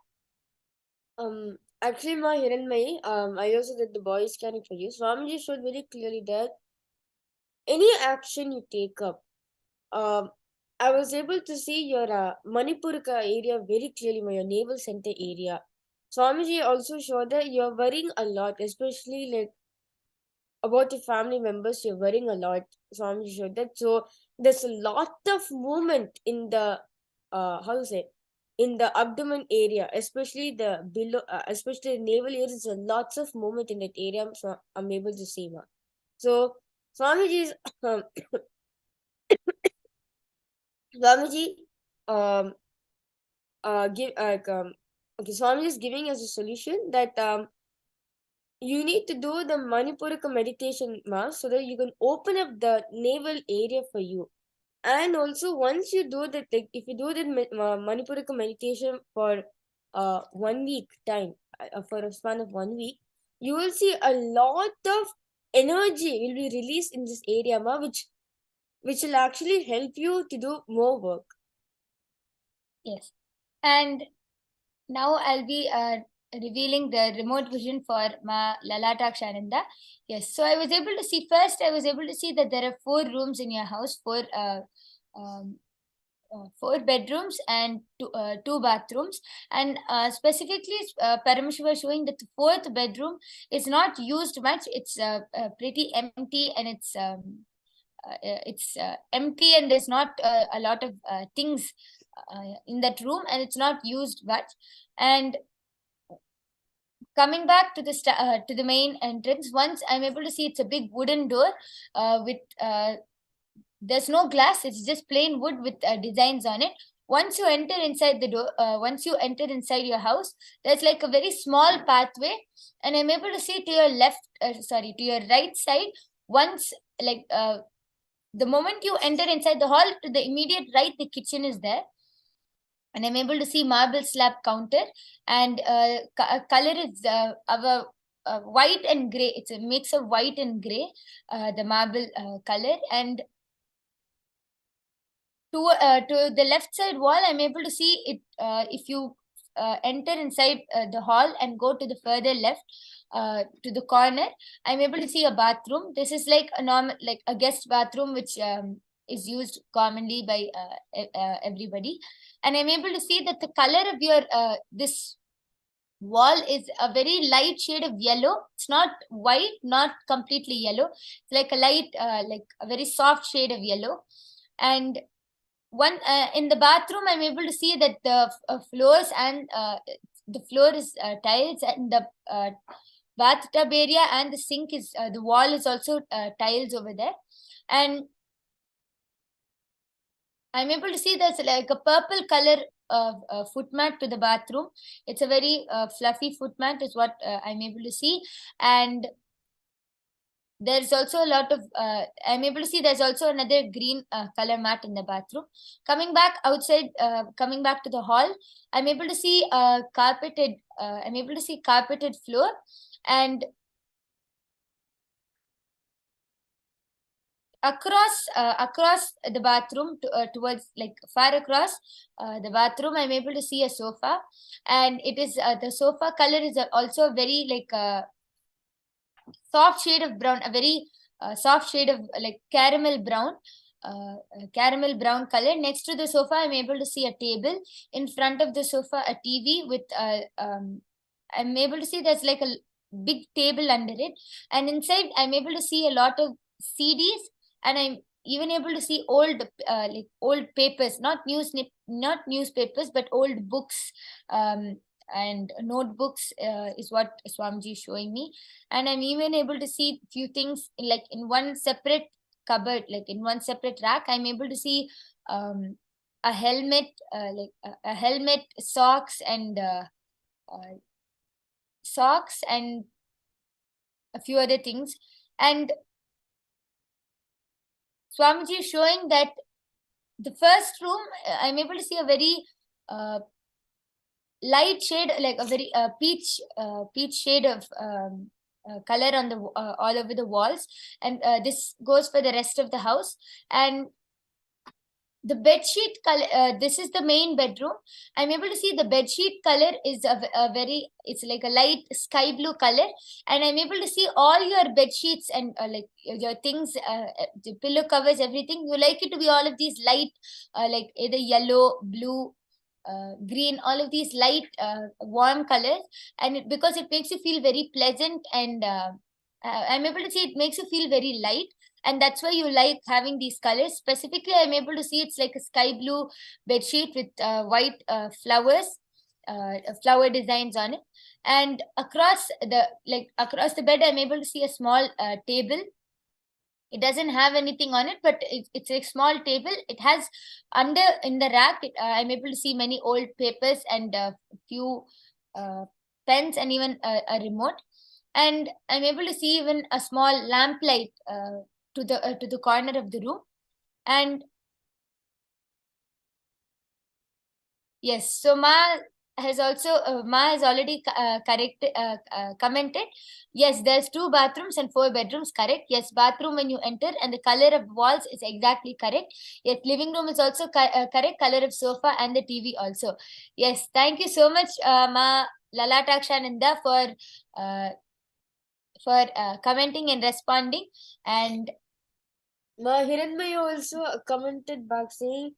Actually, my Hiranmayi, I also did the body scanning for you. Swamiji showed very clearly that any action you take up, I was able to see your Manipurika area very clearly, your navel center area. Swamiji also showed that you're worrying a lot, especially like about your family members. You're worrying a lot. Swamiji showed that. So there's a lot of movement in the how to say, in the abdomen area, especially the below, especially the navel area. There's lots of movement in that area. So I'm able to see, ma. So Swamiji's Swamiji give okay, Swamiji is giving us a solution that you need to do the Manipurika meditation, ma, so that you can open up the navel area for you. And also, once you do that, like if you do the Manipurika meditation for 1 week time, for a span of 1 week, you will see a lot of energy will be released in this area, ma, which will actually help you to do more work. Yes. And now I'll be revealing the remote vision for Ma Lalatakshananda. Yes, so I was able to see first. I was able to see that there are 4 rooms in your house, um, 4 bedrooms and two bathrooms. And specifically, Paramashiva showing that the 4th bedroom is not used much. It's pretty empty, and it's empty, and there's not a lot of things in that room, and it's not used much. And coming back to the main entrance, once I'm able to see, it's a big wooden door with there's no glass. It's just plain wood with designs on it. Once you enter inside the door, once you enter inside your house, there's like a very small pathway, and I'm able to see to your to your right side. Once, like the moment you enter inside the hall, to the immediate right, the kitchen is there, and I'm able to see marble slab counter, and color is our white and gray. It's a mix of white and gray, the marble color. And to the left side wall, I'm able to see it. If you enter inside the hall and go to the further left, to the corner, I'm able to see a bathroom. This is like a normal, like a guest bathroom, which is used commonly by everybody. And I'm able to see that the color of your this wall is a very light shade of yellow. It's not white, not completely yellow. It's like a light, like a very soft shade of yellow. And one in the bathroom, I'm able to see that the floors and the floor is tiles, and the bathtub area and the sink is the wall is also tiles over there. And I'm able to see there's like a purple color foot mat to the bathroom. It's a very fluffy foot mat is what I'm able to see. And there's also a lot of I'm able to see there's also another green color mat in the bathroom. Coming back outside, coming back to the hall, I'm able to see carpeted floor. And across the bathroom, towards, like, far across the bathroom, I'm able to see a sofa. And it is the sofa color is also very like soft shade of brown, a very soft shade of like caramel brown color. Next to the sofa, I'm able to see a table. In front of the sofa, a TV with I'm able to see there's like a big table under it. And inside, I'm able to see a lot of CDs, and I'm even able to see old like old papers, not newspapers, but old books and notebooks is what Swamiji is showing me. And I'm even able to see few things like in one separate cupboard, like in one separate rack. I'm able to see a helmet, a helmet, socks, and a few other things. And Swamiji is showing that the first room, I'm able to see a very light shade, like a very peach shade of color on the all over the walls. And this goes for the rest of the house. And the bed sheet color, this is the main bedroom. I'm able to see the bed sheet color is a very, it's like a light sky blue color. And I'm able to see all your bed sheets and like your things, the pillow covers, everything. You like it to be all of these light, like either yellow, blue, green, all of these light warm colors. And because it makes you feel very pleasant, and I'm able to see it makes you feel very light. And that's why you like having these colors. Specifically, I'm able to see it's like a sky blue bed sheet with white flowers, flower designs on it. And across the bed, I'm able to see a small table. It doesn't have anything on it, but it's a small table. It has under in the rack, I'm able to see many old papers and a few pens, and even a remote. And I'm able to see even a small lamp light to the corner of the room. And yes, so Ma has already commented. Yes, there's 2 bathrooms and 4 bedrooms, correct. Yes, bathroom when you enter, and the color of walls is exactly correct. Yes, living room is also correct, color of sofa and the TV also. Yes, thank you so much, Ma, Lalatakshananda for commenting and responding. And Ma Hiranmaya also commented back saying,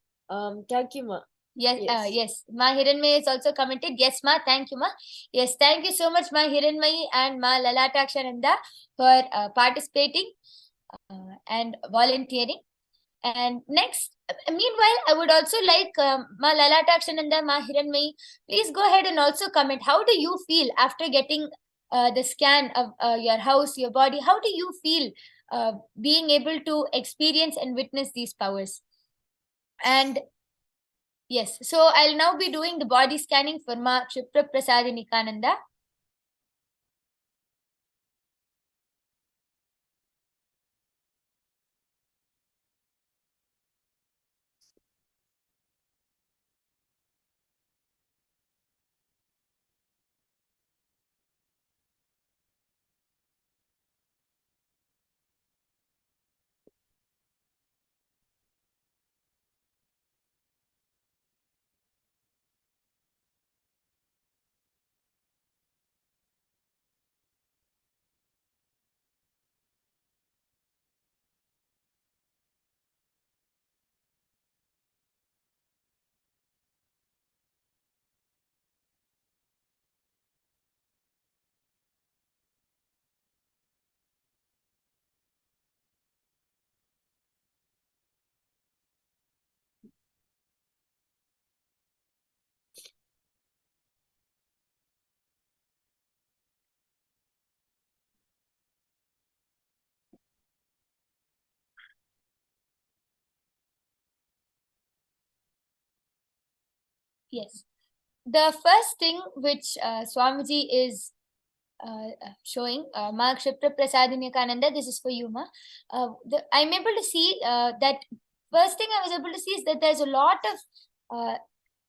thank you, Ma. yes, yes. Ma Hiranmaya is also commented. Yes, Ma. Thank you, Ma. Yes, thank you so much, Ma Hiranmayi and Ma Lalatakshananda for participating and volunteering. And next, meanwhile, I would also like Ma Lalatakshananda, Ma Hiranmayi, please go ahead and also comment. How do you feel after getting the scan of your house, your body? How do you feel being able to experience and witness these powers? And yes, so I'll now be doing the body scanning for Ma Kshipra Prasadikananda. Yes. The first thing which Swamiji is showing, Ma Kshipra Prasadikananda, this is for you, Ma. I'm able to see that first thing I was able to see is that there's a lot of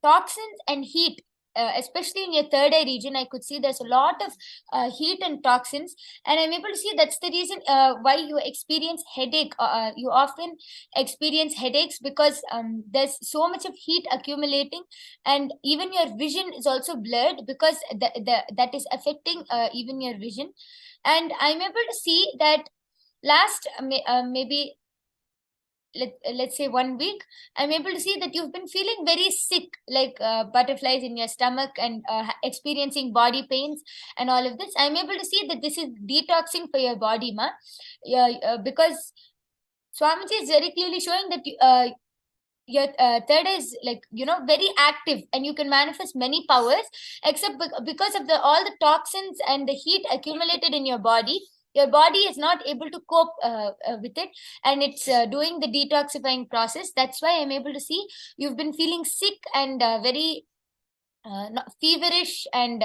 toxins and heat, especially in your third eye region. I could see there's a lot of heat and toxins, and I'm able to see that's the reason why you experience headache. You often experience headaches because there's so much of heat accumulating, and even your vision is also blurred because that is affecting even your vision. And I'm able to see that last maybe let's say 1 week, I'm able to see that you've been feeling very sick, like butterflies in your stomach and experiencing body pains and all of this. I'm able to see that this is detoxing for your body, Ma. Yeah, because Swamiji is very clearly showing that your third eye is, like, very active, and you can manifest many powers, except because of the all the toxins and the heat accumulated in your body is not able to cope with it, and it's doing the detoxifying process. That's why I'm able to see you've been feeling sick and very not feverish, and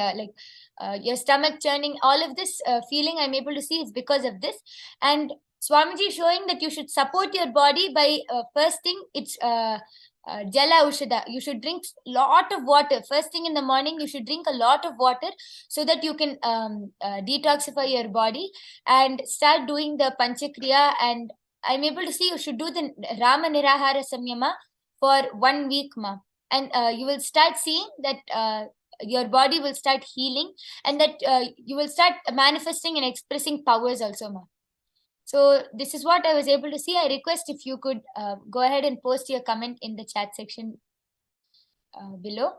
your stomach churning. All of this feeling I'm able to see is because of this. And Swamiji is showing that you should support your body by first thing, it's jala ushada. You should drink lot of water. First thing in the morning, you should drink a lot of water so that you can detoxify your body and start doing the panchakriya. And I'm able to see you should do the Rama Nirahara Samyama for 1 week, Ma. And you will start seeing that your body will start healing, and that you will start manifesting and expressing powers also, Ma. So this is what I was able to see. I request if you could go ahead and post your comment in the chat section below.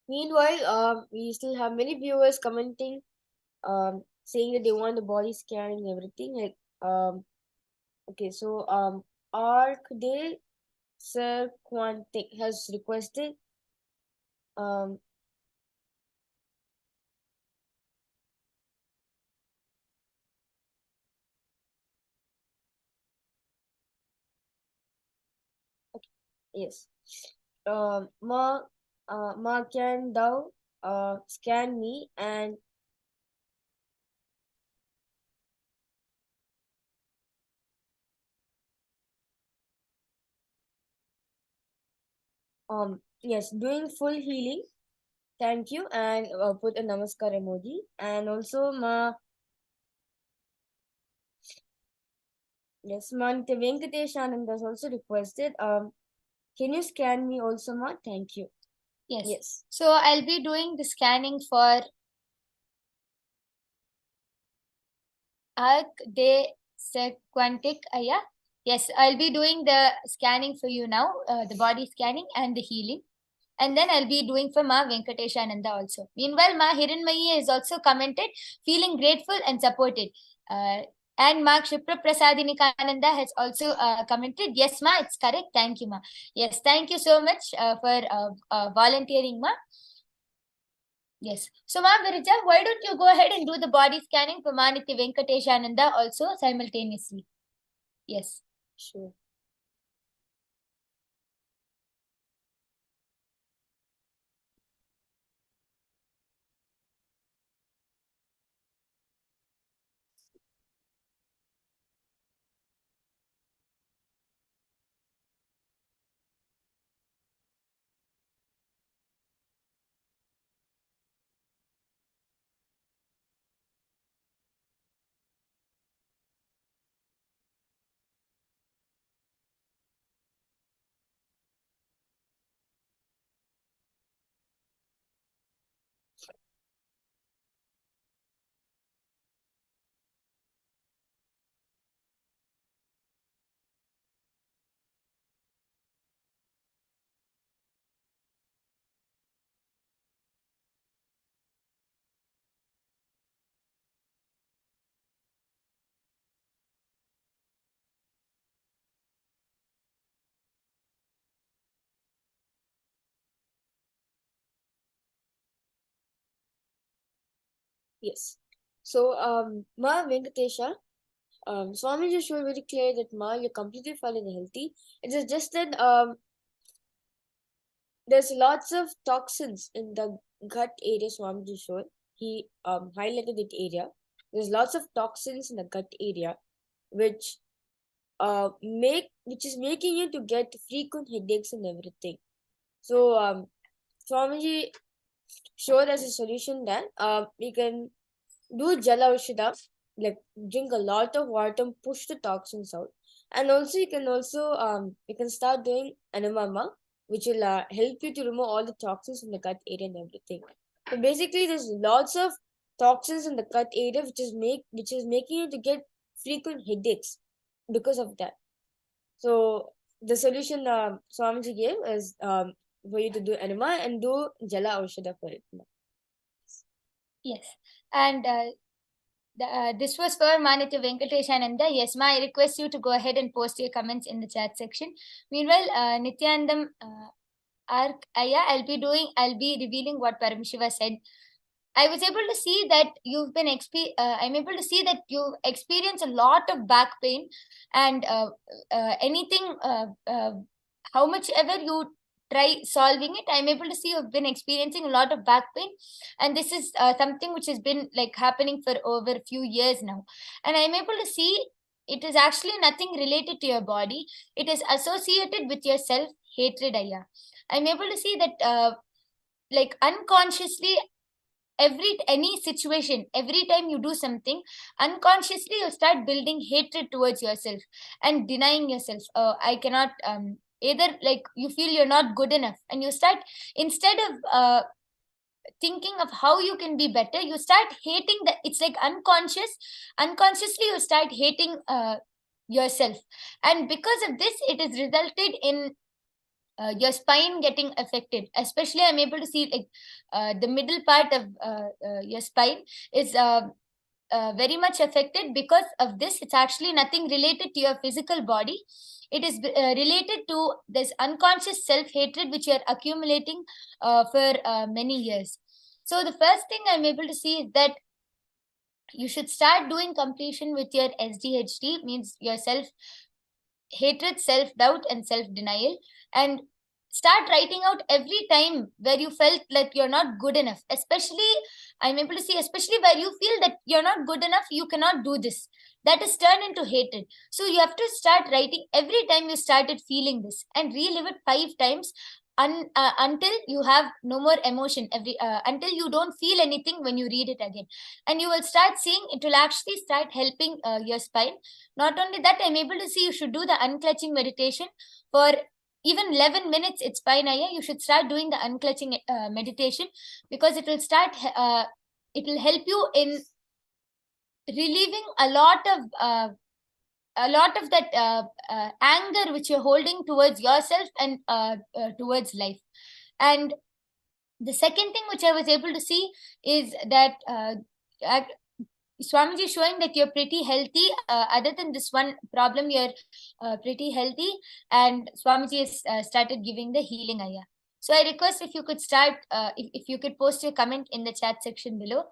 Meanwhile, we still have many viewers commenting, saying that they want the body scan and everything. Like, okay, so Arcade Sir Quantic has requested yes. Ma can thou scan me and yes, doing full healing. Thank you, and put a namaskar emoji. And also yes, Mante Venkatesh Anand has also requested can you scan me also, Ma? Thank you. Yes. Yes. So I'll be doing the scanning for arc de sequantic. Yeah. Yes, I'll be doing the scanning for you now, the body scanning and the healing. And then I'll be doing for Ma Venkateshananda also. Meanwhile, Ma Hiranmayi is also commented, feeling grateful and supported. And Ma Kshipra Prasadini Kananda has also commented, yes, Ma, it's correct. Thank you, Ma. Yes, thank you so much for volunteering, Ma. Yes. So, Ma Virija, why don't you go ahead and do the body scanning for Ma Nitya Venkateshananda also simultaneously? Yes. Sure. Yes. So, Ma Venkatesha, Swami just showed very clear that Ma, you're completely fine and healthy. It is just that there's lots of toxins in the gut area. Swami just showed. He highlighted that area. There's lots of toxins in the gut area, which which is making you to get frequent headaches and everything. So Swamiji showed us a solution that we can do Jala Ushida, like drink a lot of water and push the toxins out. And also you can start doing anamama, which will help you to remove all the toxins from the gut area and everything. So basically, there's lots of toxins in the gut area, which is making you to get frequent headaches because of that. So the solution Swamiji gave is for you to do enema and do Jala Aushada for it. Yes. And this was for Manitya Venkateshananda. Yes, Ma, I request you to go ahead and post your comments in the chat section. Meanwhile, Nityanandam I'll be revealing what Paramashiva said. I was able to see that I'm able to see that you experience a lot of back pain and anything, how much ever you try solving it, I'm able to see you've been experiencing a lot of back pain. And this is something which has been like happening for over a few years now. And I'm able to see it is actually nothing related to your body. It is associated with your self-hatred, Aya. I'm able to see that like unconsciously any situation, every time you do something unconsciously, you start building hatred towards yourself and denying yourself. I cannot either, like you feel you're not good enough, and you start, instead of thinking of how you can be better, you start hating that. It's like unconsciously you start hating yourself. And because of this, it has resulted in your spine getting affected. Especially, I'm able to see like the middle part of your spine is very much affected because of this. It's actually nothing related to your physical body. It is related to this unconscious self-hatred which you're accumulating for many years. So the first thing I'm able to see is that you should start doing completion with your SDHD, means your self-hatred, self-doubt, and self-denial, and start writing out every time where you felt like you're not good enough. Especially, I'm able to see, especially where you feel that you're not good enough, you cannot do this, that is turned into hatred. So you have to start writing every time you started feeling this, and relive it 5 times until you have no more emotion, until you don't feel anything when you read it again. And you will start seeing it will actually start helping your spine. Not only that, I'm able to see you should do the unclutching meditation for even 11 minutes, it's fine, Aya. You should start doing the unclutching meditation, because it will start, it will help you in relieving a lot of that anger which you're holding towards yourself and towards life. And the second thing which I was able to see is that Swamiji is showing that you're pretty healthy. Other than this one problem, you're pretty healthy. And Swamiji has started giving the healing, Aya. So I request if you could start, if you could post your comment in the chat section below.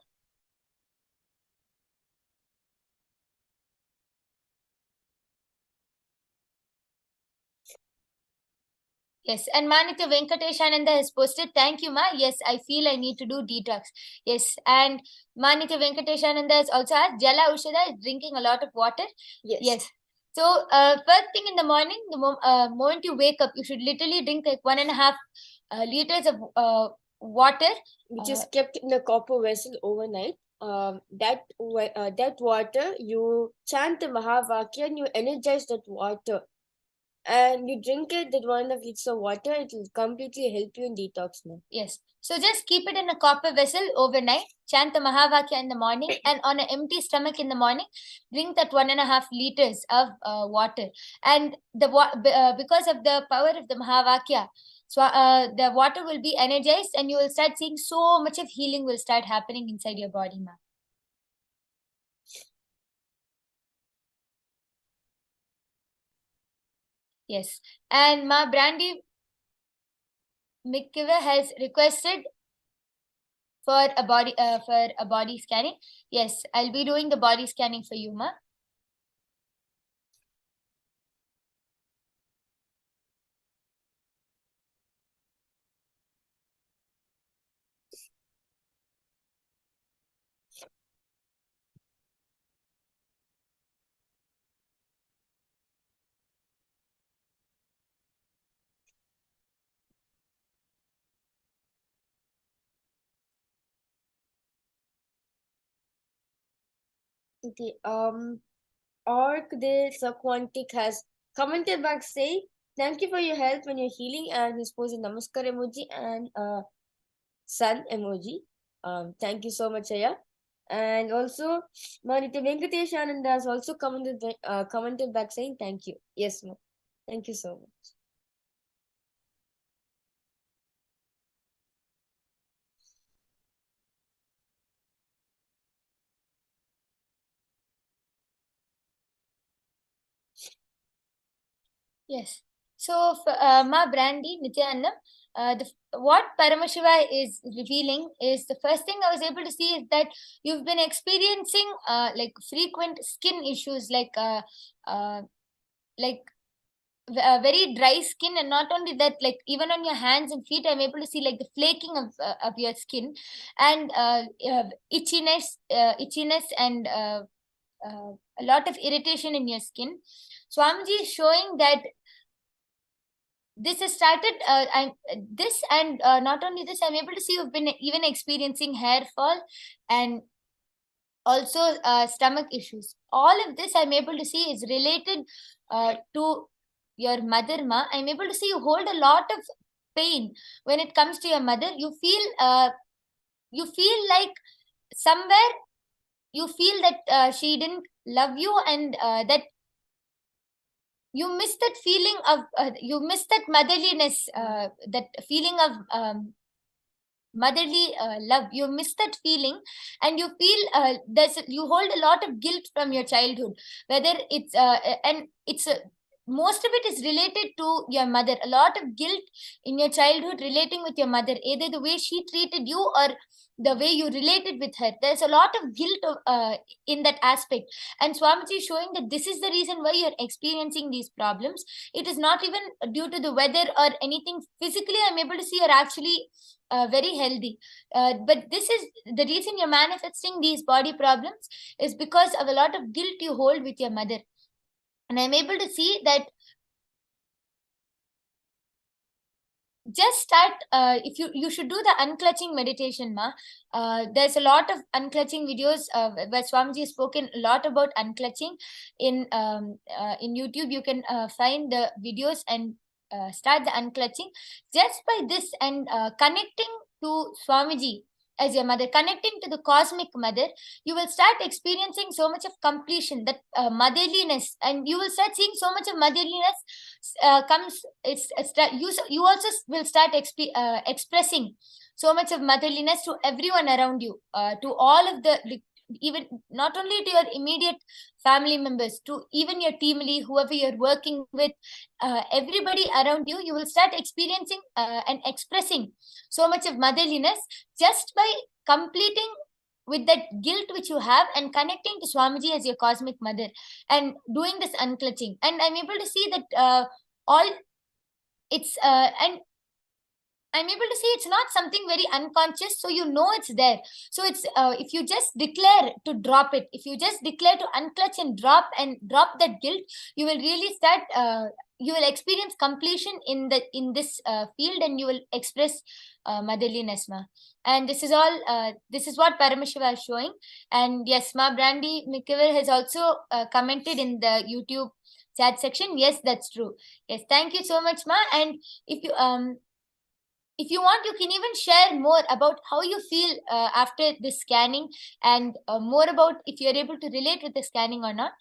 Yes, and Manitya Venkateshananda has posted, thank you, Ma. Yes, I feel I need to do detox. Yes, and Manitya Venkateshananda has also asked, Jala Ushada is drinking a lot of water. Yes. So, first thing in the morning, the moment you wake up, you should literally drink like 1.5 liters of water, which is kept in a copper vessel overnight. That water, you chant the Mahavakya and you energize that water. And you drink it, that 1.5 liters of water, it will completely help you in detox now. Yes. So just keep it in a copper vessel overnight, chant the Mahavakya in the morning, and on an empty stomach in the morning, drink that 1.5 liters of water. And because of the power of the Mahavakya, so the water will be energized and you will start seeing so much of healing will start happening inside your body, ma. Yes. And Ma Brandy Mikiva has requested for a body scanning. Yes, I'll be doing the body scanning for you, Ma. Okay, Orc de Quantic has commented back saying, thank you for your help and your healing, and he's posted Namaskar emoji and sun emoji. Thank you so much, Aya. And also, Manitya Venkatesh Ananda has also commented back saying thank you. Yes, ma'am. Thank you so much. Yes. So, Ma Brandy Nithyananda, what Paramashiva is revealing is, the first thing I was able to see is that you've been experiencing like frequent skin issues, like very dry skin, and not only that, like even on your hands and feet, I'm able to see like the flaking of your skin, and itchiness, and a lot of irritation in your skin. Swamiji is showing that this has started, and not only this, I'm able to see you've been even experiencing hair fall and also stomach issues. All of this I'm able to see is related to your mother, Ma. I'm able to see you hold a lot of pain when it comes to your mother. You feel like somewhere you feel that she didn't love you, and that you miss that feeling of you miss that motherliness, that feeling of motherly love. You miss that feeling, and you feel you hold a lot of guilt from your childhood, whether it's and it's most of it is related to your mother. A lot of guilt in your childhood relating with your mother, either the way she treated you or the way you related with her. There's a lot of guilt in that aspect, and Swamiji is showing that this is the reason why you're experiencing these problems. It is not even due to the weather or anything. Physically, I'm able to see you're actually very healthy, but this is the reason you're manifesting these body problems, is because of a lot of guilt you hold with your mother. And I'm able to see that just start, if you should do the unclutching meditation, Ma. There's a lot of unclutching videos where Swamiji has spoken a lot about unclutching in YouTube. You can find the videos and start the unclutching. Just by this and connecting to Swamiji as your mother, connecting to the cosmic mother, you will start experiencing so much of completion, that motherliness, and you will start seeing so much of motherliness comes. You also will start expressing so much of motherliness to everyone around you, to all of the, even not only to your immediate family members, to even your team lead, whoever you're working with, everybody around you, you will start experiencing and expressing so much of motherliness just by completing with that guilt which you have and connecting to Swamiji as your cosmic mother and doing this unclutching. And I'm able to see that all it's and I'm able to see it's not something very unconscious, so you know it's there. So it's if you just declare to drop it, if you just declare to unclutch and drop that guilt, you will really start. You will experience completion in this field, and you will express motherliness, ma. And this is all. This is what Paramashiva is showing. And yes, ma, Brandy McKever has also commented in the YouTube chat section. Yes, that's true. Yes, thank you so much, ma. And if you want, you can even share more about how you feel after this scanning, and more about if you're able to relate with the scanning or not.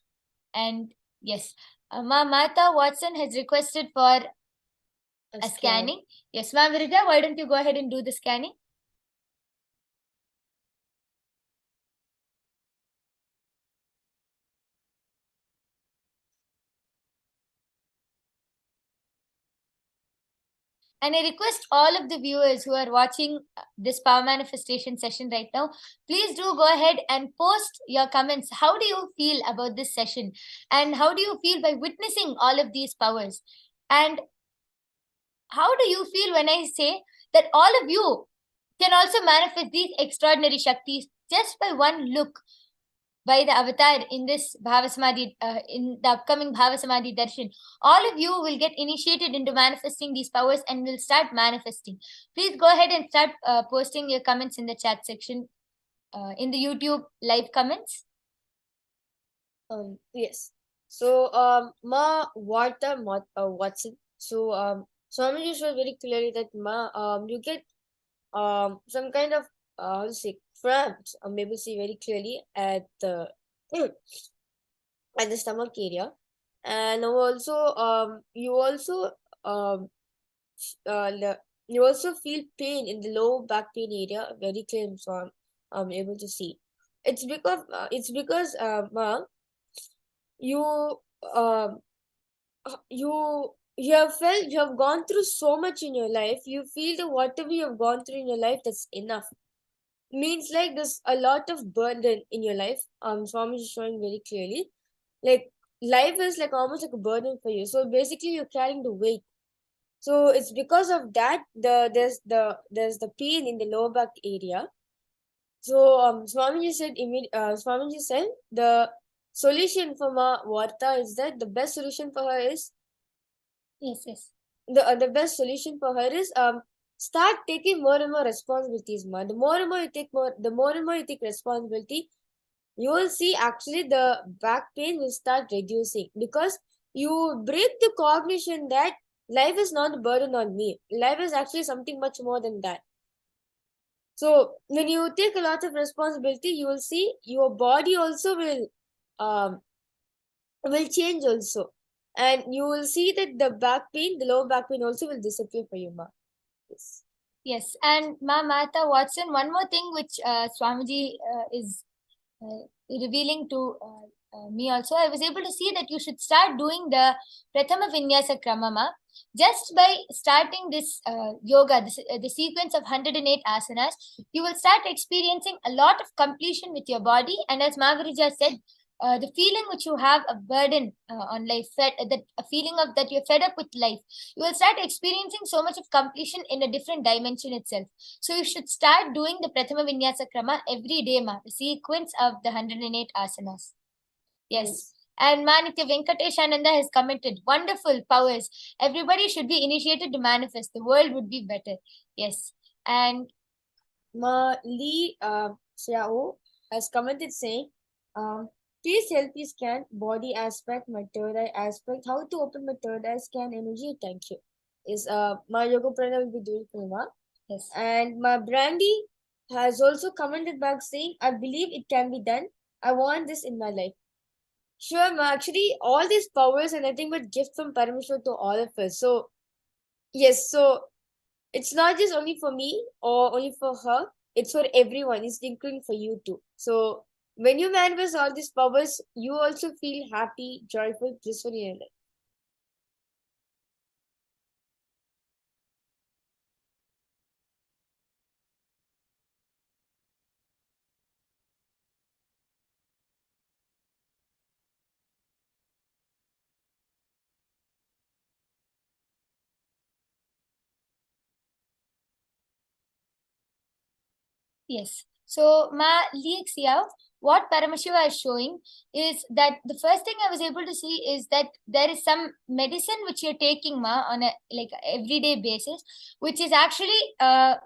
And yes, Ma Mata Watson has requested for a scanning. Yes, Ma Virija, why don't you go ahead and do the scanning? And I request all of the viewers who are watching this power manifestation session right now, please do go ahead and post your comments. How do you feel about this session? And how do you feel by witnessing all of these powers? And how do you feel when I say that all of you can also manifest these extraordinary Shaktis just by one look by the avatar in this Bhavasamadhi, in the upcoming Bhavasamadhi Darshan? All of you will get initiated into manifesting these powers and will start manifesting. Please go ahead and start posting your comments in the chat section, in the YouTube live comments. Yes. So, Watson. So, Swamiji showed very clearly that you get some kind of how to say cramps. Maybe see very clearly at the at the stomach area, and also you also you also feel pain in the lower back pain area very clearly. So I'm able to see. It's because Ma, you um you have gone through so much in your life. You feel that whatever you have gone through in your life, that's enough. Means like there's a lot of burden in your life. Swami is showing very clearly. Like life is like almost like a burden for you. So basically you're carrying the weight. So it's because of that there's the pain in the lower back area. So Swamiji said the solution for Ma Varta is that the best solution for her is Yes. the best solution for her is start taking more and more responsibilities, ma. The more and more you take responsibility, you will see actually the back pain will start reducing, because you break the cognition that life is not a burden on me. Life is actually something much more than that. So when you take a lot of responsibility, you will see your body also will change also. And you will see that the lower back pain also will disappear for you, ma. Yes. Yes, and Ma Mata Watson, one more thing which Swamiji is revealing to me also, I was able to see that you should start doing the Prathama Vinyasa Kramama. Just by starting this yoga, the sequence of 108 asanas, you will start experiencing a lot of completion with your body. And as Magarija said, the feeling which you have a burden on life, that a feeling of that you're fed up with life, you will start experiencing so much of completion in a different dimension itself. So you should start doing the Prathama Vinyasa Krama every day, ma, the sequence of the 108 asanas. Yes. And Manitya Venkateshananda has commented, wonderful powers. Everybody should be initiated to manifest. The world would be better. Yes. And Ma Lee Xiao has commented saying, please help me scan body aspect, my third eye aspect. How to open my third eye scan energy? Thank you. is my yoga prana will be doing for Ma. Yes. And my Brandy has also commented back saying, I believe it can be done. I want this in my life. Sure, Ma. Actually, all these powers are nothing but gift from Parameshwar to all of us. So, yes, so it's not just only for me or only for her, it's for everyone. It's including for you too. So, when you manifest all these powers, you also feel happy, joyful, blissful in your life. Yes. So, Ma Leaks here, what Paramashiva is showing is that the first thing I was able to see is that there is some medicine which you're taking, Ma, on a like everyday basis, which is actually the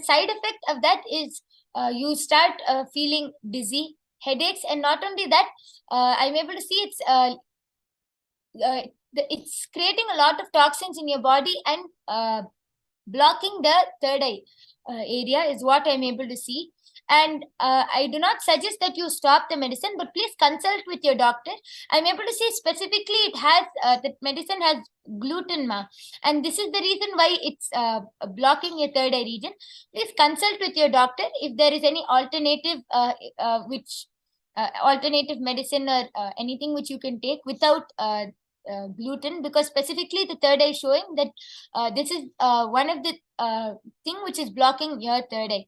side effect of that is you start feeling dizzy, headaches, and not only that, I'm able to see it's creating a lot of toxins in your body and blocking the third eye area is what I'm able to see. And I do not suggest that you stop the medicine, but please consult with your doctor. I'm able to see specifically it has that medicine has gluten, Ma, and this is the reason why it's blocking your third eye region. Please consult with your doctor if there is any alternative which alternative medicine or anything which you can take without gluten, because specifically the third eye showing that this is one of the thing which is blocking your third eye.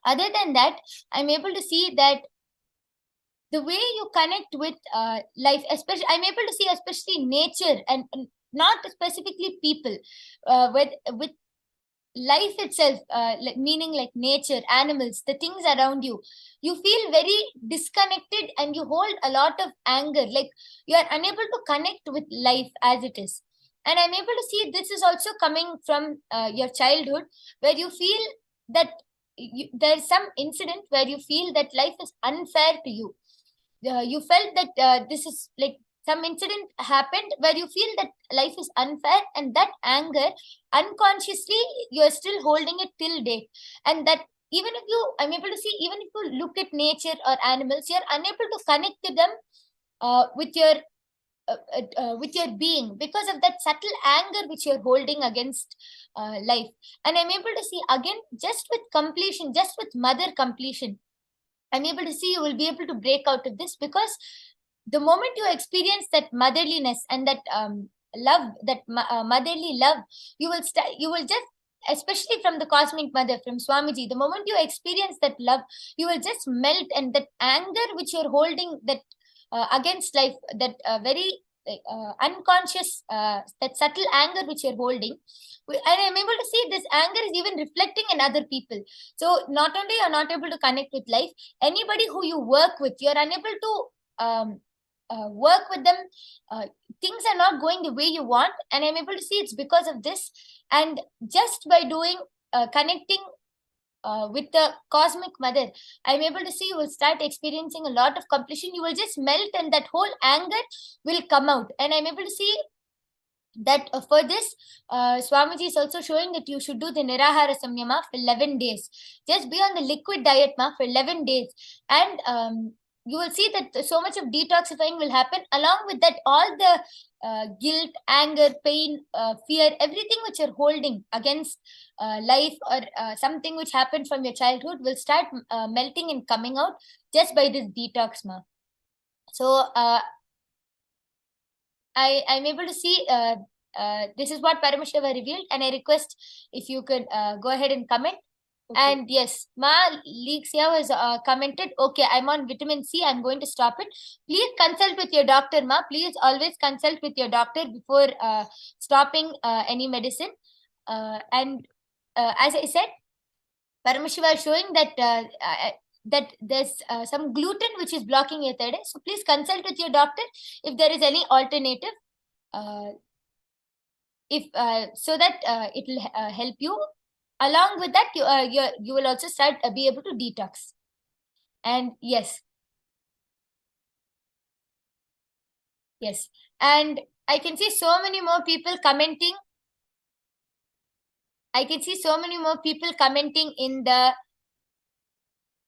Other than that, I'm able to see that the way you connect with life, especially I'm able to see especially nature and not specifically people, with life itself, meaning like nature, animals, the things around you, you feel very disconnected and you hold a lot of anger, like you are unable to connect with life as it is. And I'm able to see this is also coming from your childhood, where you feel that there's some incident where you feel that life is unfair to you. You felt that this is like some incident happened where you feel that life is unfair, and that anger unconsciously you are still holding it till date. And that even if you I'm able to see, even if you look at nature or animals, you're unable to connect to them with your being, because of that subtle anger which you're holding against life. And I'm able to see again, just with completion, just with mother completion, I'm able to see you will be able to break out of this, because the moment you experience that motherliness and that love, that motherly love, you will just, especially from the cosmic mother, from Swamiji, the moment you experience that love, you will just melt, and that anger which you're holding, that against life, that very unconscious, that subtle anger which you're holding, and I'm able to see this anger is even reflecting in other people. So not only you're not able to connect with life, anybody who you work with, you're unable to work with them. uh, Things are not going the way you want, and I'm able to see it's because of this. And just by doing connecting with the cosmic mother, I'm able to see you will start experiencing a lot of completion. You will just melt, and that whole anger will come out. And I'm able to see that for this, Swamiji is also showing that you should do the Nirahara Samyama for 11 days. Just be on the liquid diet, Ma, for 11 days. And you will see that so much of detoxifying will happen. Along with that, all the guilt, anger, pain, fear, everything which you're holding against life, or something which happened from your childhood, will start melting and coming out just by this detox, Ma. So I'm able to see this is what Paramashiva revealed, and I request if you could go ahead and comment. Okay. And yes, Ma Leeksia has commented, okay, I'm on vitamin C, I'm going to stop it. Please consult with your doctor, Ma. Please always consult with your doctor before stopping any medicine. And as I said, Paramashiva is showing that there's some gluten which is blocking your third eye. So please consult with your doctor if there is any alternative, if so that it will help you. Along with that, you will also start be able to detox. And yes, and I can see so many more people commenting. I can see so many more people commenting in the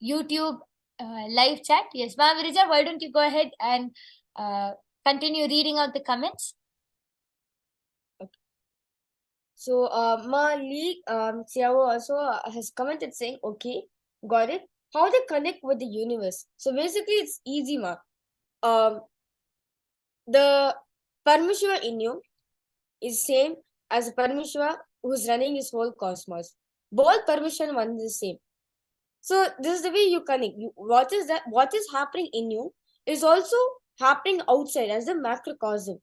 YouTube live chat. Yes, Mahavirija, why don't you go ahead and continue reading out the comments? So, Ma Lee Xiao also has commented saying, okay, got it. How they connect with the universe. So basically, it's easy, Ma. The Paramashiva in you is same as the Paramashiva who's running his whole cosmos. Both Paramashiva one is the same. So this is the way you connect. What is that? What is happening in you is also happening outside as the macrocosm.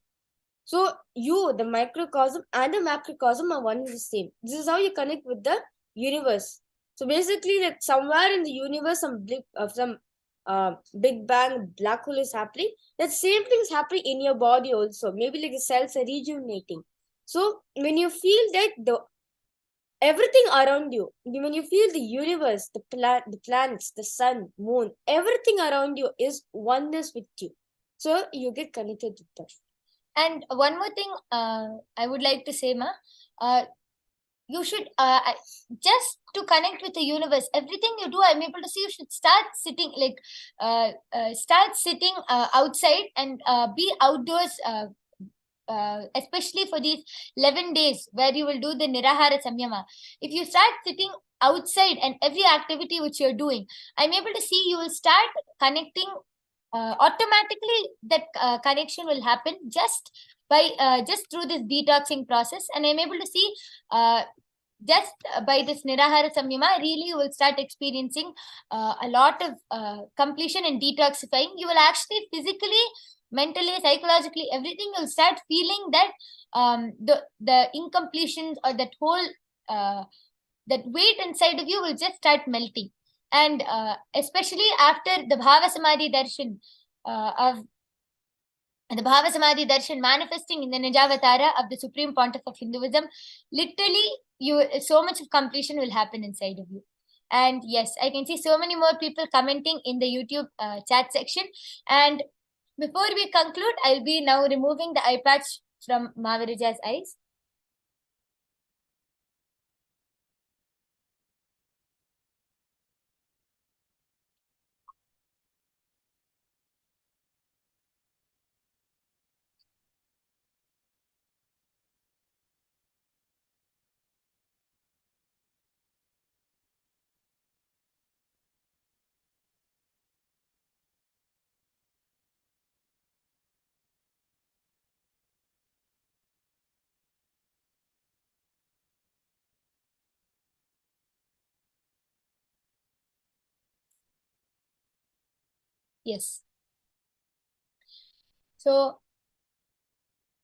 So you, the microcosm and the macrocosm are one and the same. This is how you connect with the universe. So basically, like somewhere in the universe, some big bang black hole is happening. That same thing is happening in your body also. Maybe like the cells are rejuvenating. So when you feel that everything around you, when you feel the universe, the planets, the sun, moon, everything around you is oneness with you. So you get connected with that. And one more thing I would like to say, Ma, you should just to connect with the universe, everything you do, I'm able to see you should start sitting outside and be outdoors, especially for these 11 days where you will do the Nirahara Samyama. If you start sitting outside and every activity which you're doing, I'm able to see you will start connecting. Automatically that connection will happen just through this detoxing process, and I'm able to see just by this Nirahara Samyama, really you will start experiencing a lot of completion and detoxifying. You will actually physically, mentally, psychologically, everything, you'll start feeling that the incompletions or that whole that weight inside of you will just start melting. And especially after the Bhava Samadhi Darshan manifesting in the Nijavatara of the Supreme Pontiff of Hinduism, literally so much of completion will happen inside of you. And yes, I can see so many more people commenting in the YouTube chat section. And before we conclude, I'll be now removing the eye patch from Mahaviraja's eyes. Yes. So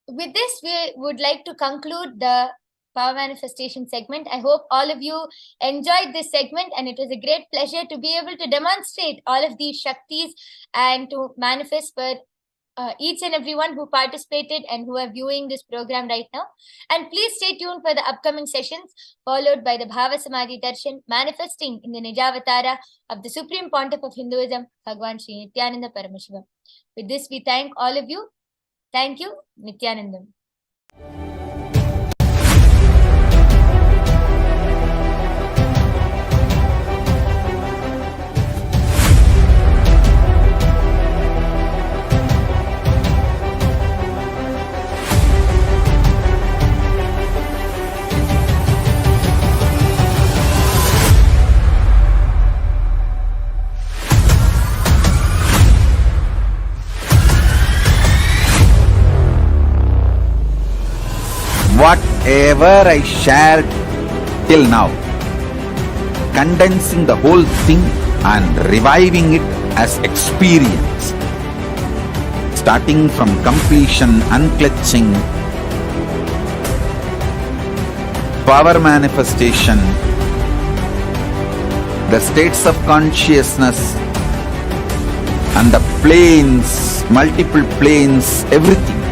with this, we would like to conclude the power manifestation segment. I hope all of you enjoyed this segment, and it was a great pleasure to be able to demonstrate all of these Shaktis and to manifest for each and everyone who participated and who are viewing this program right now. And please stay tuned for the upcoming sessions, followed by the Bhava Samadhi Darshan manifesting in the Nijavatara of the Supreme Pontiff of Hinduism, Bhagwan Sri Nithyananda Paramashivam. With this, we thank all of you. Thank you, Nithyanandam. Whatever I shared till now, condensing the whole thing and reviving it as experience, starting from completion, unclutching, power manifestation, the states of consciousness and the planes, multiple planes, everything.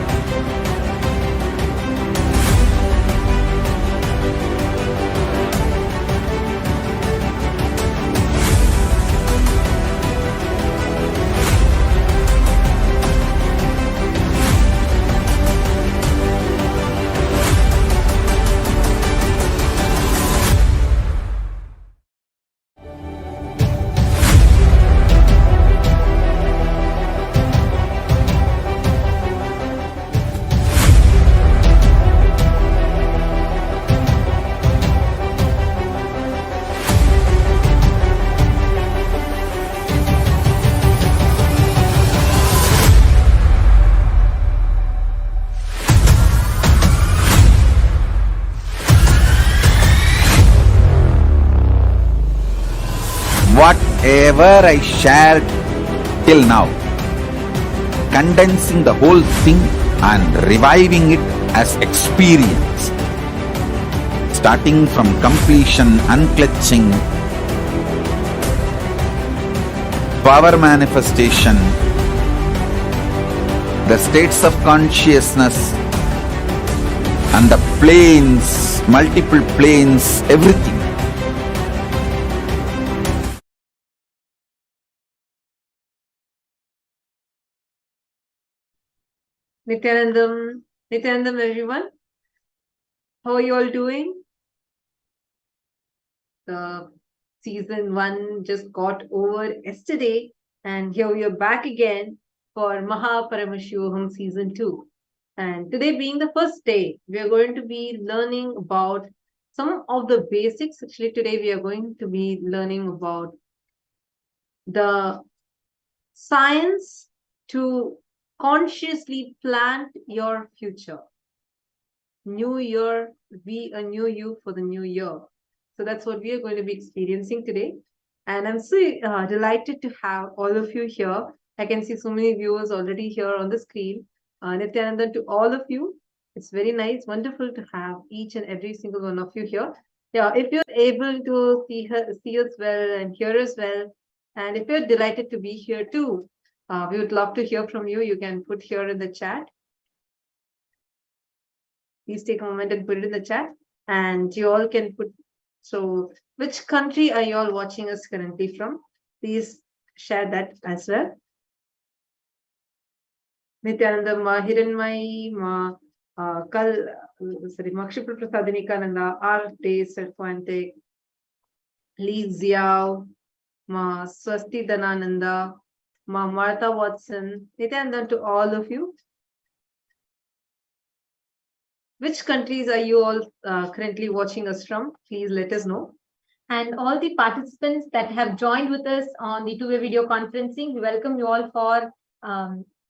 whatever I shared till now, condensing the whole thing and reviving it as experience, starting from completion, unclutching, power manifestation, the states of consciousness, and the planes, multiple planes, everything. Nithyanandam everyone. How are you all doing? The season 1 just got over yesterday, and here we are back again for MahaParamashivoham season 2. And today being the first day, we are going to be learning about some of the basics. Actually, today we are going to be learning about the science to consciously plan your future. New year, be a new you for the new year. So that's what we are going to be experiencing today. And I'm so delighted to have all of you here. I can see so many viewers already here on the screen. Nithyananda, to all of you, it's very nice, wonderful to have each and every single one of you here. Yeah, if you're able to see us well and hear us well, and if you're delighted to be here too, we would love to hear from you. You can put here in the chat. Please take a moment and put it in the chat, and you all can put. So, which country are you all watching us currently from? Please share that as well. Nithyananda, Ma Hiranmai, Ma Makshipur Prasadikananda, Arte Serfuente, Lee Xiao, Ma Swasti Danananda, Ma Martha Watson. Nithyananda, to all of you. Which countries are you all currently watching us from? Please let us know. And all the participants that have joined with us on the two-way video conferencing, we welcome you all for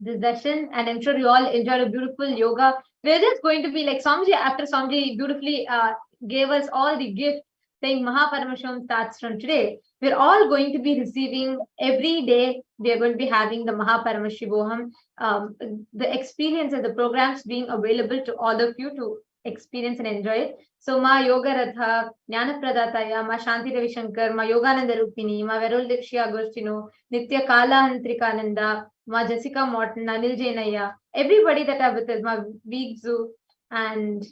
this session. And I'm sure you all enjoyed a beautiful yoga. We're just going to be like Swamiji, after Swamiji beautifully gave us all the gifts, saying MahaParamashivoham starts from today. We're all going to be receiving every day. We are going to be having the MahaParamashivoham, the experience and the programs being available to all of you to experience and enjoy it. So Ma Yoga Ratha, Jnana Pradataya, Ma Shanti Ravi Shankar, Ma Yogananda Rupini, Ma Veroldikshya Agostino, Nitya Kala Hantrikananda, Ma Jessica Morton, Anil Jainaya, everybody that are with us, Ma Vigzu and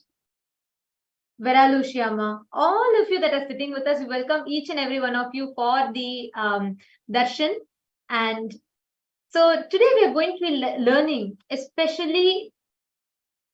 Veralu Shyama, all of you that are sitting with us, we welcome each and every one of you for the darshan. And so today we are going to be learning, especially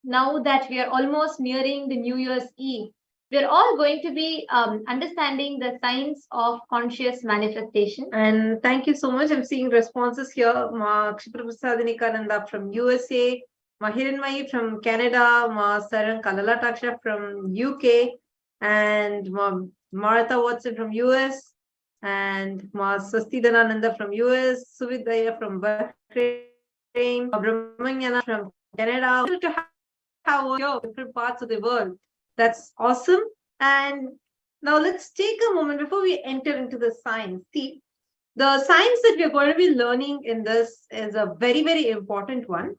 now that we are almost nearing the New Year's Eve, we are all going to be understanding the science of conscious manifestation. And thank you so much. I'm seeing responses here. Ma Kshipra Prasadikananda from USA, Ma Hiranmai from Canada, Ma Sarang Kalala from UK, and Ma Martha Watson from US, and Ma Swasti Danananda from US, Suvidaya from Bahrain, Ma Brahmanyana from Canada. To have different parts of the world. That's awesome. And now let's take a moment before we enter into the science. See, the science that we're going to be learning in this is a very, very important one.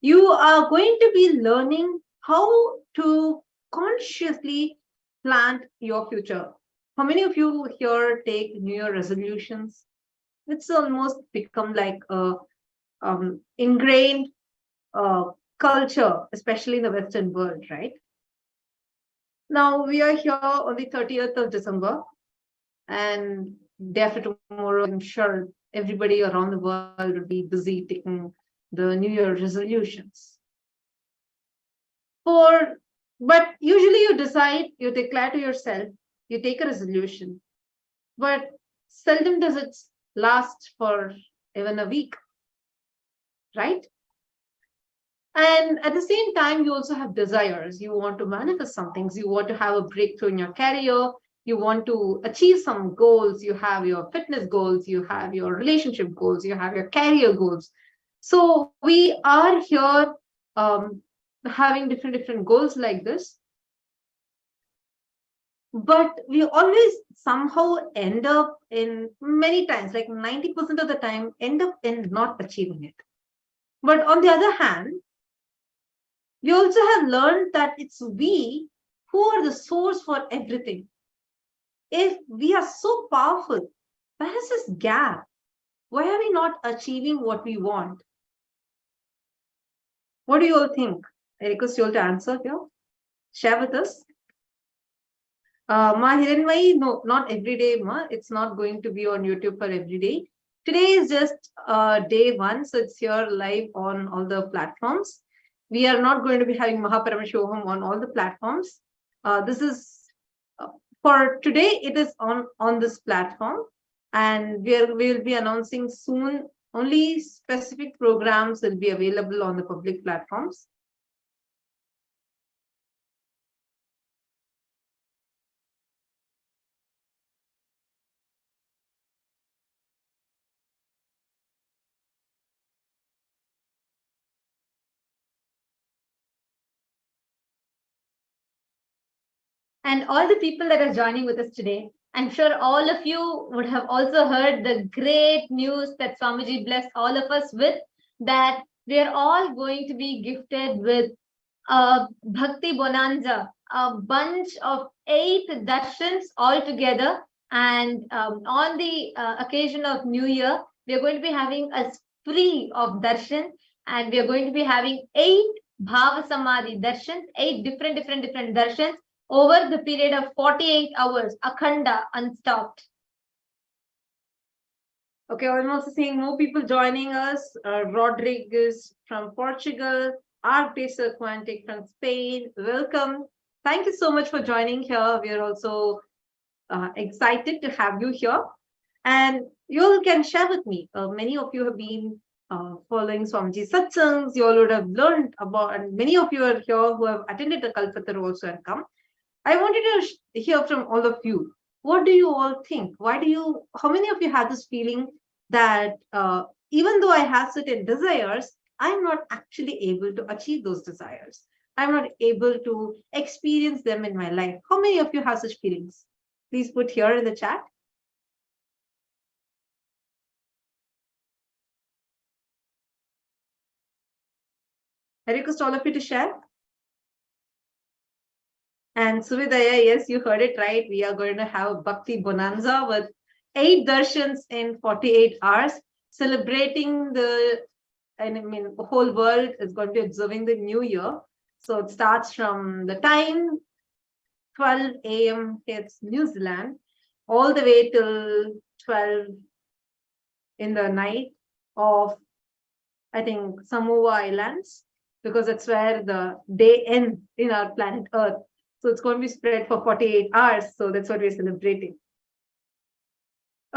You are going to be learning how to consciously plan your future. How many of you here take New Year resolutions? It's almost become like a ingrained culture, especially in the Western world, right? Now we are here on the 30th of December, and day after tomorrow, I'm sure everybody around the world will be busy taking the New Year resolutions. But usually you decide, you declare to yourself, you take a resolution, but seldom does it last for even a week, right? And at the same time, you also have desires. You want to manifest some things. You want to have a breakthrough in your career. You want to achieve some goals. You have your fitness goals. You have your relationship goals. You have your career goals. So we are here having different goals like this. but we always somehow end up in many times, like 90% of the time, end up in not achieving it. But on the other hand, we also have learned that it's we who are the source for everything. If we are so powerful, where is this gap? Why are we not achieving what we want? What do you all think? I request you all to answer here. Share with us. Ma Hiranmai, no, not every day, Ma. It's not going to be on YouTube for every day. Today is just day one, so it's here live on all the platforms. We are not going to be having MahaParamashivoham on all the platforms. This is for today. It is on this platform, and we will be announcing soon. Only specific programs will be available on the public platforms. And all the people that are joining with us today, I'm sure all of you would have also heard the great news that Swamiji blessed all of us with, that we are all going to be gifted with a Bhakti Bonanza, a bunch of 8 darshans all together. And on the occasion of New Year, we are going to be having a spree of darshan, and we are going to be having 8 Bhava Samadhi darshans, 8 different darshans over the period of 48 hours, akhanda, unstopped. Okay, I'm also seeing more people joining us. Rodriguez from Portugal, Artesa Quantic from Spain. Welcome. Thank you so much for joining here. We are also excited to have you here. And you all can share with me. Many of you have been following Swamiji Satsangs. You all would have learned about, and many of you are here who have attended the Kalpataru also and come. I wanted to hear from all of you. What do you all think? How many of you had this feeling that even though I have certain desires, I'm not actually able to achieve those desires? I'm not able to experience them in my life. How many of you have such feelings? Please put here in the chat. I request all of you to share. And Suvidaya, yes, you heard it right. We are going to have Bhakti Bonanza with 8 darshans in 48 hours, celebrating the whole world is going to be observing the new year. So it starts from the time 12 a.m. hits New Zealand, all the way till 12 in the night of, I think, Samoa Islands, because that's where the day ends in our planet Earth. So it's going to be spread for 48 hours. So that's what we're celebrating.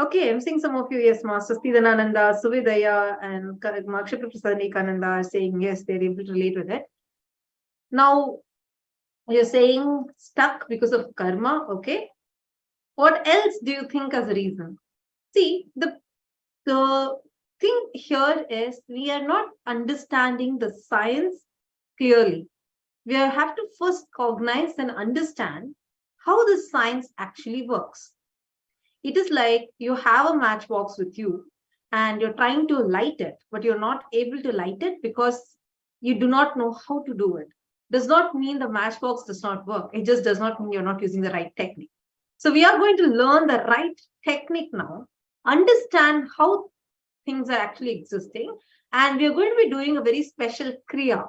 Okay, I'm seeing some of you, yes, Master Stidanananda, Suvidaya, and Makshatra Prasadanikananda are saying yes, they're able to relate with it. Now, you're saying stuck because of karma, okay? What else do you think as a reason? See, the thing here is we are not understanding the science clearly. We have to first cognize and understand how the science actually works. It is like you have a matchbox with you and you're trying to light it, but you're not able to light it because you do not know how to do it. Does not mean the matchbox does not work. It just does not mean you're not using the right technique. So we are going to learn the right technique now, understand how things are actually existing, and we are going to be doing a very special kriya,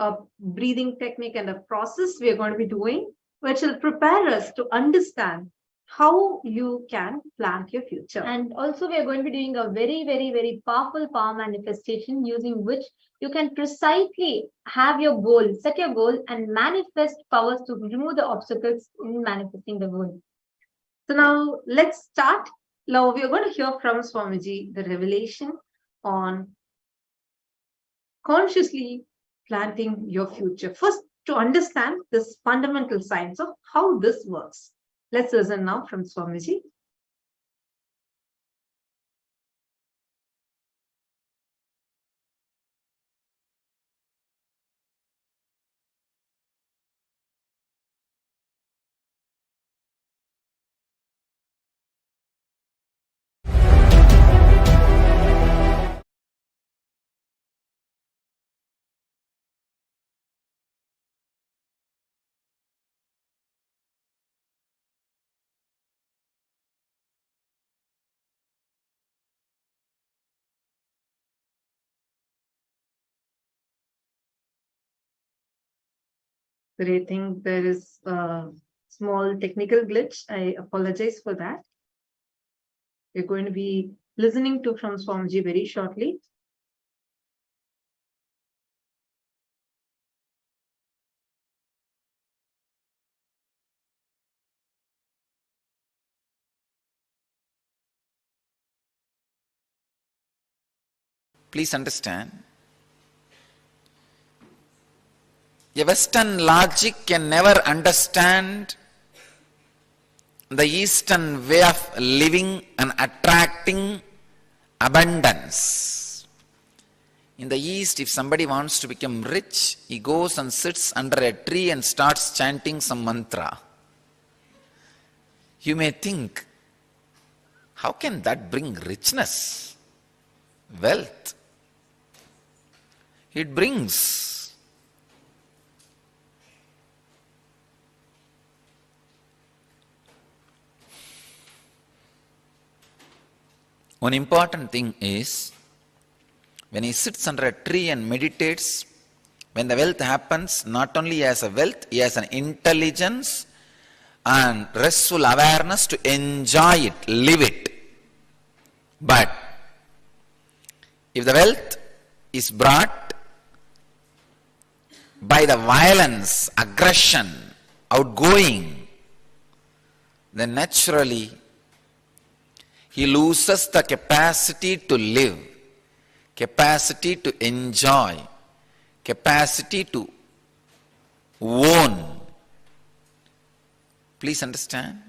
a breathing technique and a process we are going to be doing, which will prepare us to understand how you can plan your future. And also we are going to be doing a very powerful power manifestation using which you can precisely have your goal, set your goal and manifest powers to remove the obstacles in manifesting the goal. So now let's start. Now we are going to hear from Swamiji the revelation on consciously planting your future. First, to understand this fundamental science of how this works. Let's listen now from Swamiji. But I think there is a small technical glitch. I apologize for that. We're going to be listening to from Swamiji very shortly. Please understand, a Western logic can never understand the Eastern way of living and attracting abundance. In the East, if somebody wants to become rich, he goes and sits under a tree and starts chanting some mantra. You may think, how can that bring richness, wealth? It brings. One important thing is, when he sits under a tree and meditates, when the wealth happens, not only he has a wealth, he has an intelligence and restful awareness to enjoy it, live it. But if the wealth is brought by the violence, aggression, outgoing, then naturally he loses the capacity to live, capacity to enjoy, capacity to own. Please understand,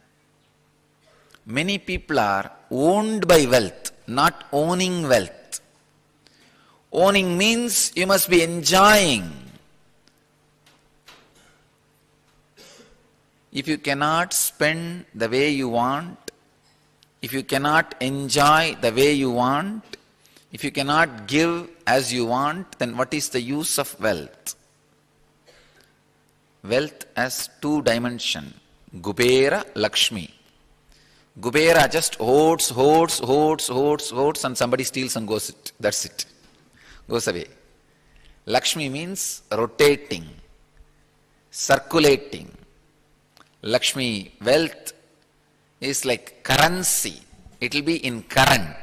many people are owned by wealth, not owning wealth. Owning means you must be enjoying. If you cannot spend the way you want, if you cannot enjoy the way you want, if you cannot give as you want, then what is the use of wealth? Wealth has two dimensions, Kubera, Lakshmi. Kubera just hoards, and somebody steals and goes it. That's it. Goes away. Lakshmi means rotating, circulating. Lakshmi, wealth, is like currency. It will be in current.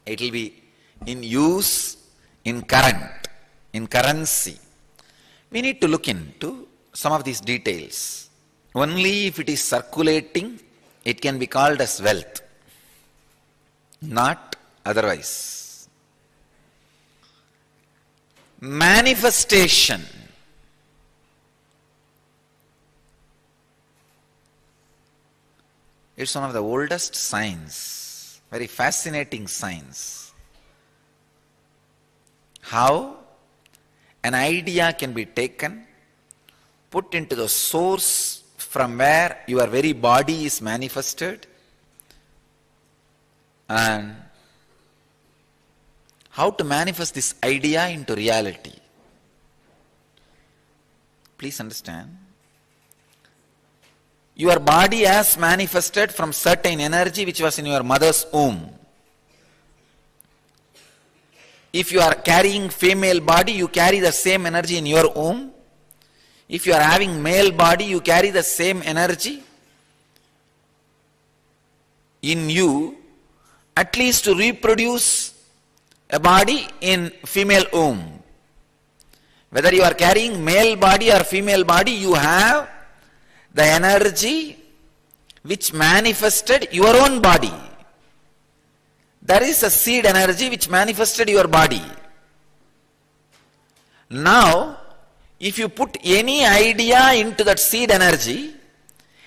It will be in use, in current, in currency. We need to look into some of these details. Only if it is circulating, it can be called as wealth. Not otherwise. Manifestation. It's one of the oldest science, very fascinating science. How an idea can be taken, put into the source from where your very body is manifested, and how to manifest this idea into reality. Please understand. Your body has manifested from certain energy which was in your mother's womb. If you are carrying female body, you carry the same energy in your womb. If you are having male body, you carry the same energy in you, at least to reproduce a body in female womb. Whether you are carrying male body or female body, you have the energy which manifested your own body. There is a seed energy which manifested your body. Now, if you put any idea into that seed energy,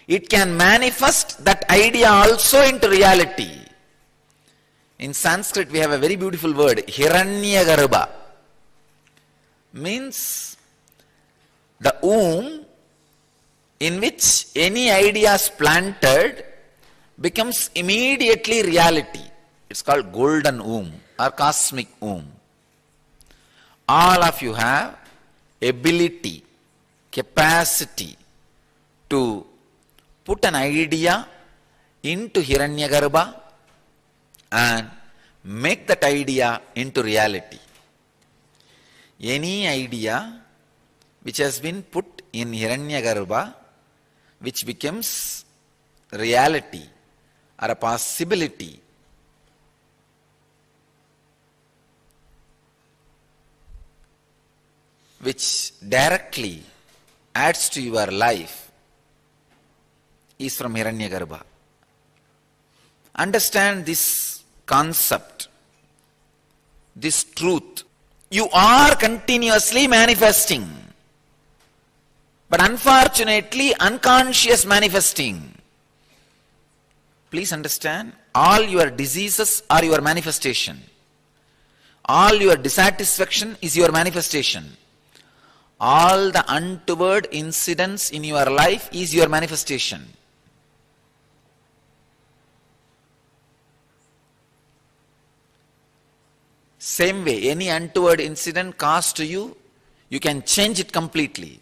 it can manifest that idea also into reality. In Sanskrit, we have a very beautiful word, Hiranyagarbha. Means the womb in which any idea is planted becomes immediately reality. It's called golden womb or cosmic womb. All of you have ability, capacity to put an idea into Hiranyagarbha and make that idea into reality. Any idea which has been put in Hiranyagarbha, which becomes reality or a possibility. Which directly adds to your life is from Hiranyagarbha. Understand this concept, this truth. You are continuously manifesting, but unfortunately unconscious manifesting. Please understand, all your diseases are your manifestation. All your dissatisfaction is your manifestation. All the untoward incidents in your life is your manifestation. Same way, any untoward incident caused to you, you can change it completely.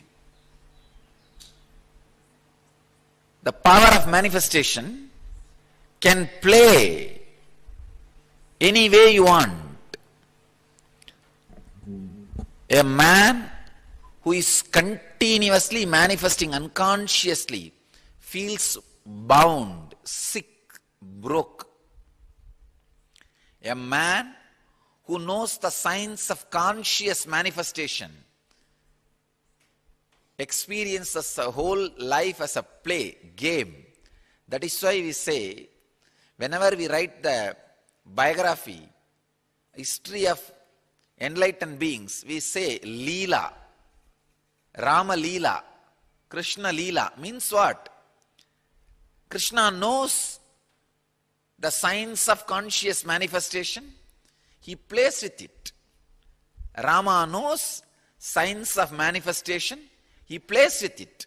The power of manifestation can play any way you want. A man who is continuously manifesting unconsciously feels bound, sick, broke. A man who knows the science of conscious manifestation experiences the whole life as a play, game. That is why we say, whenever we write the biography, history of enlightened beings, we say Leela, Rama Leela, Krishna Leela. Means what? Krishna knows the science of conscious manifestation. He plays with it. Rama knows science of manifestation. He plays with it.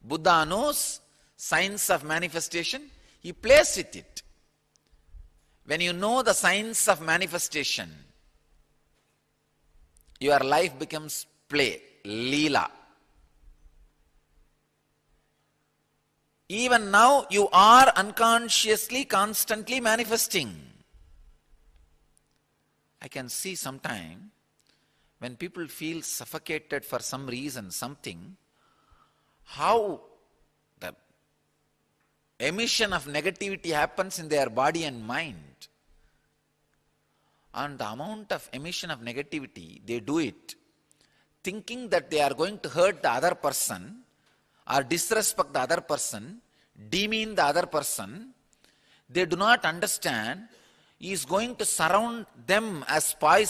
Buddha knows science of manifestation. He plays with it. When you know the science of manifestation, your life becomes play, Leela. Even now, you are unconsciously, constantly manifesting. I can see sometime when people feel suffocated for some reason, something, how the emission of negativity happens in their body and mind. And the amount of emission of negativity, they do it thinking that they are going to hurt the other person or disrespect the other person, demean the other person. They do not understand he is going to surround them as poison.